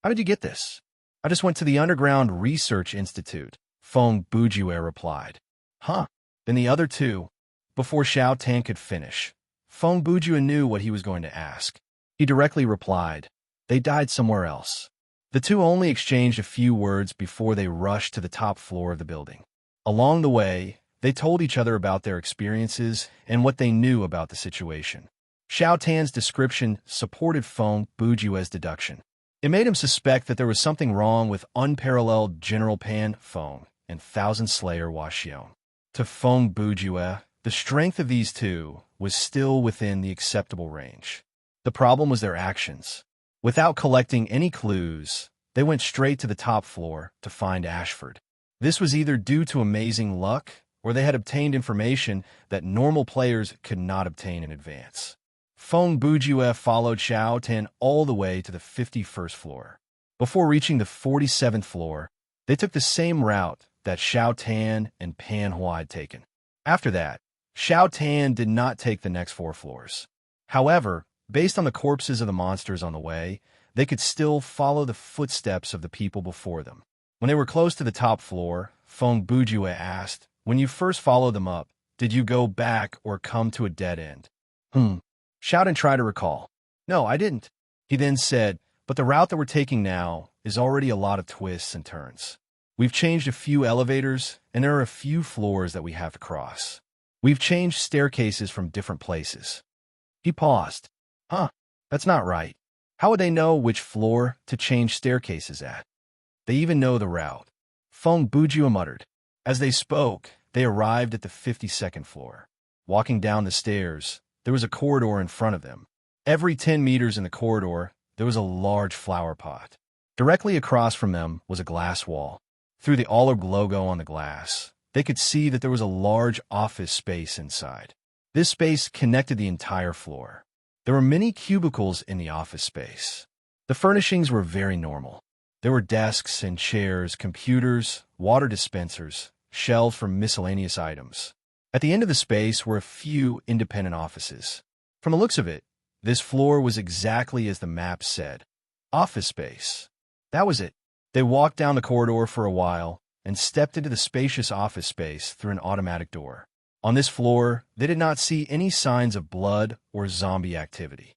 "How did you get this?" "I just went to the Underground Research Institute," Feng Bujue replied. "Huh." Then the other two. Before Xiao Tan could finish, Feng Bujue knew what he was going to ask. He directly replied, "They died somewhere else." The two only exchanged a few words before they rushed to the top floor of the building. Along the way, they told each other about their experiences and what they knew about the situation. Xiao Tan's description supported Feng Bujue's deduction. It made him suspect that there was something wrong with unparalleled General Pan Feng and Thousand Slayer Hua Xiong. To Feng Bujue, the strength of these two was still within the acceptable range. The problem was their actions. Without collecting any clues, they went straight to the top floor to find Ashford. This was either due to amazing luck, or they had obtained information that normal players could not obtain in advance. Feng Bujue followed Xiao Tan all the way to the 51st floor. Before reaching the 47th floor, they took the same route that Xiao Tan and Pan Hua had taken. After that, Xiao Tan did not take the next 4 floors. However, based on the corpses of the monsters on the way, they could still follow the footsteps of the people before them. When they were close to the top floor, Feng Bujue asked, "When you first followed them up, did you go back or come to a dead end?" Xiao Tan tried to recall. "No, I didn't." He then said, "But the route that we're taking now is already a lot of twists and turns. We've changed a few elevators, and there are a few floors that we have to cross. We've changed staircases from different places." He paused. That's not right. How would they know which floor to change staircases at? They even know the route. Feng Bujue muttered. As they spoke, they arrived at the 52nd floor. Walking down the stairs, there was a corridor in front of them. Every 10 meters in the corridor, there was a large flower pot. Directly across from them was a glass wall. Through the Audiobook logo on the glass, they could see that there was a large office space inside. This space connected the entire floor. There were many cubicles in the office space. The furnishings were very normal. There were desks and chairs, computers, water dispensers, shelves for miscellaneous items. At the end of the space were a few independent offices. From the looks of it, this floor was exactly as the map said. Office space. That was it. They walked down the corridor for a while and stepped into the spacious office space through an automatic door. On this floor, they did not see any signs of blood or zombie activity.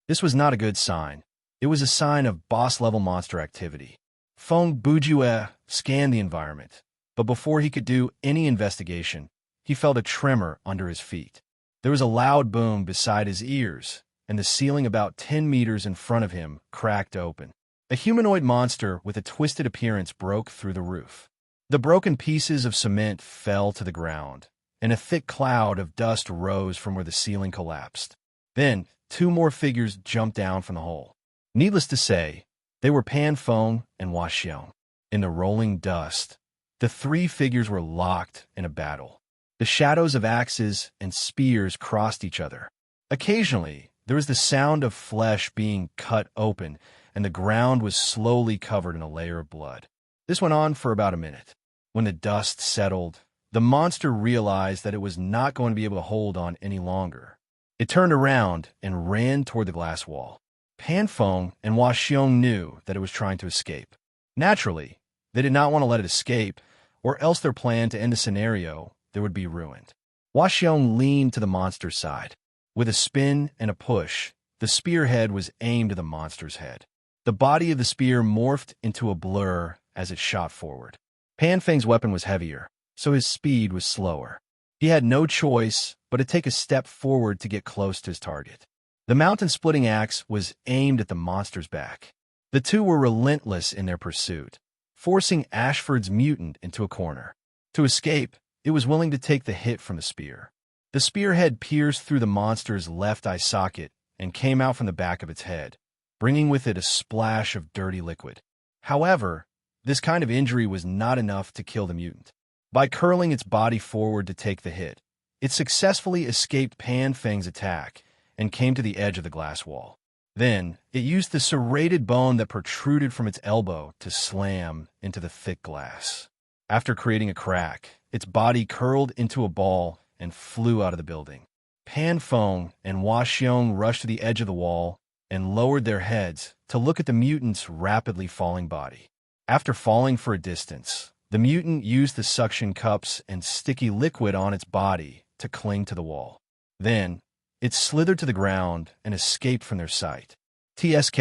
This was not a good sign. It was a sign of boss-level monster activity. Feng Bujue scanned the environment, but before he could do any investigation, he felt a tremor under his feet. There was a loud boom beside his ears, and the ceiling about 10 meters in front of him cracked open. A humanoid monster with a twisted appearance broke through the roof. The broken pieces of cement fell to the ground, and a thick cloud of dust rose from where the ceiling collapsed. Then, 2 more figures jumped down from the hole. Needless to say, they were Pan Feng and Hua Xiong. In the rolling dust, the 3 figures were locked in a battle. The shadows of axes and spears crossed each other. Occasionally, there was the sound of flesh being cut open, and the ground was slowly covered in a layer of blood. This went on for about a minute. When the dust settled, the monster realized that it was not going to be able to hold on any longer. It turned around and ran toward the glass wall. Pan Feng and Hua Xiong knew that it was trying to escape. Naturally, they did not want to let it escape, or else their plan to end the scenario there would be ruined. Hua Xiong leaned to the monster's side. With a spin and a push, the spearhead was aimed at the monster's head. The body of the spear morphed into a blur as it shot forward. Pan Feng's weapon was heavier, so his speed was slower. He had no choice but to take a step forward to get close to his target. The mountain-splitting axe was aimed at the monster's back. The two were relentless in their pursuit, forcing Ashford's mutant into a corner. To escape, it was willing to take the hit from the spear. The spearhead pierced through the monster's left eye socket and came out from the back of its head, bringing with it a splash of dirty liquid. However, this kind of injury was not enough to kill the mutant. By curling its body forward to take the hit, it successfully escaped Pan Feng's attack and came to the edge of the glass wall. Then, it used the serrated bone that protruded from its elbow to slam into the thick glass. After creating a crack, its body curled into a ball and flew out of the building. Pan Feng and Hua Xiong rushed to the edge of the wall and lowered their heads to look at the mutant's rapidly falling body. After falling for a distance, the mutant used the suction cups and sticky liquid on its body to cling to the wall. Then, it slithered to the ground and escaped from their sight. TSK.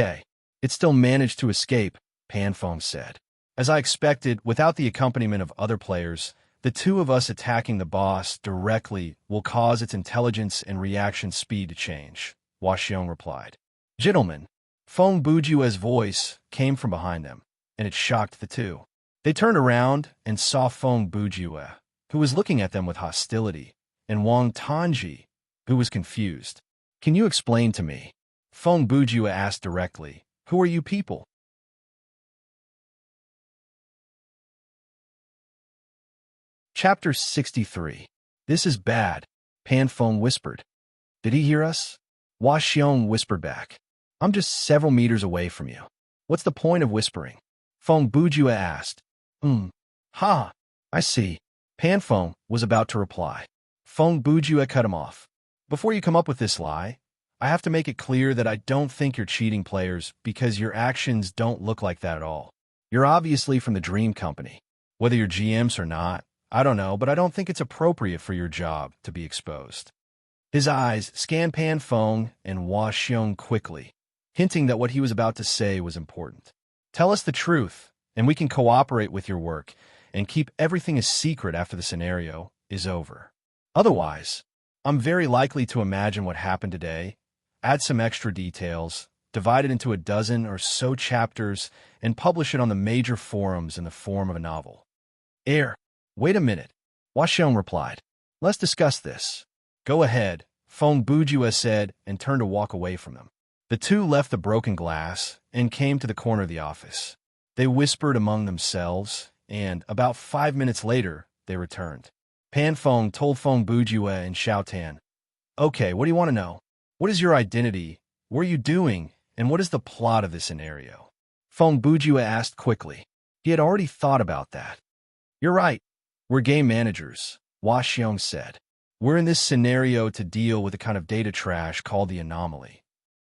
It still managed to escape, Pan Feng said. As I expected, without the accompaniment of other players, the two of us attacking the boss directly will cause its intelligence and reaction speed to change, Hua Xiong replied. Gentlemen, Feng Bujue's voice came from behind them, and it shocked the two. They turned around and saw Feng Bujue, who was looking at them with hostility, and Wang Tanji, who was confused. Can you explain to me? Feng Bujue asked directly. Who are you people? Chapter 63. This is bad, Pan Feng whispered. Did he hear us? Hua Xiong whispered back. I'm just several meters away from you. What's the point of whispering? Feng Bujue asked. Ha, I see. Pan Feng was about to reply. Feng Bujue cut him off. Before you come up with this lie, I have to make it clear that I don't think you're cheating players because your actions don't look like that at all. You're obviously from the Dream Company. Whether you're GMs or not, I don't know, but I don't think it's appropriate for your job to be exposed. His eyes scanned Pan Feng and Hua Xiong quickly, hinting that what he was about to say was important. Tell us the truth, and we can cooperate with your work and keep everything a secret after the scenario is over. Otherwise, I'm very likely to imagine what happened today, add some extra details, divide it into a dozen or so chapters, and publish it on the major forums in the form of a novel. Wait a minute, Hua Xiong replied. Let's discuss this. Go ahead, Feng Bujue said and turned to walk away from them. The two left the broken glass and came to the corner of the office. They whispered among themselves, and about 5 minutes later, they returned. Pan Feng told Feng Bujue and Xiao Tan, Okay, what do you want to know? What is your identity? What are you doing? And what is the plot of this scenario? Feng Bujue asked quickly. He had already thought about that. You're right. We're game managers, Hua Xiong said. We're in this scenario to deal with a kind of data trash called the anomaly.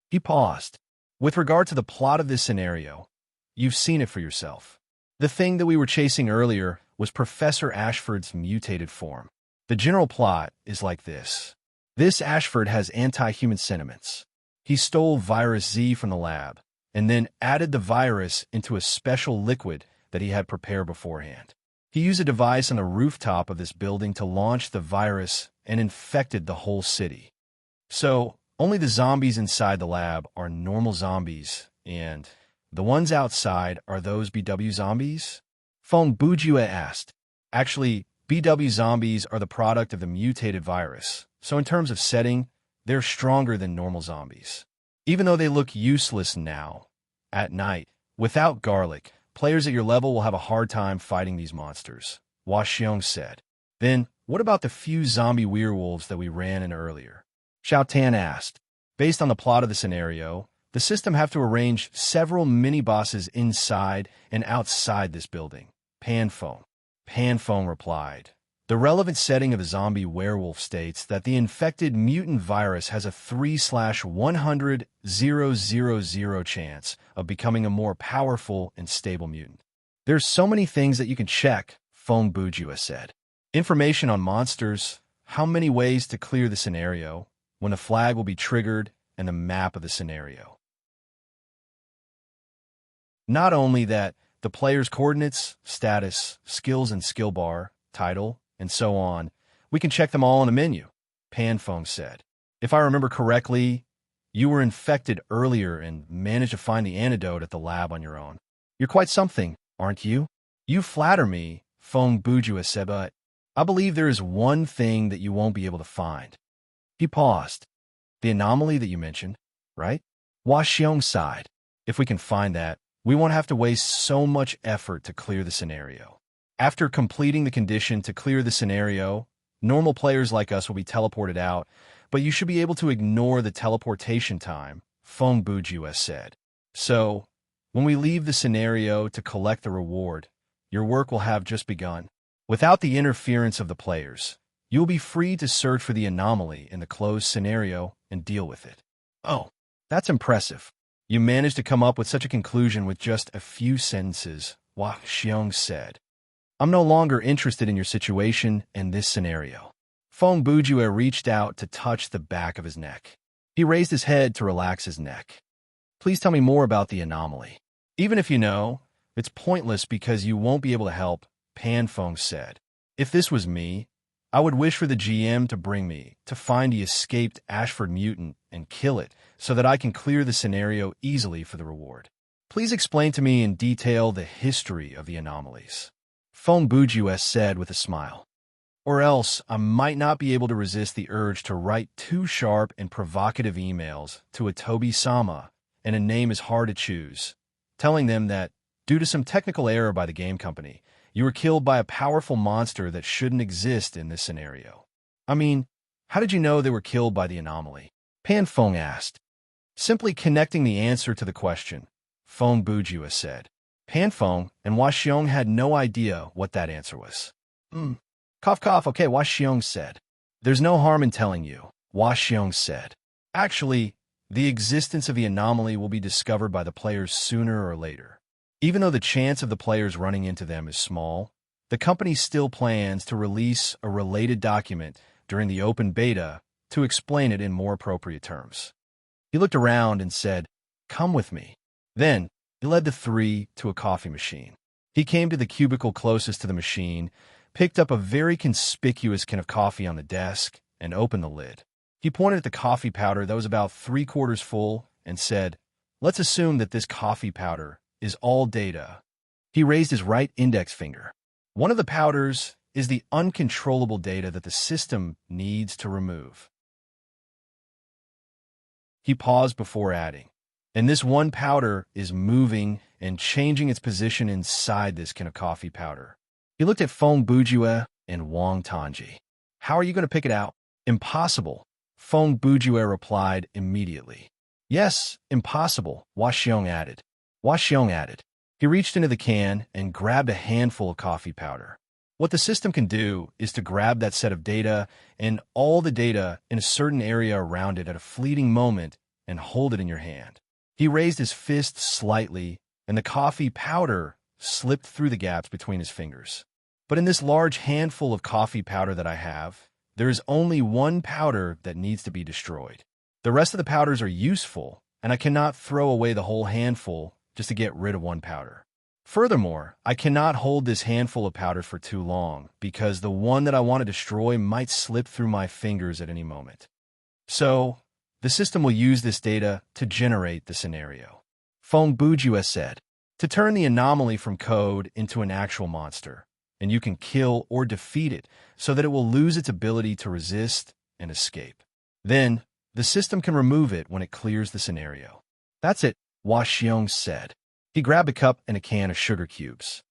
He paused. With regard to the plot of this scenario, you've seen it for yourself. The thing that we were chasing earlier was Professor Ashford's mutated form. The general plot is like this. This Ashford has anti-human sentiments. He stole virus Z from the lab, and then added the virus into a special liquid that he had prepared beforehand. He used a device on the rooftop of this building to launch the virus and infected the whole city. So, only the zombies inside the lab are normal zombies, and the ones outside are those BW zombies? Feng Bujue asked. Actually, BW zombies are the product of the mutated virus, so in terms of setting, they're stronger than normal zombies. Even though they look useless now, at night, without garlic, players at your level will have a hard time fighting these monsters, Hua Xiong said. Then, what about the few zombie werewolves that we ran in earlier? Xiao Tan asked. Based on the plot of the scenario, the system have to arrange several mini-bosses inside and outside this building. Panfeng replied. The relevant setting of the zombie werewolf states that the infected mutant virus has a 3/100,000 chance of becoming a more powerful and stable mutant. There's so many things that you can check, Feng Bujue said. Information on monsters, how many ways to clear the scenario, when the flag will be triggered, and the map of the scenario. Not only that, the player's coordinates, status, skills and skill bar, title, and so on, we can check them all in a menu, Panfeng said. If I remember correctly, you were infected earlier and managed to find the antidote at the lab on your own. You're quite something, aren't you? You flatter me, Feng Bujue said, but I believe there is one thing that you won't be able to find. He paused. The anomaly that you mentioned, right? Hua Xiong sighed. If we can find that, we won't have to waste so much effort to clear the scenario. After completing the condition to clear the scenario, normal players like us will be teleported out, but you should be able to ignore the teleportation time, Feng Bujue said. So, when we leave the scenario to collect the reward, your work will have just begun. Without the interference of the players, you will be free to search for the anomaly in the closed scenario and deal with it. Oh, that's impressive. You managed to come up with such a conclusion with just a few sentences, Hua Xiong said. I'm no longer interested in your situation and this scenario. Feng Bujue reached out to touch the back of his neck. He raised his head to relax his neck. Please tell me more about the anomaly. Even if you know, it's pointless because you won't be able to help, Panfeng said. If this was me, I would wish for the GM to bring me to find the escaped Ashford mutant and kill it so that I can clear the scenario easily for the reward. Please explain to me in detail the history of the anomalies. Feng Bujue said with a smile. Or else I might not be able to resist the urge to write 2 sharp and provocative emails to a Tobi-sama, and a name is hard to choose, telling them that, due to some technical error by the game company, you were killed by a powerful monster that shouldn't exist in this scenario. I mean, how did you know they were killed by the anomaly? Panfeng asked. Simply connecting the answer to the question, Feng Bujue said. Panfeng and Hua Xiong had no idea what that answer was. Cough, cough, okay, Hua Xiong said. There's no harm in telling you, Hua Xiong said. Actually, the existence of the anomaly will be discovered by the players sooner or later. Even though the chance of the players running into them is small, the company still plans to release a related document during the open beta to explain it in more appropriate terms. He looked around and said, "Come with me." Then, he led the 3 to a coffee machine. He came to the cubicle closest to the machine, picked up a very conspicuous can of coffee on the desk, and opened the lid. He pointed at the coffee powder that was about 3/4 full and said, "Let's assume that this coffee powder is all data." He raised his right index finger. One of the powders is the uncontrollable data that the system needs to remove. He paused before adding, and this one powder is moving and changing its position inside this can of coffee powder. He looked at Feng Bujue and Wang Tanji. How are you going to pick it out? Impossible, Feng Bujue replied immediately. Yes, impossible, Hua Xiong added. He reached into the can and grabbed a handful of coffee powder. What the system can do is to grab that set of data and all the data in a certain area around it at a fleeting moment and hold it in your hand. He raised his fist slightly, and the coffee powder slipped through the gaps between his fingers. But in this large handful of coffee powder that I have, there is only one powder that needs to be destroyed. The rest of the powders are useful, and I cannot throw away the whole handful just to get rid of one powder. Furthermore, I cannot hold this handful of powders for too long, because the one that I want to destroy might slip through my fingers at any moment. So, the system will use this data to generate the scenario. Feng Bujue said, to turn the anomaly from code into an actual monster, and you can kill or defeat it so that it will lose its ability to resist and escape. Then, the system can remove it when it clears the scenario. That's it, Hua Xiong said. He grabbed a cup and a can of sugar cubes.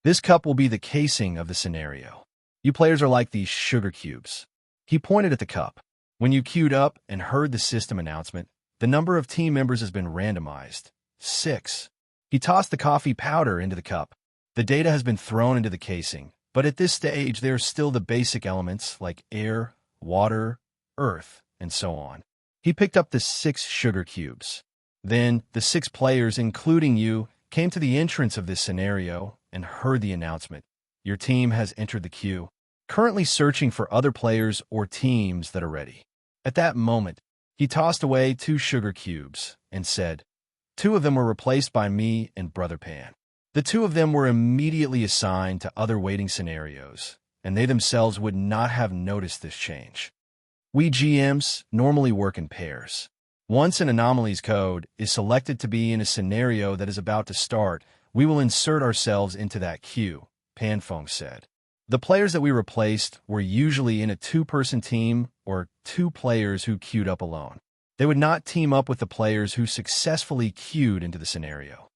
This cup will be the casing of the scenario. You players are like these sugar cubes. He pointed at the cup. When you queued up and heard the system announcement, the number of team members has been randomized. 6. He tossed the coffee powder into the cup. The data has been thrown into the casing, but at this stage there are still the basic elements like air, water, earth, and so on. He picked up the 6 sugar cubes. Then, the 6 players, including you, came to the entrance of this scenario and heard the announcement. Your team has entered the queue, currently searching for other players or teams that are ready. At that moment, he tossed away 2 sugar cubes and said, 2 of them were replaced by me and Brother Pan. The 2 of them were immediately assigned to other waiting scenarios, and they themselves would not have noticed this change. We GMs normally work in pairs. Once an anomaly's code is selected to be in a scenario that is about to start, we will insert ourselves into that queue, Panfeng said. The players that we replaced were usually in a 2-person team or 2 players who queued up alone. They would not team up with the players who successfully queued into the scenario.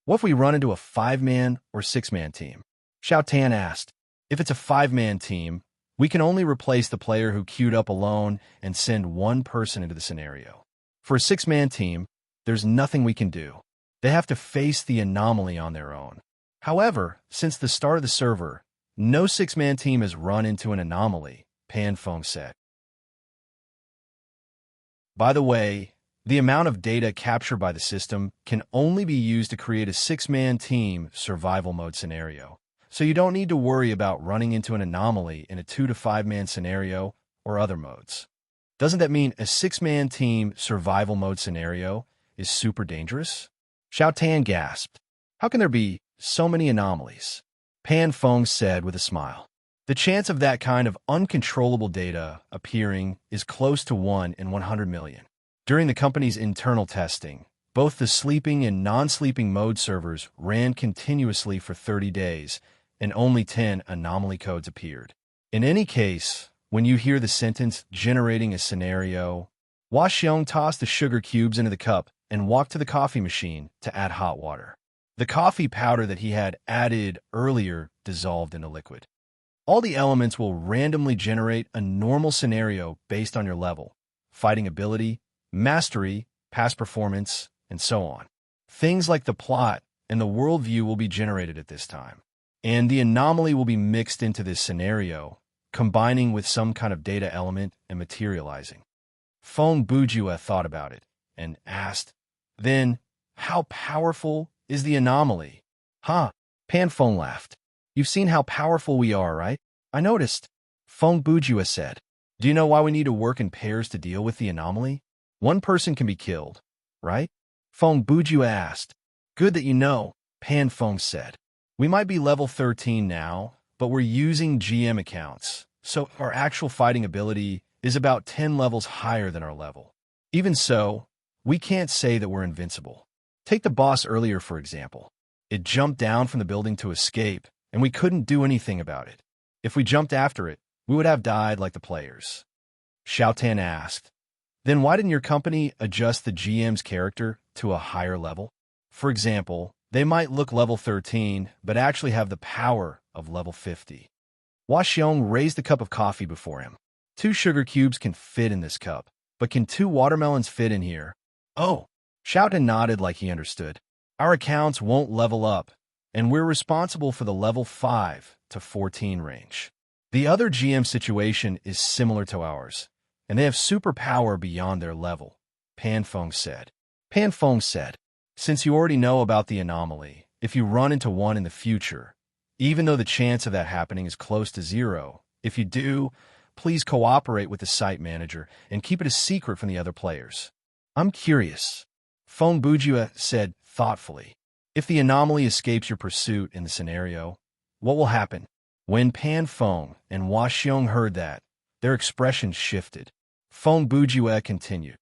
What if we run into a 5-man or 6-man team? Xiao Tan asked. If it's a 5-man team, we can only replace the player who queued up alone and send one person into the scenario. For a 6-man team, there's nothing we can do. They have to face the anomaly on their own. However, since the start of the server, no 6-man team has run into an anomaly, Panfeng said. By the way, the amount of data captured by the system can only be used to create a 6-man team survival mode scenario, so you don't need to worry about running into an anomaly in a 2 to 5-man scenario or other modes. Doesn't that mean a 6-man team survival mode scenario is super dangerous? Xiao Tan gasped. How can there be so many anomalies? Panfeng said with a smile. The chance of that kind of uncontrollable data appearing is close to 1 in 100 million. During the company's internal testing, both the sleeping and non-sleeping mode servers ran continuously for 30 days, and only 10 anomaly codes appeared. In any case, when you hear the sentence generating a scenario, Hua Xiong tossed the sugar cubes into the cup and walked to the coffee machine to add hot water. The coffee powder that he had added earlier dissolved into liquid. All the elements will randomly generate a normal scenario based on your level, fighting ability, mastery, past performance, and so on. Things like the plot and the worldview will be generated at this time, and the anomaly will be mixed into this scenario, combining with some kind of data element and materializing. Feng Bujue thought about it and asked, then, how powerful is the anomaly? Huh? Panfeng laughed. You've seen how powerful we are, right? I noticed. Feng Bujue said. Do you know why we need to work in pairs to deal with the anomaly? One person can be killed, right? Feng Bujue asked. Good that you know, Panfeng said. We might be level 13 now, but we're using GM accounts, so our actual fighting ability is about 10 levels higher than our level. Even so, we can't say that we're invincible. Take the boss earlier, for example. It jumped down from the building to escape, and we couldn't do anything about it. If we jumped after it, we would have died like the players. Xiao Tan asked, then why didn't your company adjust the GM's character to a higher level? For example, they might look level 13, but actually have the power of level 50. Hua Xiong raised the cup of coffee before him. 2 sugar cubes can fit in this cup, but can 2 watermelons fit in here? Oh, Xiao Tan nodded like he understood. Our accounts won't level up, and we're responsible for the level 5 to 14 range. The other GM situation is similar to ours, and they have superpower beyond their level, Panfeng said. Panfeng said, since you already know about the anomaly, if you run into one in the future, even though the chance of that happening is close to 0, if you do, please cooperate with the site manager and keep it a secret from the other players. I'm curious, Feng Bujue said thoughtfully. If the anomaly escapes your pursuit in the scenario, what will happen? When Pan Feng and Hua Xiong heard that, their expressions shifted. Feng Bujue continued.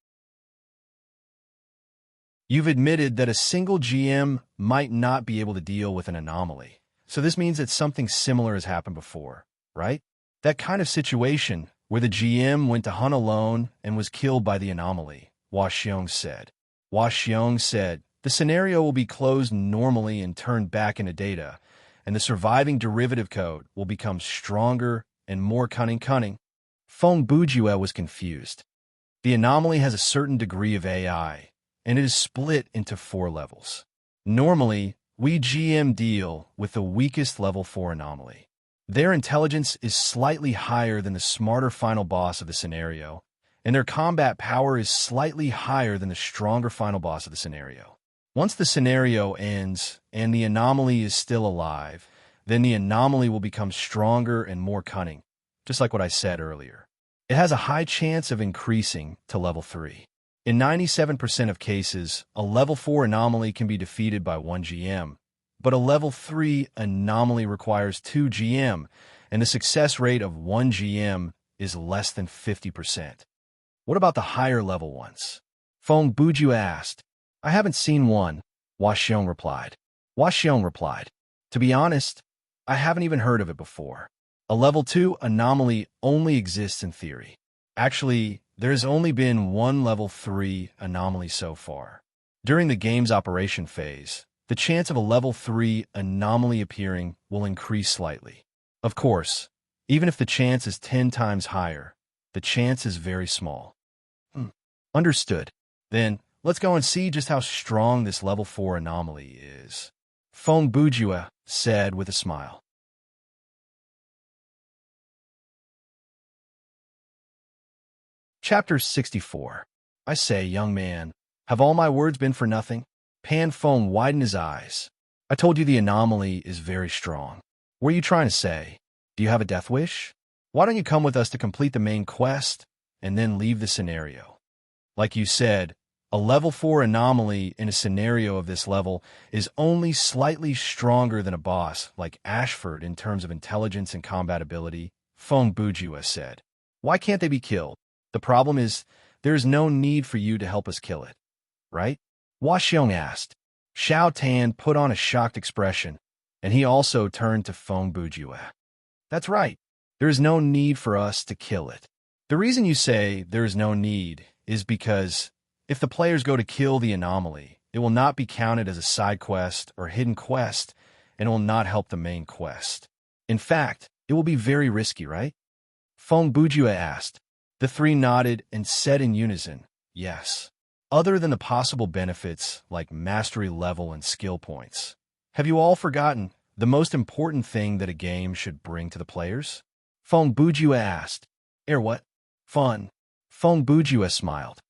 You've admitted that a single GM might not be able to deal with an anomaly, so this means that something similar has happened before, right? That kind of situation where the GM went to hunt alone and was killed by the anomaly, Hua Xiong said. Hua Xiong said, the scenario will be closed normally and turned back into data, and the surviving derivative code will become stronger and more cunning. Feng Bujue was confused. The anomaly has a certain degree of AI, and it is split into 4 levels. Normally, we GM deal with the weakest level 4 anomaly. Their intelligence is slightly higher than the smarter final boss of the scenario, and their combat power is slightly higher than the stronger final boss of the scenario. Once the scenario ends and the anomaly is still alive, then the anomaly will become stronger and more cunning, just like what I said earlier. It has a high chance of increasing to level 3. In 97% of cases, a level 4 anomaly can be defeated by 1 GM, but a level 3 anomaly requires 2 GM, and the success rate of 1 GM is less than 50%. What about the higher level ones? Feng Bujue asked. I haven't seen one, Hua Xiong replied. To be honest, I haven't even heard of it before. A level 2 anomaly only exists in theory. Actually, there has only been one level 3 anomaly so far. During the game's operation phase, the chance of a level 3 anomaly appearing will increase slightly. Of course, even if the chance is 10 times higher, the chance is very small. Understood. Then, let's go and see just how strong this level 4 anomaly is, Feng Bujue said with a smile. Chapter 64. I say, young man, have all my words been for nothing? Pan Feng widened his eyes. I told you the anomaly is very strong. What are you trying to say? Do you have a death wish? Why don't you come with us to complete the main quest and then leave the scenario? Like you said, a level 4 anomaly in a scenario of this level is only slightly stronger than a boss like Ashford in terms of intelligence and combat ability, Feng Bujue said. Why can't they be killed? The problem is, there is no need for you to help us kill it, right? Hua Xiong asked. Xiao Tan put on a shocked expression, and he also turned to Feng Bujue. That's right. There is no need for us to kill it. The reason you say there is no need is because if the players go to kill the anomaly, it will not be counted as a side quest or hidden quest, and it will not help the main quest. In fact, it will be very risky, right? Feng Bujue asked. The 3 nodded and said in unison, yes. Other than the possible benefits like mastery level and skill points, have you all forgotten the most important thing that a game should bring to the players? Feng Bujue asked. What? Fun. Feng Bujue smiled.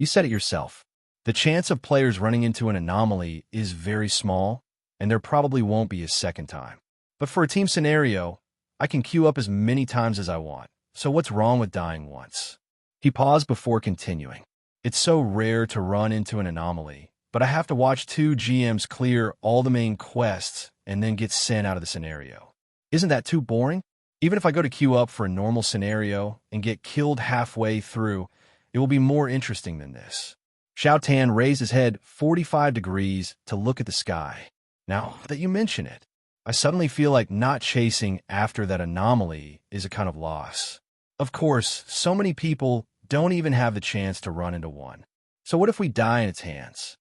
You said it yourself. The chance of players running into an anomaly is very small, and there probably won't be a second time. But for a team scenario, I can queue up as many times as I want. So what's wrong with dying once? He paused before continuing. It's so rare to run into an anomaly, but I have to watch 2 GMs clear all the main quests and then get sent out of the scenario. Isn't that too boring? Even if I go to queue up for a normal scenario and get killed halfway through, it will be more interesting than this. Xiao Tan raised his head 45 degrees to look at the sky. Now that you mention it, I suddenly feel like not chasing after that anomaly is a kind of loss. Of course, so many people don't even have the chance to run into one. So what if we die in its hands?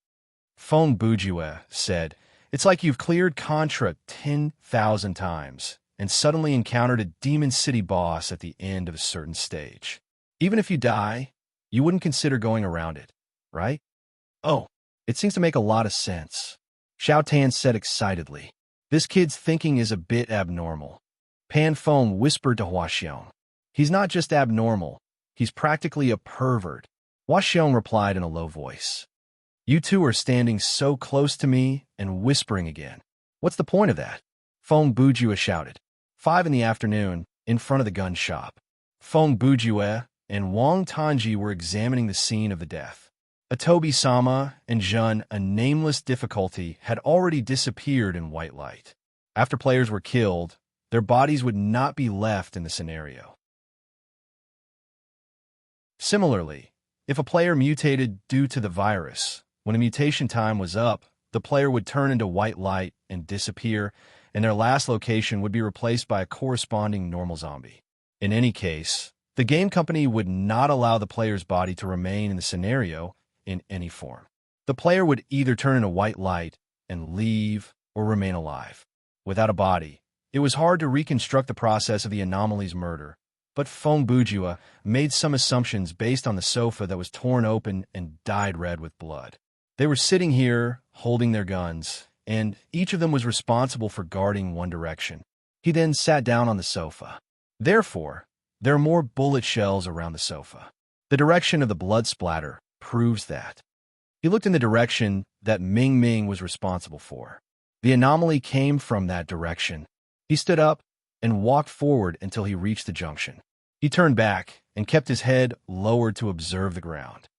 Feng Bujue said, it's like you've cleared Contra 10,000 times and suddenly encountered a Demon City boss at the end of a certain stage. Even if you die, you wouldn't consider going around it, right? Oh, it seems to make a lot of sense. Xiao Tan said excitedly. This kid's thinking is a bit abnormal. Pan Feng whispered to Hua Xiong. He's not just abnormal, he's practically a pervert. Hua Xiong replied in a low voice. You two are standing so close to me and whispering again. What's the point of that? Feng Bujue shouted. 5 in the afternoon, in front of the gun shop. Feng Bujue and Wang Tanji were examining the scene of the death. Atobi-sama and Jun, a nameless difficulty, had already disappeared in white light. After players were killed, their bodies would not be left in the scenario. Similarly, if a player mutated due to the virus, when a mutation time was up, the player would turn into white light and disappear, and their last location would be replaced by a corresponding normal zombie. In any case, the game company would not allow the player's body to remain in the scenario in any form. The player would either turn into white light and leave or remain alive. Without a body, it was hard to reconstruct the process of the anomaly's murder, but Feng Bujue made some assumptions based on the sofa that was torn open and dyed red with blood. They were sitting here, holding their guns, and each of them was responsible for guarding one direction. He then sat down on the sofa. Therefore, there are more bullet shells around the sofa. The direction of the blood splatter proves that. He looked in the direction that Ming Ming was responsible for. The anomaly came from that direction. He stood up and walked forward until he reached the junction. He turned back and kept his head lowered to observe the ground.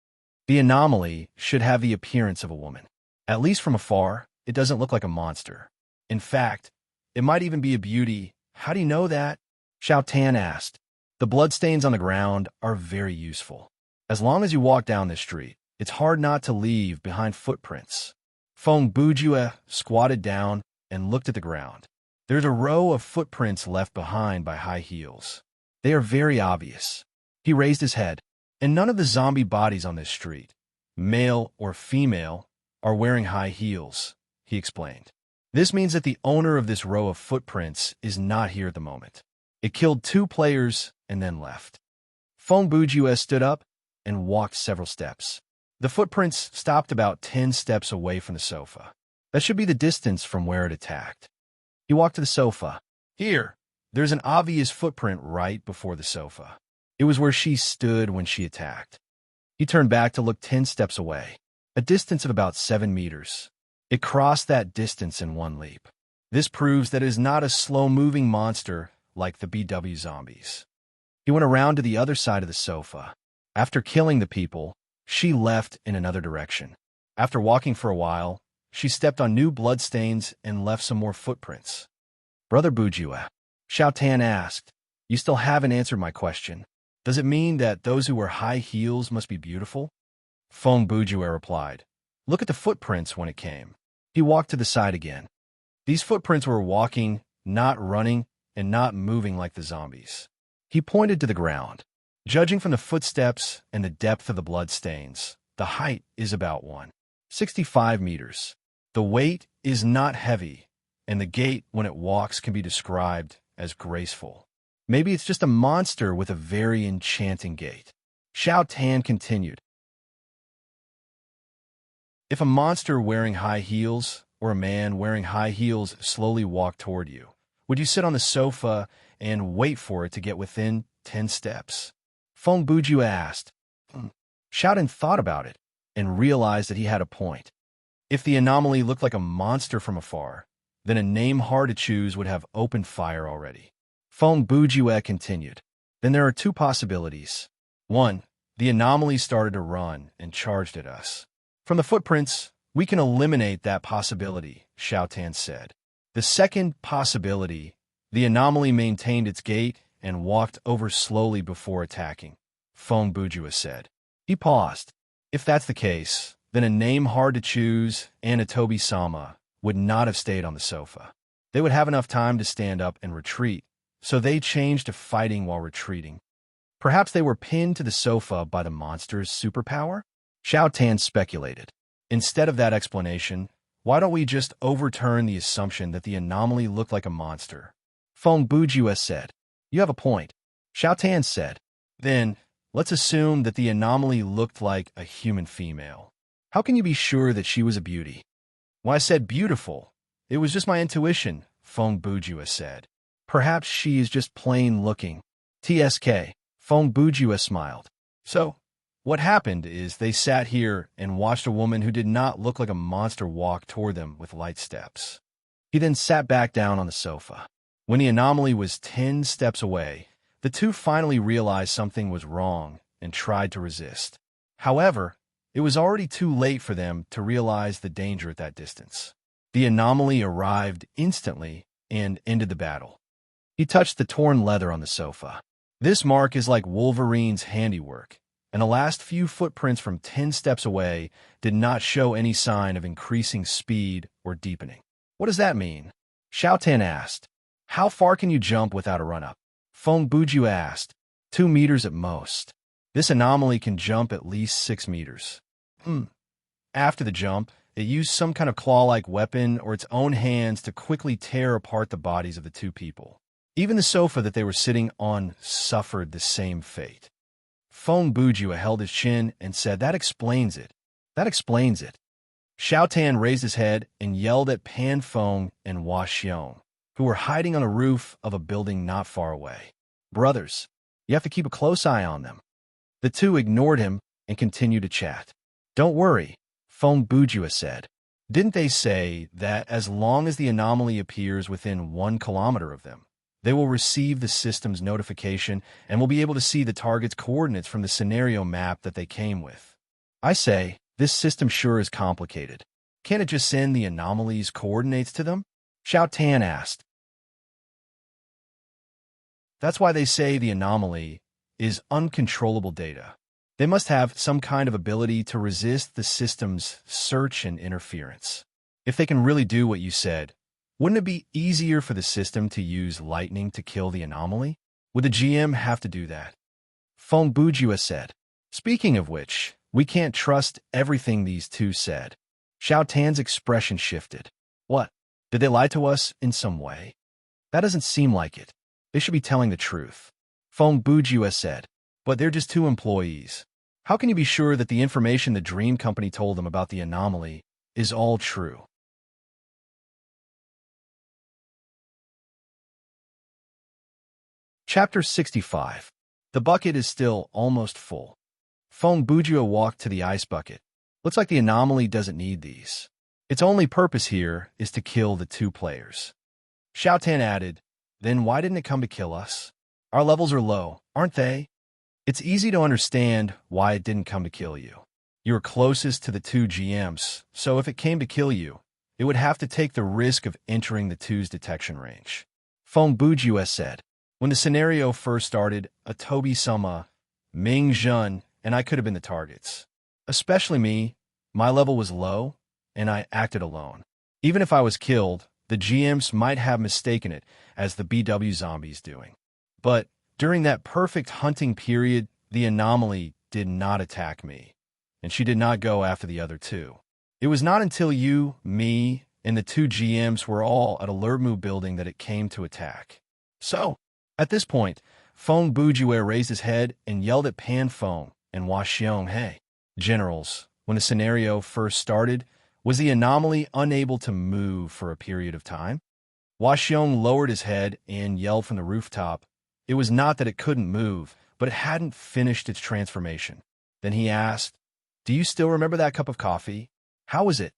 The anomaly should have the appearance of a woman. At least from afar, it doesn't look like a monster. In fact, it might even be a beauty. How do you know that? Xiao Tan asked. The bloodstains on the ground are very useful. As long as you walk down this street, it's hard not to leave behind footprints. Feng Bujue squatted down and looked at the ground. There's a row of footprints left behind by high heels. They are very obvious. He raised his head, and none of the zombie bodies on this street, male or female, are wearing high heels, he explained. This means that the owner of this row of footprints is not here at the moment. It killed 2 players and then left. Feng Bujue stood up and walked several steps. The footprints stopped about 10 steps away from the sofa. That should be the distance from where it attacked. He walked to the sofa. Here, there's an obvious footprint right before the sofa. It was where she stood when she attacked. He turned back to look 10 steps away, a distance of about 7 meters. It crossed that distance in one leap. This proves that it is not a slow-moving monster like the BW zombies. He went around to the other side of the sofa. After killing the people, she left in another direction. After walking for a while, she stepped on new bloodstains and left some more footprints. Brother Bujue, Xiao Tan asked, you still haven't answered my question. Does it mean that those who wear high heels must be beautiful? Feng Bujue replied, look at the footprints when it came. He walked to the side again. These footprints were walking, not running, and not moving like the zombies. He pointed to the ground. Judging from the footsteps and the depth of the bloodstains, the height is about 165 meters. The weight is not heavy, and the gait when it walks can be described as graceful. Maybe it's just a monster with a very enchanting gait. Xiao Tan continued. If a monster wearing high heels or a man wearing high heels slowly walked toward you, would you sit on the sofa and wait for it to get within 10 steps? Feng Bujue asked. Xiao Tan thought about it and realized that he had a point. If the anomaly looked like a monster from afar, then a name hard to choose would have opened fire already. Feng Bujue continued. Then there are 2 possibilities. 1, the anomaly started to run and charged at us. From the footprints, we can eliminate that possibility, Xiao Tan said. The second possibility, the anomaly maintained its gait and walked over slowly before attacking, Feng Bujue said. He paused. If that's the case, then a name hard to choose and Atobi-sama would not have stayed on the sofa. They would have enough time to stand up and retreat, so they changed to fighting while retreating. Perhaps they were pinned to the sofa by the monster's superpower? Xiao Tan speculated. Instead of that explanation, why don't we just overturn the assumption that the anomaly looked like a monster? Feng Bujue said. You have a point. Xiao Tan said. Then, let's assume that the anomaly looked like a human female. How can you be sure that she was a beauty? Why, I said beautiful. It was just my intuition, Feng Bujua said. Perhaps she is just plain looking. TSK, Feng Bujua smiled. So, what happened is they sat here and watched a woman who did not look like a monster walk toward them with light steps. He then sat back down on the sofa. When the anomaly was 10 steps away, the two finally realized something was wrong and tried to resist. However, it was already too late for them to realize the danger at that distance. The anomaly arrived instantly and ended the battle. He touched the torn leather on the sofa. This mark is like Wolverine's handiwork, and the last few footprints from 10 steps away did not show any sign of increasing speed or deepening. What does that mean? Xiao Tan asked. How far can you jump without a run-up? Feng Buju asked. 2 meters at most. This anomaly can jump at least 6 meters. After the jump, it used some kind of claw-like weapon or its own hands to quickly tear apart the bodies of the two people. Even the sofa that they were sitting on suffered the same fate. Feng Bujua held his chin and said, That explains it. That explains it. Xiao Tan raised his head and yelled at Pan Feng and Hua Xiong, who were hiding on a roof of a building not far away. Brothers, you have to keep a close eye on them. The two ignored him and continued to chat. Don't worry, Feng Bujua said. Didn't they say that as long as the anomaly appears within 1 kilometer of them, they will receive the system's notification and will be able to see the target's coordinates from the scenario map that they came with? I say, this system sure is complicated. Can't it just send the anomaly's coordinates to them? Xiao Tan asked. That's why they say the anomaly is uncontrollable data. They must have some kind of ability to resist the system's search and interference. If they can really do what you said, wouldn't it be easier for the system to use lightning to kill the anomaly? Would the GM have to do that? Feng Bujua said. Speaking of which, we can't trust everything these two said. Xiao Tan's expression shifted. What? Did they lie to us in some way? That doesn't seem like it. They should be telling the truth. Feng Bujua said. But they're just 2 employees. How can you be sure that the information the Dream Company told them about the anomaly is all true? Chapter 65. The bucket is still almost full. Feng Bujua walked to the ice bucket. Looks like the anomaly doesn't need these. Its only purpose here is to kill the 2 players. Xiao Tan added, Then why didn't it come to kill us? Our levels are low, aren't they? It's easy to understand why it didn't come to kill you. You're closest to the 2 GMs, so if it came to kill you, it would have to take the risk of entering the 2's detection range. Feng Bujua said. When the scenario first started, Tobi-sama, Ming Zhen, and I could have been the targets. Especially me, my level was low, and I acted alone. Even if I was killed, the GMs might have mistaken it as the BW zombies doing. But during that perfect hunting period, the anomaly did not attack me, and she did not go after the other 2. It was not until you, me, and the 2 GMs were all at a Lermu building that it came to attack. So, at this point, Feng Bujua raised his head and yelled at Pan Feng and Hua Xiong, Hey, generals, when the scenario first started, was the anomaly unable to move for a period of time? Hua Xiong lowered his head and yelled from the rooftop. It was not that it couldn't move, but it hadn't finished its transformation. Then he asked, Do you still remember that cup of coffee? How was it?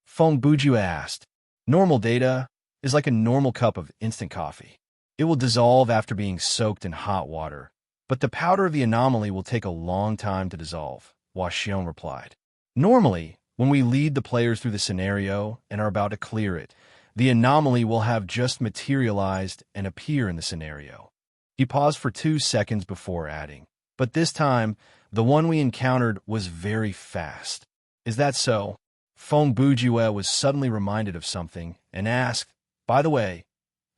Feng Bujua asked. Normal data is like a normal cup of instant coffee. It will dissolve after being soaked in hot water, but the powder of the anomaly will take a long time to dissolve, Hua Xiong replied. Normally, when we lead the players through the scenario and are about to clear it, the anomaly will have just materialized and appear in the scenario. He paused for 2 seconds before adding, But this time, the one we encountered was very fast. Is that so? Feng Bujua was suddenly reminded of something and asked, By the way,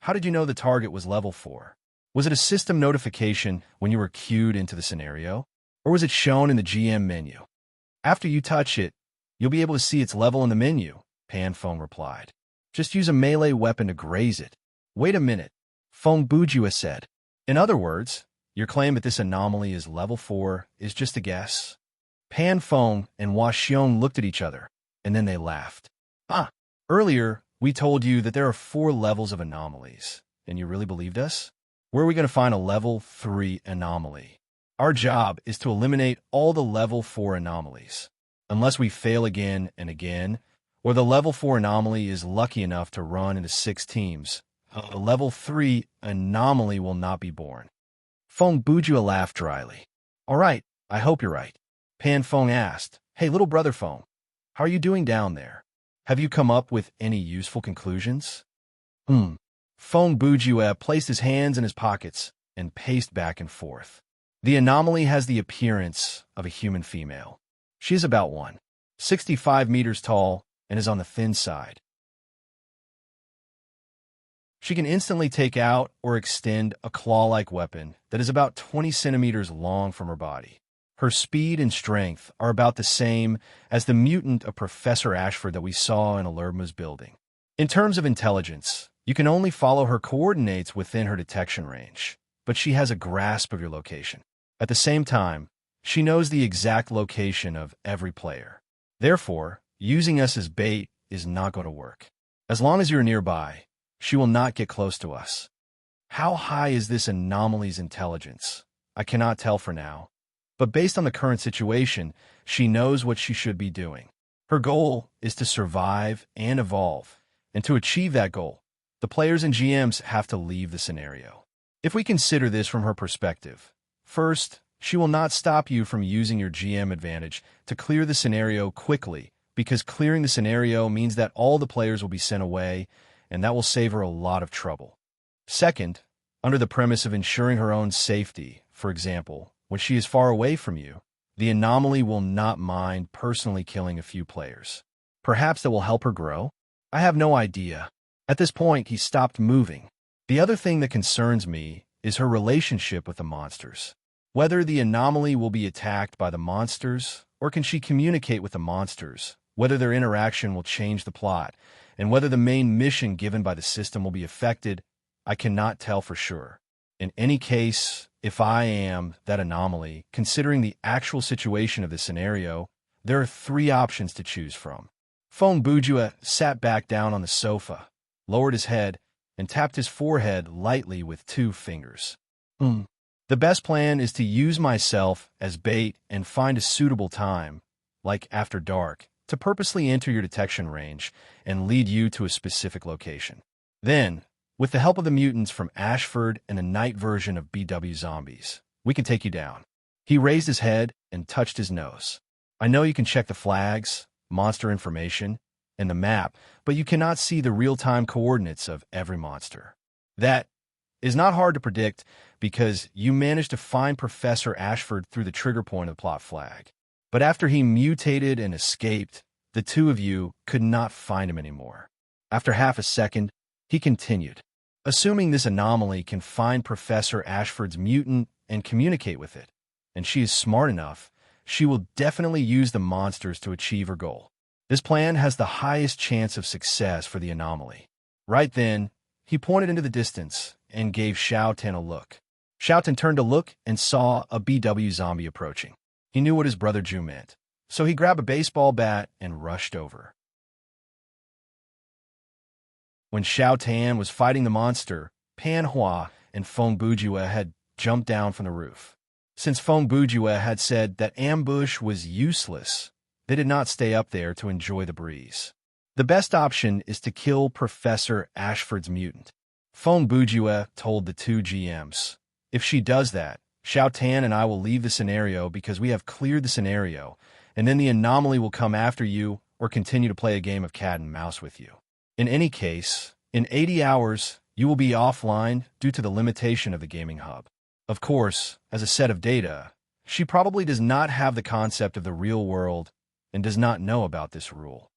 how did you know the target was level 4? Was it a system notification when you were queued into the scenario? Or was it shown in the GM menu? After you touch it, you'll be able to see its level in the menu, Pan Feng replied. Just use a melee weapon to graze it. Wait a minute, Feng Bujua said. In other words, your claim that this anomaly is level 4 is just a guess? Pan Feng and Hua Xiong looked at each other, and then they laughed. Ah, Earlier, we told you that there are 4 levels of anomalies, and you really believed us? Where are we going to find a level 3 anomaly? Our job is to eliminate all the level 4 anomalies. Unless we fail again and again, or the level 4 anomaly is lucky enough to run into 6 teams, the level 3 anomaly will not be born. Feng Bujua laughed dryly. All right, I hope you're right. Pan Feng asked, Hey, little brother Feng, how are you doing down there? Have you come up with any useful conclusions? Feng Bujua placed his hands in his pockets and paced back and forth. The anomaly has the appearance of a human female. She is about 165 meters tall and is on the thin side. She can instantly take out or extend a claw-like weapon that is about 20 centimeters long from her body. Her speed and strength are about the same as the mutant of Professor Ashford that we saw in Alerma's building. In terms of intelligence, you can only follow her coordinates within her detection range, but she has a grasp of your location. At the same time, she knows the exact location of every player. Therefore, using us as bait is not going to work. As long as you're nearby, she will not get close to us. How high is this anomaly's intelligence? I cannot tell for now. But based on the current situation, she knows what she should be doing. Her goal is to survive and evolve. And to achieve that goal, the players and GMs have to leave the scenario. If we consider this from her perspective, first, she will not stop you from using your GM advantage to clear the scenario quickly, because clearing the scenario means that all the players will be sent away, and that will save her a lot of trouble. Second, under the premise of ensuring her own safety, for example, when she is far away from you, the anomaly will not mind personally killing a few players. Perhaps that will help her grow? I have no idea. At this point, he stopped moving. The other thing that concerns me is her relationship with the monsters. Whether the anomaly will be attacked by the monsters, or can she communicate with the monsters, whether their interaction will change the plot, and whether the main mission given by the system will be affected, I cannot tell for sure. In any case, if I am that anomaly, considering the actual situation of the scenario, there are 3 options to choose from. Feng Bujua sat back down on the sofa, lowered his head, and tapped his forehead lightly with 2 fingers. The best plan is to use myself as bait and find a suitable time, like after dark, to purposely enter your detection range and lead you to a specific location. Then, with the help of the mutants from Ashford and a night version of BW zombies, we can take you down. He raised his head and touched his nose. I know you can check the flags, monster information, and the map, but you cannot see the real-time coordinates of every monster. That is not hard to predict because you managed to find Professor Ashford through the trigger point of the plot flag. But after he mutated and escaped, the 2 of you could not find him anymore. After half a second, he continued. Assuming this anomaly can find Professor Ashford's mutant and communicate with it, and she is smart enough, she will definitely use the monsters to achieve her goal. This plan has the highest chance of success for the anomaly. Right then, he pointed into the distance and gave Xiaotan a look. Xiaotan turned to look and saw a BW zombie approaching. He knew what his brother Zhu meant, so he grabbed a baseball bat and rushed over. When Xiaotan was fighting the monster, Pan Hua and Feng Bujua had jumped down from the roof. Since Feng Bujua had said that ambush was useless, they did not stay up there to enjoy the breeze. The best option is to kill Professor Ashford's mutant. Feng Bujua told the 2 GMs. If she does that, Xiaotan and I will leave the scenario because we have cleared the scenario, and then the anomaly will come after you or continue to play a game of cat and mouse with you. In any case, in 80 hours, you will be offline due to the limitation of the gaming hub. Of course, as a set of data, she probably does not have the concept of the real world and does not know about this rule.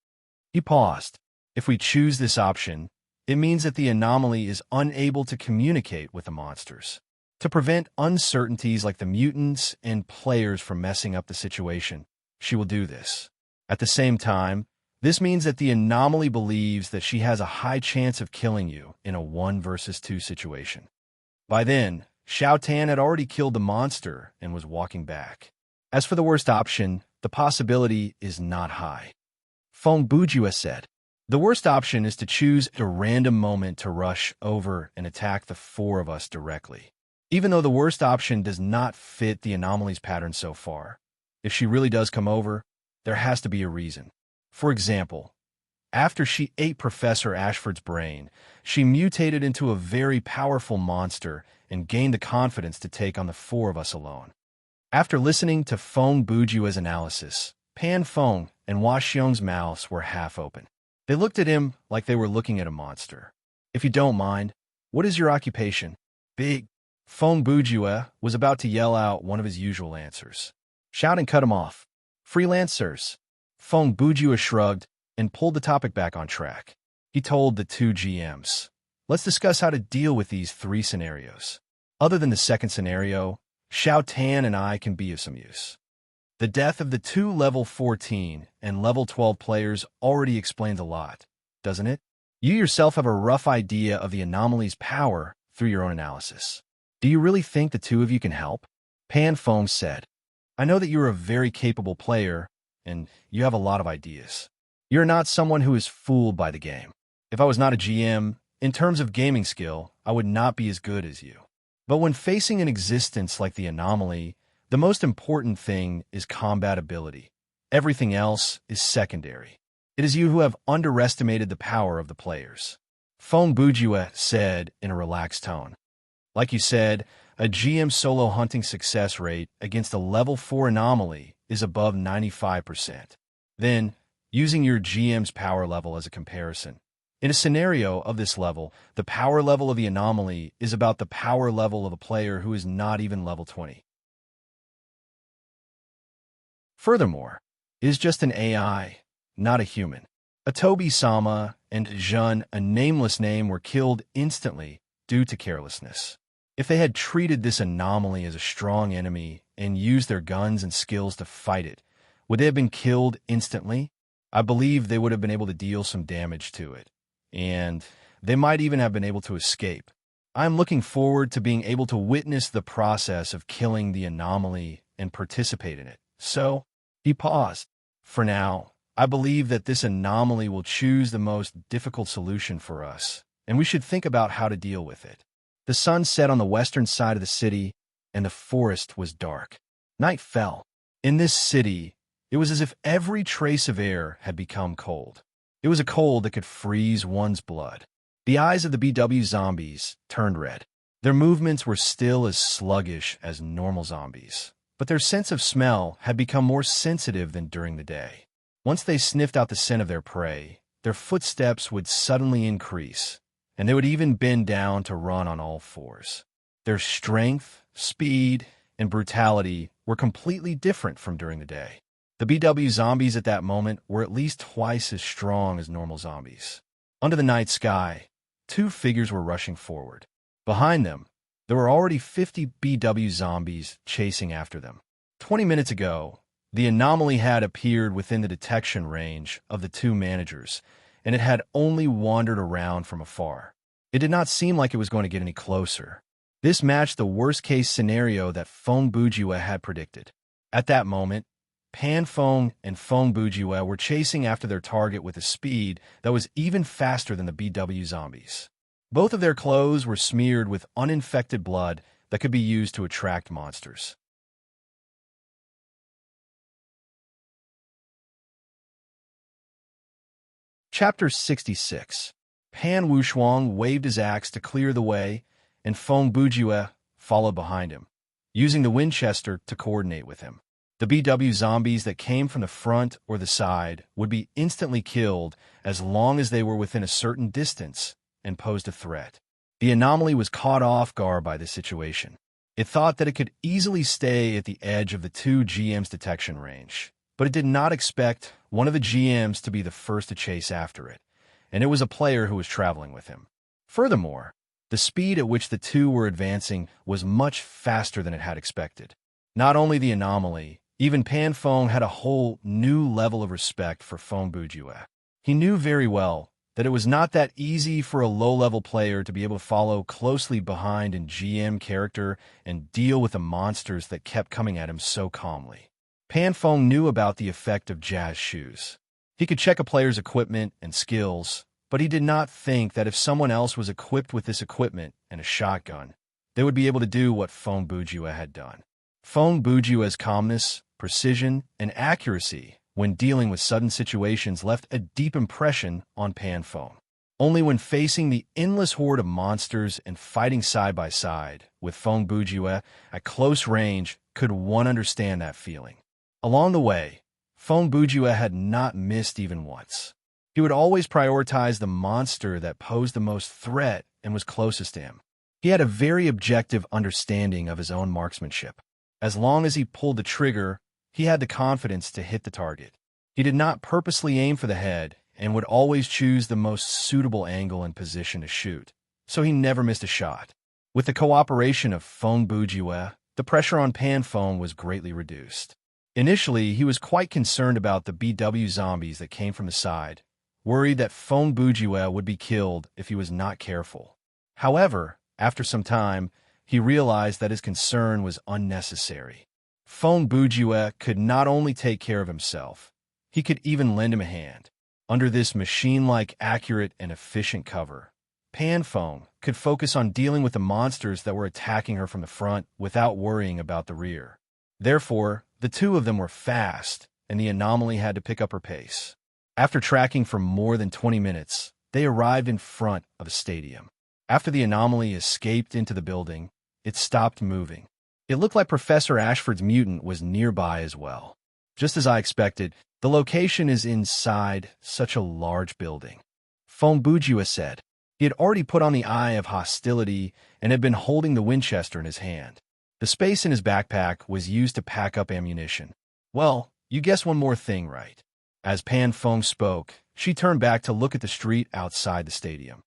He paused. If we choose this option, it means that the anomaly is unable to communicate with the monsters. To prevent uncertainties like the mutants and players from messing up the situation, she will do this. At the same time, this means that the anomaly believes that she has a high chance of killing you in a 1 versus 2 situation. By then, Xiaotan had already killed the monster and was walking back. As for the worst option, the possibility is not high. Feng Bujua said, The worst option is to choose a random moment to rush over and attack the four of us directly. Even though the worst option does not fit the anomaly's pattern so far, if she really does come over, there has to be a reason. For example, after she ate Professor Ashford's brain, she mutated into a very powerful monster and gained the confidence to take on the four of us alone. After listening to Feng Bujue's analysis, Pan Feng and Hua Xiong's mouths were half open. They looked at him like they were looking at a monster. If you don't mind, what is your occupation? Big. Feng Bujue was about to yell out one of his usual answers. Shout and cut him off. Freelancers. Feng Bujue shrugged and pulled the topic back on track. He told the two GMs, let's discuss how to deal with these three scenarios. Other than the second scenario, Xiao Tan and I can be of some use. The death of the two level 14 and level 12 players already explains a lot, doesn't it? You yourself have a rough idea of the anomaly's power through your own analysis. Do you really think the two of you can help? Pan Feng said, I know that you're a very capable player, and you have a lot of ideas. You're not someone who is fooled by the game. If I was not a GM, in terms of gaming skill, I would not be as good as you. But when facing an existence like the anomaly, the most important thing is combat ability. Everything else is secondary. It is you who have underestimated the power of the players. Feng Bujue said in a relaxed tone. Like you said, a GM solo hunting success rate against a level 4 anomaly is above 95%. Then, using your GM's power level as a comparison. In a scenario of this level, the power level of the anomaly is about the power level of a player who is not even level 20. Furthermore, it is just an AI, not a human. Atobi-sama and Jun, a nameless name, were killed instantly due to carelessness. If they had treated this anomaly as a strong enemy and used their guns and skills to fight it, would they have been killed instantly? I believe they would have been able to deal some damage to it, and they might even have been able to escape. I'm looking forward to being able to witness the process of killing the anomaly and participate in it. So, he paused. For now, I believe that this anomaly will choose the most difficult solution for us, and we should think about how to deal with it. The sun set on the western side of the city, and the forest was dark. Night fell. In this city, it was as if every trace of air had become cold. It was a cold that could freeze one's blood. The eyes of the BW zombies turned red. Their movements were still as sluggish as normal zombies, but their sense of smell had become more sensitive than during the day. Once they sniffed out the scent of their prey, their footsteps would suddenly increase, and they would even bend down to run on all fours. Their strength, speed, and brutality were completely different from during the day. The BW zombies at that moment were at least twice as strong as normal zombies. Under the night sky, two figures were rushing forward. Behind them, there were already 50 BW zombies chasing after them. 20 minutes ago, the anomaly had appeared within the detection range of the two managers, and it had only wandered around from afar. It did not seem like it was going to get any closer. This matched the worst-case scenario that Feng Bujue had predicted. At that moment, Pan Feng and Feng Bujue were chasing after their target with a speed that was even faster than the BW zombies. Both of their clothes were smeared with uninfected blood that could be used to attract monsters. Chapter 66. Pan Wushuang waved his axe to clear the way, and Feng Bujue followed behind him, using the Winchester to coordinate with him. The BW zombies that came from the front or the side would be instantly killed as long as they were within a certain distance and posed a threat. The anomaly was caught off guard by this situation. It thought that it could easily stay at the edge of the two GM's detection range, but it did not expect one of the GMs to be the first to chase after it, and it was a player who was traveling with him. Furthermore, the speed at which the two were advancing was much faster than it had expected. Not only the anomaly, even Pan Feng had a whole new level of respect for Feng Bujue. He knew very well that it was not that easy for a low-level player to be able to follow closely behind in GM character and deal with the monsters that kept coming at him so calmly. Pan Feng knew about the effect of jazz shoes. He could check a player's equipment and skills, but he did not think that if someone else was equipped with this equipment and a shotgun, they would be able to do what Fong Bujue had done. Fong Bujue's calmness, precision, and accuracy when dealing with sudden situations left a deep impression on Pan Fong. Only when facing the endless horde of monsters and fighting side by side with Fong Bujue at close range could one understand that feeling. Along the way, Fong Bujue had not missed even once. He would always prioritize the monster that posed the most threat and was closest to him. He had a very objective understanding of his own marksmanship. As long as he pulled the trigger, he had the confidence to hit the target. He did not purposely aim for the head and would always choose the most suitable angle and position to shoot, so he never missed a shot. With the cooperation of Fong Bujue, the pressure on Pan Fong was greatly reduced. Initially, he was quite concerned about the BW zombies that came from the side, worried that Fong Bujue would be killed if he was not careful. However, after some time, he realized that his concern was unnecessary. Fong Bujue could not only take care of himself, he could even lend him a hand. Under this machine-like accurate and efficient cover, Pan Fong could focus on dealing with the monsters that were attacking her from the front without worrying about the rear. Therefore, the two of them were fast, and the anomaly had to pick up her pace. After tracking for more than 20 minutes, they arrived in front of a stadium. After the anomaly escaped into the building, it stopped moving. It looked like Professor Ashford's mutant was nearby as well. Just as I expected, the location is inside such a large building. Fong Bujue said. He had already put on the eye of hostility and had been holding the Winchester in his hand. The space in his backpack was used to pack up ammunition. Well, you guessed one more thing right. As Pan Fong spoke, she turned back to look at the street outside the stadium.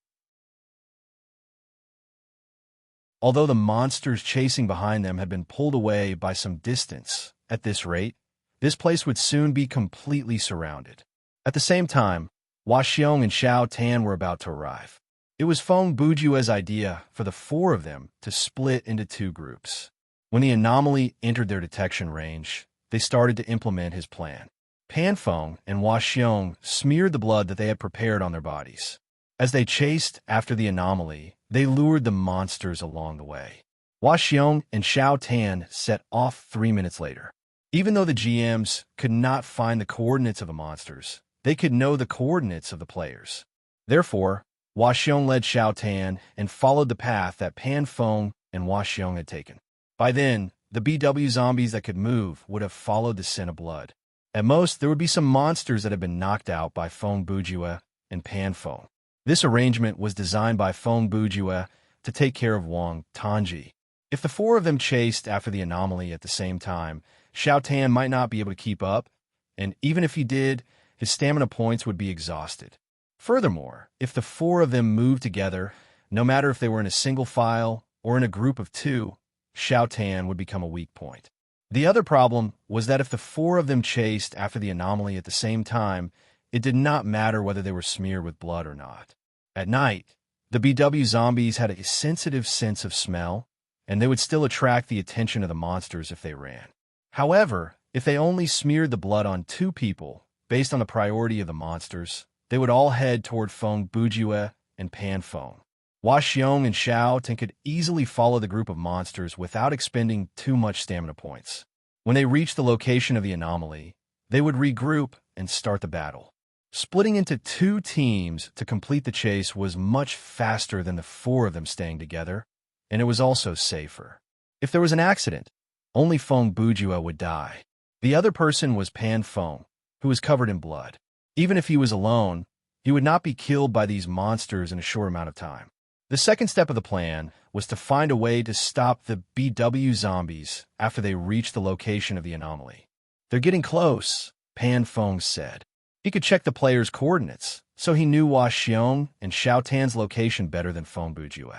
Although the monsters chasing behind them had been pulled away by some distance, at this rate, this place would soon be completely surrounded. At the same time, Hua Xiong and Xiao Tan were about to arrive. It was Fong Bujue's idea for the four of them to split into two groups. When the anomaly entered their detection range, they started to implement his plan. Pan Fong and Hua Xiong smeared the blood that they had prepared on their bodies. As they chased after the anomaly, they lured the monsters along the way. Hua Xiong and Xiao Tan set off 3 minutes later. Even though the GMs could not find the coordinates of the monsters, they could know the coordinates of the players. Therefore, Hua Xiong led Xiao Tan and followed the path that Pan Fong and Hua Xiong had taken. By then, the BW zombies that could move would have followed the scent of blood. At most, there would be some monsters that had been knocked out by Fong Bujue and Pan Fong. This arrangement was designed by Fong Bujue to take care of Wang Tanji. If the four of them chased after the anomaly at the same time, Xiao Tan might not be able to keep up, and even if he did, his stamina points would be exhausted. Furthermore, if the four of them moved together, no matter if they were in a single file or in a group of two, Xiao Tan would become a weak point. The other problem was that if the four of them chased after the anomaly at the same time, it did not matter whether they were smeared with blood or not. At night, the BW zombies had a sensitive sense of smell, and they would still attract the attention of the monsters if they ran. However, if they only smeared the blood on two people, based on the priority of the monsters, they would all head toward Fong Bujue and Pan Fong. Hua Xiong and Xiao Tan could easily follow the group of monsters without expending too much stamina points. When they reached the location of the anomaly, they would regroup and start the battle. Splitting into two teams to complete the chase was much faster than the four of them staying together, and it was also safer. If there was an accident, only Fong Bujue would die. The other person was Pan Fong, who was covered in blood. Even if he was alone, he would not be killed by these monsters in a short amount of time. The second step of the plan was to find a way to stop the BW zombies after they reached the location of the anomaly. "They're getting close," Pan Fong said. He could check the players' coordinates, so he knew Hua Xiong and Xiao Tan's location better than Fong Bujue.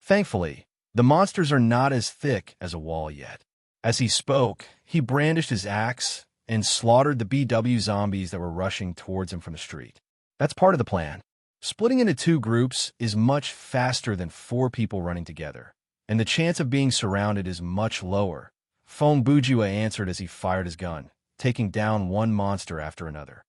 Thankfully, the monsters are not as thick as a wall yet. As he spoke, he brandished his axe and slaughtered the BW zombies that were rushing towards him from the street. That's part of the plan. Splitting into two groups is much faster than four people running together, and the chance of being surrounded is much lower. Fong Bujue answered as he fired his gun, taking down one monster after another.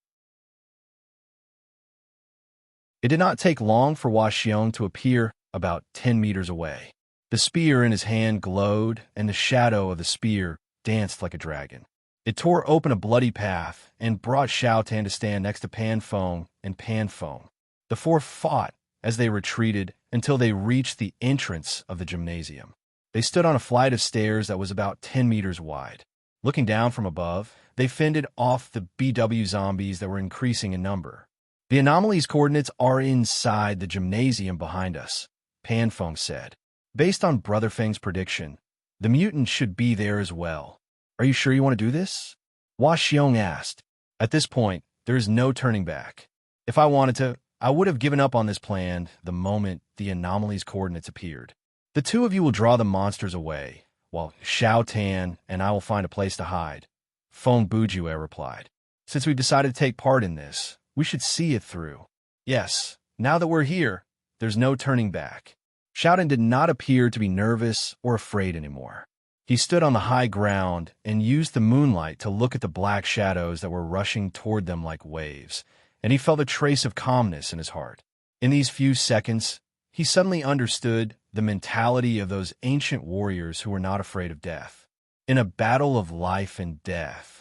It did not take long for Hua Xiong to appear about 10 meters away. The spear in his hand glowed, and the shadow of the spear danced like a dragon. It tore open a bloody path and brought Xiao Tan to stand next to Pan Feng and Pan Feng. The four fought as they retreated until they reached the entrance of the gymnasium. They stood on a flight of stairs that was about 10 meters wide. Looking down from above, they fended off the BW zombies that were increasing in number. The anomaly's coordinates are inside the gymnasium behind us, Pan Feng said. Based on Brother Feng's prediction, the mutants should be there as well. Are you sure you want to do this? Hua Xiong asked. At this point, there is no turning back. If I wanted to, I would have given up on this plan the moment the anomaly's coordinates appeared. The two of you will draw the monsters away, while Xiao Tan and I will find a place to hide, Feng Bujue replied. Since we've decided to take part in this, we should see it through. Yes, now that we're here, there's no turning back. Xiao Tan did not appear to be nervous or afraid anymore. He stood on the high ground and used the moonlight to look at the black shadows that were rushing toward them like waves, and he felt a trace of calmness in his heart. In these few seconds, he suddenly understood the mentality of those ancient warriors who were not afraid of death. In a battle of life and death,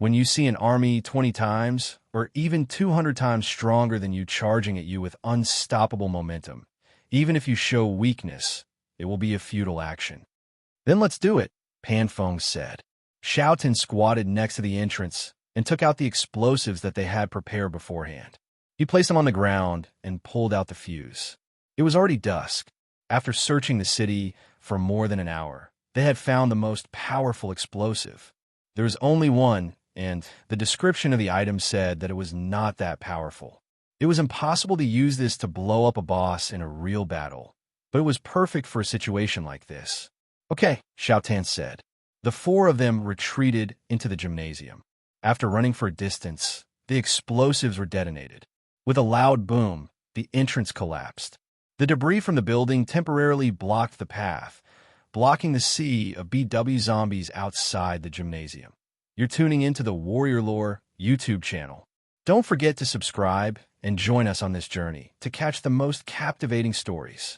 when you see an army 20 times or even 200 times stronger than you charging at you with unstoppable momentum, even if you show weakness, it will be a futile action. Then let's do it, Pan Feng said. Xiao Tan squatted next to the entrance and took out the explosives that they had prepared beforehand. He placed them on the ground and pulled out the fuse. It was already dusk. After searching the city for more than an hour, they had found the most powerful explosive. There was only one, and the description of the item said that it was not that powerful. It was impossible to use this to blow up a boss in a real battle, but it was perfect for a situation like this. Okay, Xiao Tan said. The four of them retreated into the gymnasium. After running for a distance, the explosives were detonated. With a loud boom, the entrance collapsed. The debris from the building temporarily blocked the path, blocking the sea of BW zombies outside the gymnasium. You're tuning into the Warrior Lore YouTube channel. Don't forget to subscribe and join us on this journey to catch the most captivating stories.